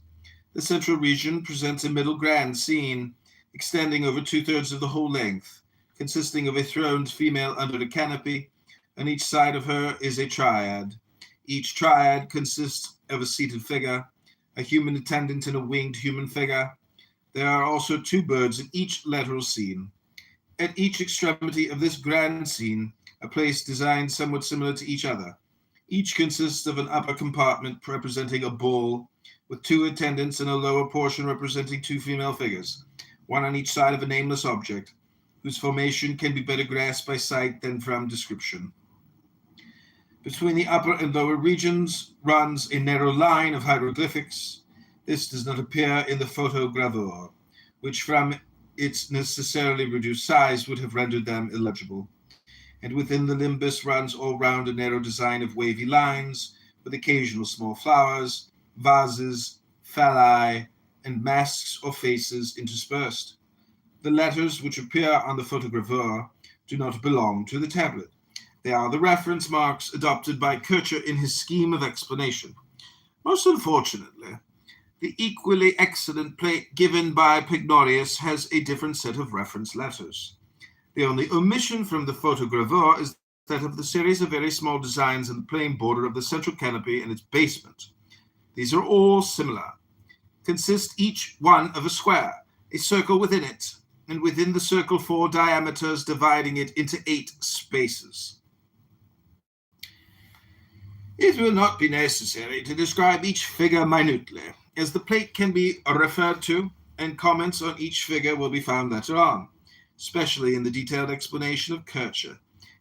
The central region presents a middle grand scene, extending over 2/3 of the whole length, consisting of a throned female under a canopy. On each side of her is a triad. Each triad consists of a seated figure, a human attendant, and a winged human figure. There are also two birds in each lateral scene. At each extremity of this grand scene are placed designs somewhat similar to each other. Each consists of an upper compartment representing a bull, with two attendants, and a lower portion representing two female figures, one on each side of a nameless object, whose formation can be better grasped by sight than from description. Between the upper and lower regions runs a narrow line of hieroglyphics. This does not appear in the photogravure, which from its necessarily reduced size would have rendered them illegible. And within the limbus runs all round a narrow design of wavy lines, with occasional small flowers, vases, phalli, and masks or faces interspersed. The letters which appear on the photogravure do not belong to the tablet. They are the reference marks adopted by Kircher in his scheme of explanation. Most unfortunately, the equally excellent plate given by Pignorius has a different set of reference letters. The only omission from the photogravure is that of the series of very small designs in the plain border of the central canopy and its basement. These are all similar, consist each one of a square, a circle within it, and within the circle 4 diameters, dividing it into 8 spaces. It will not be necessary to describe each figure minutely, as the plate can be referred to, and comments on each figure will be found later on, especially in the detailed explanation of Kircher,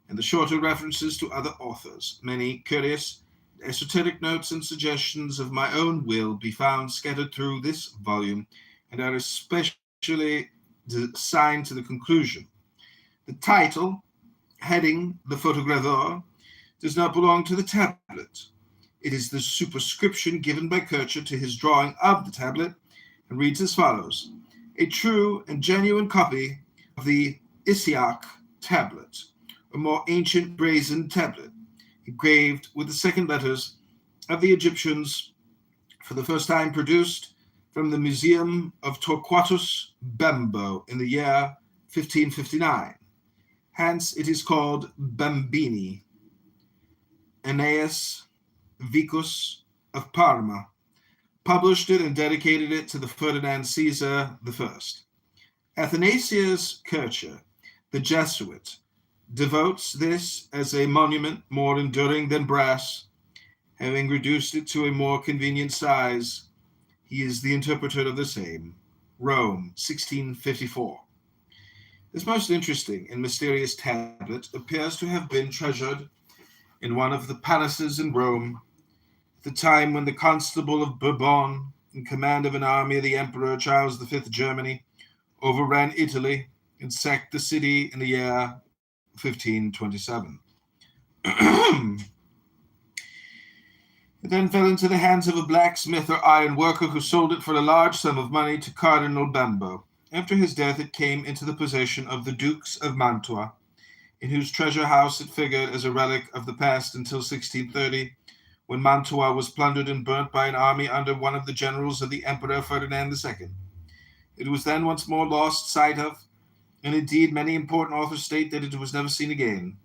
and the shorter references to other authors. Many curious esoteric notes and suggestions of my own will be found scattered through this volume, and are especially assigned to the conclusion. The title, heading the photogravure, does not belong to the tablet. It is the superscription given by Kircher to his drawing of the tablet, and reads as follows: a true and genuine copy of the Isiach tablet, a more ancient brazen tablet, engraved with the second letters of the Egyptians, for the first time produced from the Museum of Torquatus Bembo in the year 1559. Hence it is called Bambini. Aeneas Vicus of Parma published it and dedicated it to the Ferdinand Caesar I. Athanasius Kircher, the Jesuit, devotes this as a monument more enduring than brass. Having reduced it to a more convenient size, he is the interpreter of the same. Rome, 1654. This most interesting and mysterious tablet appears to have been treasured in one of the palaces in Rome at the time when the Constable of Bourbon, in command of an army of the Emperor Charles V of Germany, overran Italy and sacked the city in the year 1527. It then fell into the hands of a blacksmith or iron worker who sold it for a large sum of money to Cardinal Bembo. After his death, it came into the possession of the Dukes of Mantua, in whose treasure house it figured as a relic of the past until 1630, when Mantua was plundered and burnt by an army under one of the generals of the Emperor Ferdinand II. It was then once more lost sight of, and indeed many important authors state that it was never seen again,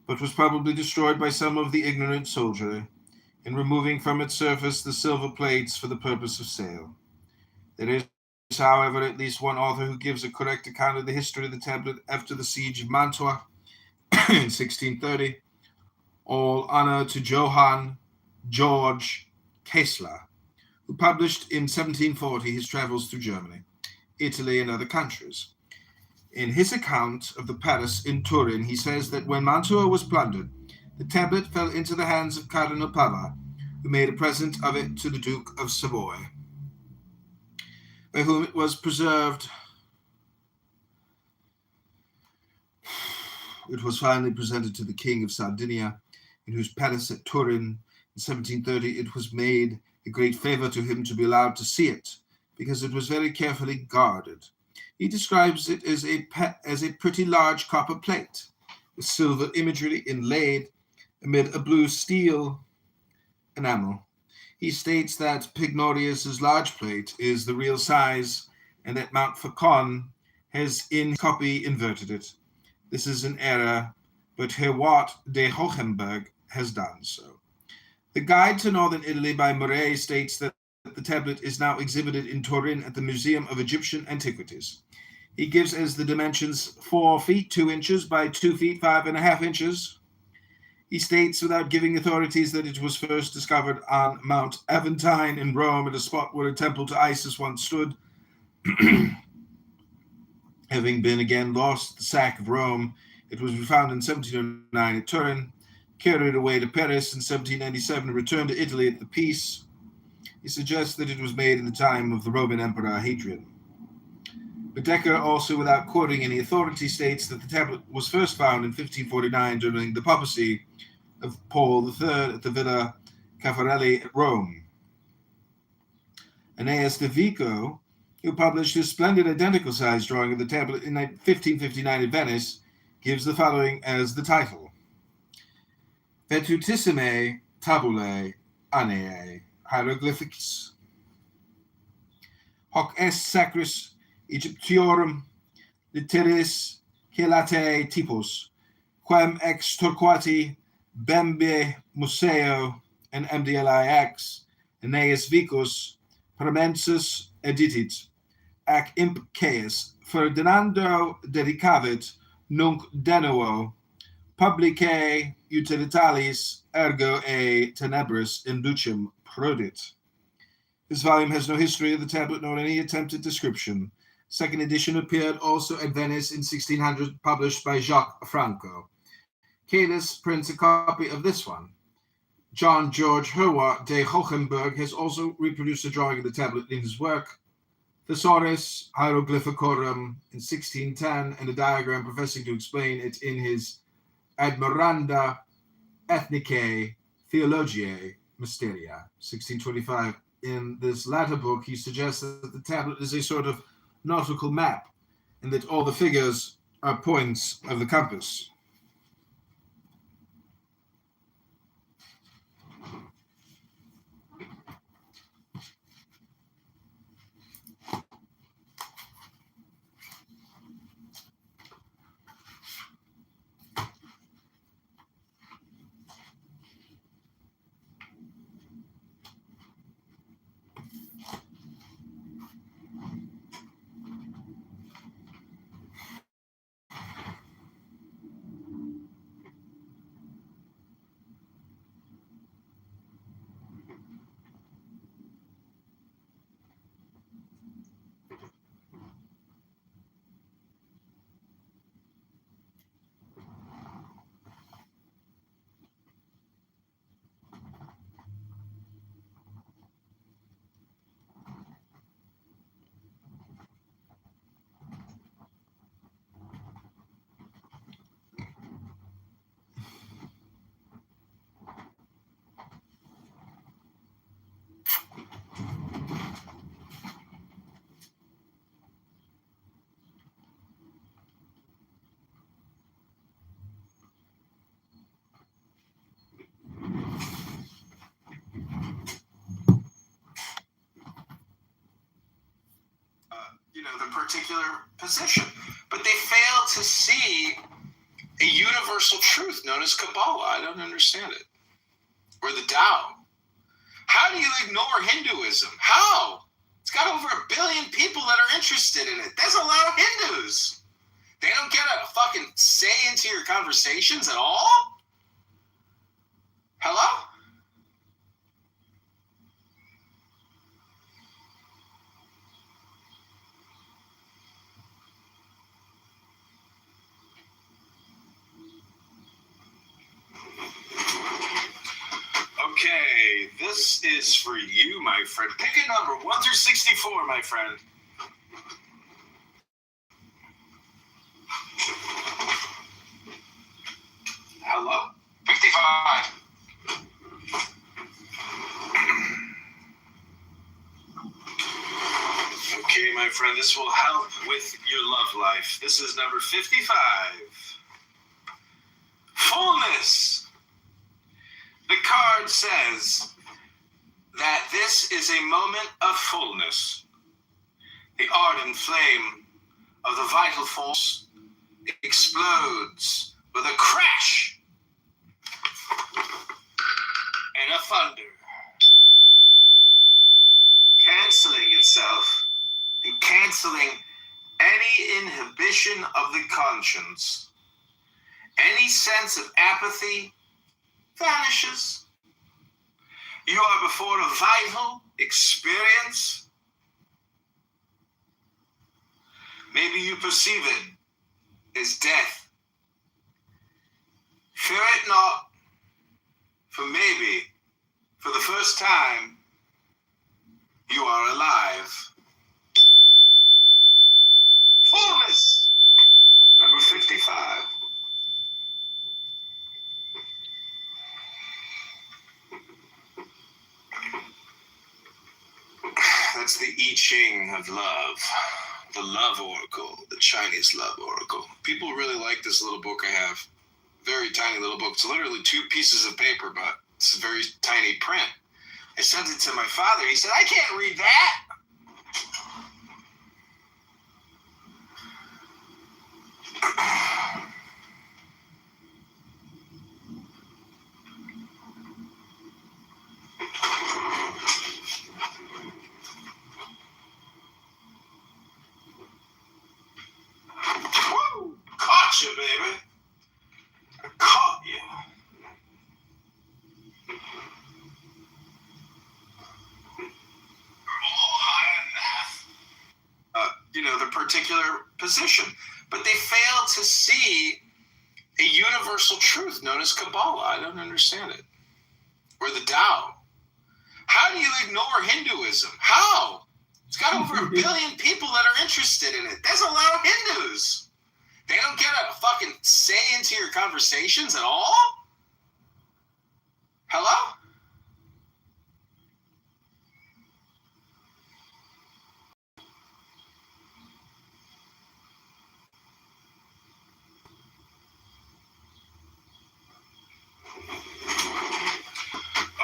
but was probably destroyed by some of the ignorant soldiery, in removing from its surface the silver plates for the purpose of sale. There is, however, at least one author who gives a correct account of the history of the tablet after the siege of Mantua in 1630. All honor to Johann George Kessler, who published in 1740 his travels through Germany, Italy, and other countries. In his account of the palace in Turin, he says that when Mantua was plundered, the tablet fell into the hands of Cardinal Pava, who made a present of it to the Duke of Savoy, by whom it was preserved. It was finally presented to the King of Sardinia, in whose palace at Turin in 1730 it was made a great favor to him to be allowed to see it, because it was very carefully guarded. He describes it as a pretty large copper plate, with silver imagery inlaid amid a blue steel enamel. He states that Pignorius's large plate is the real size, and that Mount Faucon has in his copy inverted it. This is an error, but Herwart de Hohenberg has done so. The Guide to Northern Italy by Murray states that the tablet is now exhibited in Turin at the Museum of Egyptian Antiquities. He gives as the dimensions 4 feet 2 inches by 2 feet 5.5 inches. He states, without giving authorities, that it was first discovered on Mount Aventine in Rome, at a spot where a temple to Isis once stood. Having been again lost at the sack of Rome, it was found in 1709 at Turin, carried away to Paris in 1797, and returned to Italy at the peace. He suggests that it was made in the time of the Roman Emperor Hadrian. Bedecker, also without quoting any authority, states that the tablet was first found in 1549 during the papacy of Paul III at the Villa Caffarelli at Rome. Aeneas de Vico, who published his splendid identical-sized drawing of the tablet in 1559 in Venice, gives the following as the title: Vetutissime tabulae Aneae hieroglyphics hoc est sacris Egyptiorum litteris helatae typos, quem ex Torquati Bembe Museo and MDLIX Aeneas Vicus Paramensis editit, ac imp Caius Ferdinando dedicavit nunc denuo publicae utilitalis ergo e tenebris inducem prodit. This volume has no history of the tablet nor any attempted description. Second edition appeared also at Venice in 1600, published by Jacques Franco. Caylus prints a copy of this one. John George Herwart de Hohenberg has also reproduced a drawing of the tablet in his work Thesaurus Hieroglyphicorum in 1610, and a diagram professing to explain it in his Admiranda Ethnicae Theologiae Mysteria, 1625. In this latter book, he suggests that the tablet is a sort of nautical map, and that all the figures are points of the compass. The particular position, but they fail to see a universal truth known as Kabbalah. I don't understand it. Or the Tao. How do you ignore Hinduism? How? It's got over 1 billion people that are interested in it. There's a lot of Hindus. They don't get a fucking say into your conversations at all? Hello? Okay, this is for you, my friend. Pick a number, 1 through 64, my friend. Hello? 55. Okay, my friend, this will help with your love life. This is number 55. Fullness. The card says that this is a moment of fullness. The ardent flame of the vital force explodes with a crash and a thunder, canceling itself and canceling any inhibition of the conscience. Any sense of apathy vanishes. You are before a vital experience. Maybe you perceive it as death. Fear it not, for maybe, for the first time, you are alive. Fullness, number 55. That's the I Ching of love, the love oracle, the Chinese love oracle. People really like this little book I have. Very tiny little book. It's literally 2 pieces of paper, but it's a very tiny print. I sent it to my father. He said, I can't read that. Woo! Caught you, baby. I caught you. The particular position. But they fail to see a universal truth known as Kabbalah. I don't understand it. Or the Tao. How do you ignore Hinduism? How? It's got over 1 billion people that are interested in it. There's a lot of Hindus. They don't get a fucking say into your conversations at all? Hello?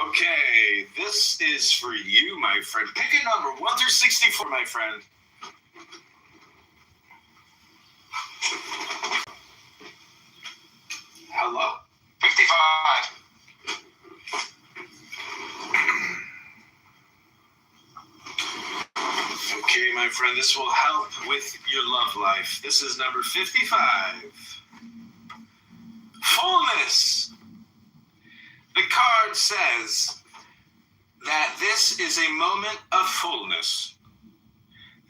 Okay, this is for you, my friend. Pick a number, 1 through 64, my friend. Hello? 55. Okay, my friend, this will help with your love life. This is number 55. Fullness. The card says that this is a moment of fullness.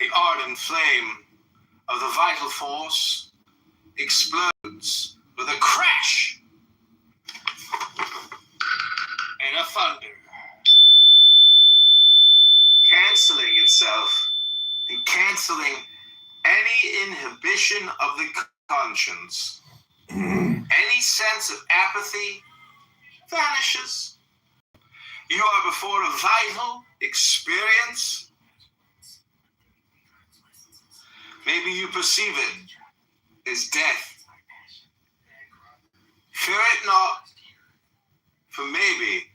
The ardent flame of the vital force explodes with a crash and a thunder, canceling itself and canceling any inhibition of the conscience. Any sense of apathy vanishes. You are before a vital experience. Maybe you perceive it as death. Fear it not, for maybe,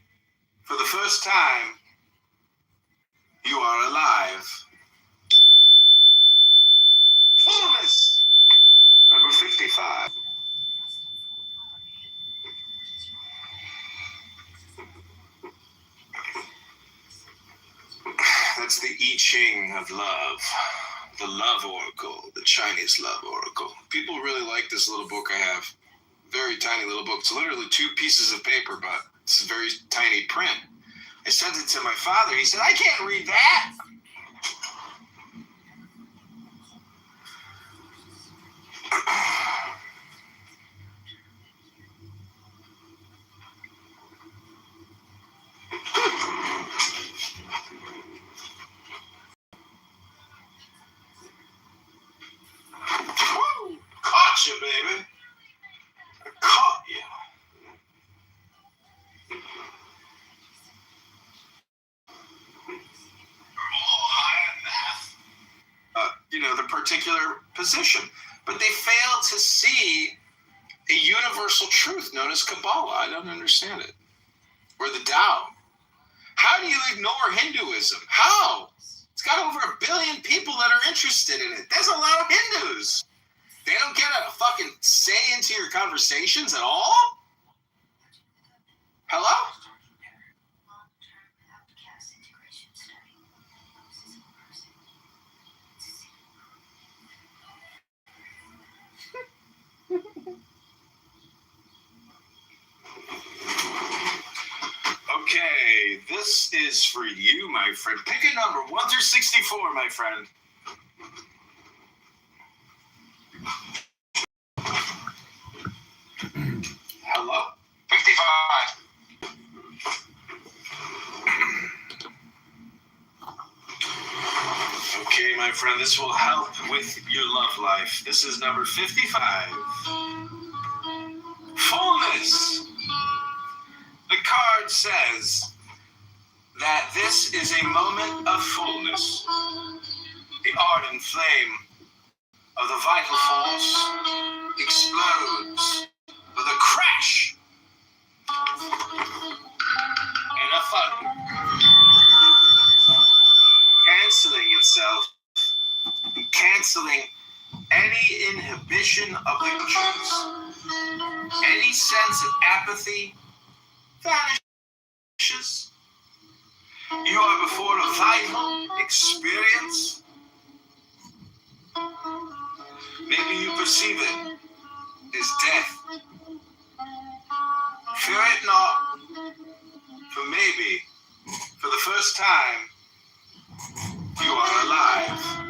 for the first time, you are alive. Fullness, number 55. That's the I Ching of love, the love oracle, the Chinese love oracle. People really like this little book I have. Very tiny little book. It's literally 2 pieces of paper, but it's a very tiny print. I sent it to my father. He said, I can't read that. particular position. But they fail to see a universal truth known as Kabbalah. I don't understand it. Or the Tao. How do you ignore Hinduism? How? It's got over 1 billion people that are interested in it. There's a lot of Hindus. They don't get a fucking say into your conversations at all? Hello? Okay, this is for you, my friend. Pick a number, 1 through 64, my friend. Hello? 55. Okay, my friend, this will help with your love life. This is number 55. Fullness. The card says that this is a moment of fullness. The ardent flame of the vital force explodes with a crash and a thunder, canceling itself, canceling any inhibition of the truth, any sense of apathy vanishes. You are before a vital experience. Maybe you perceive it as death. Fear it not, for maybe, for the first time, you are alive.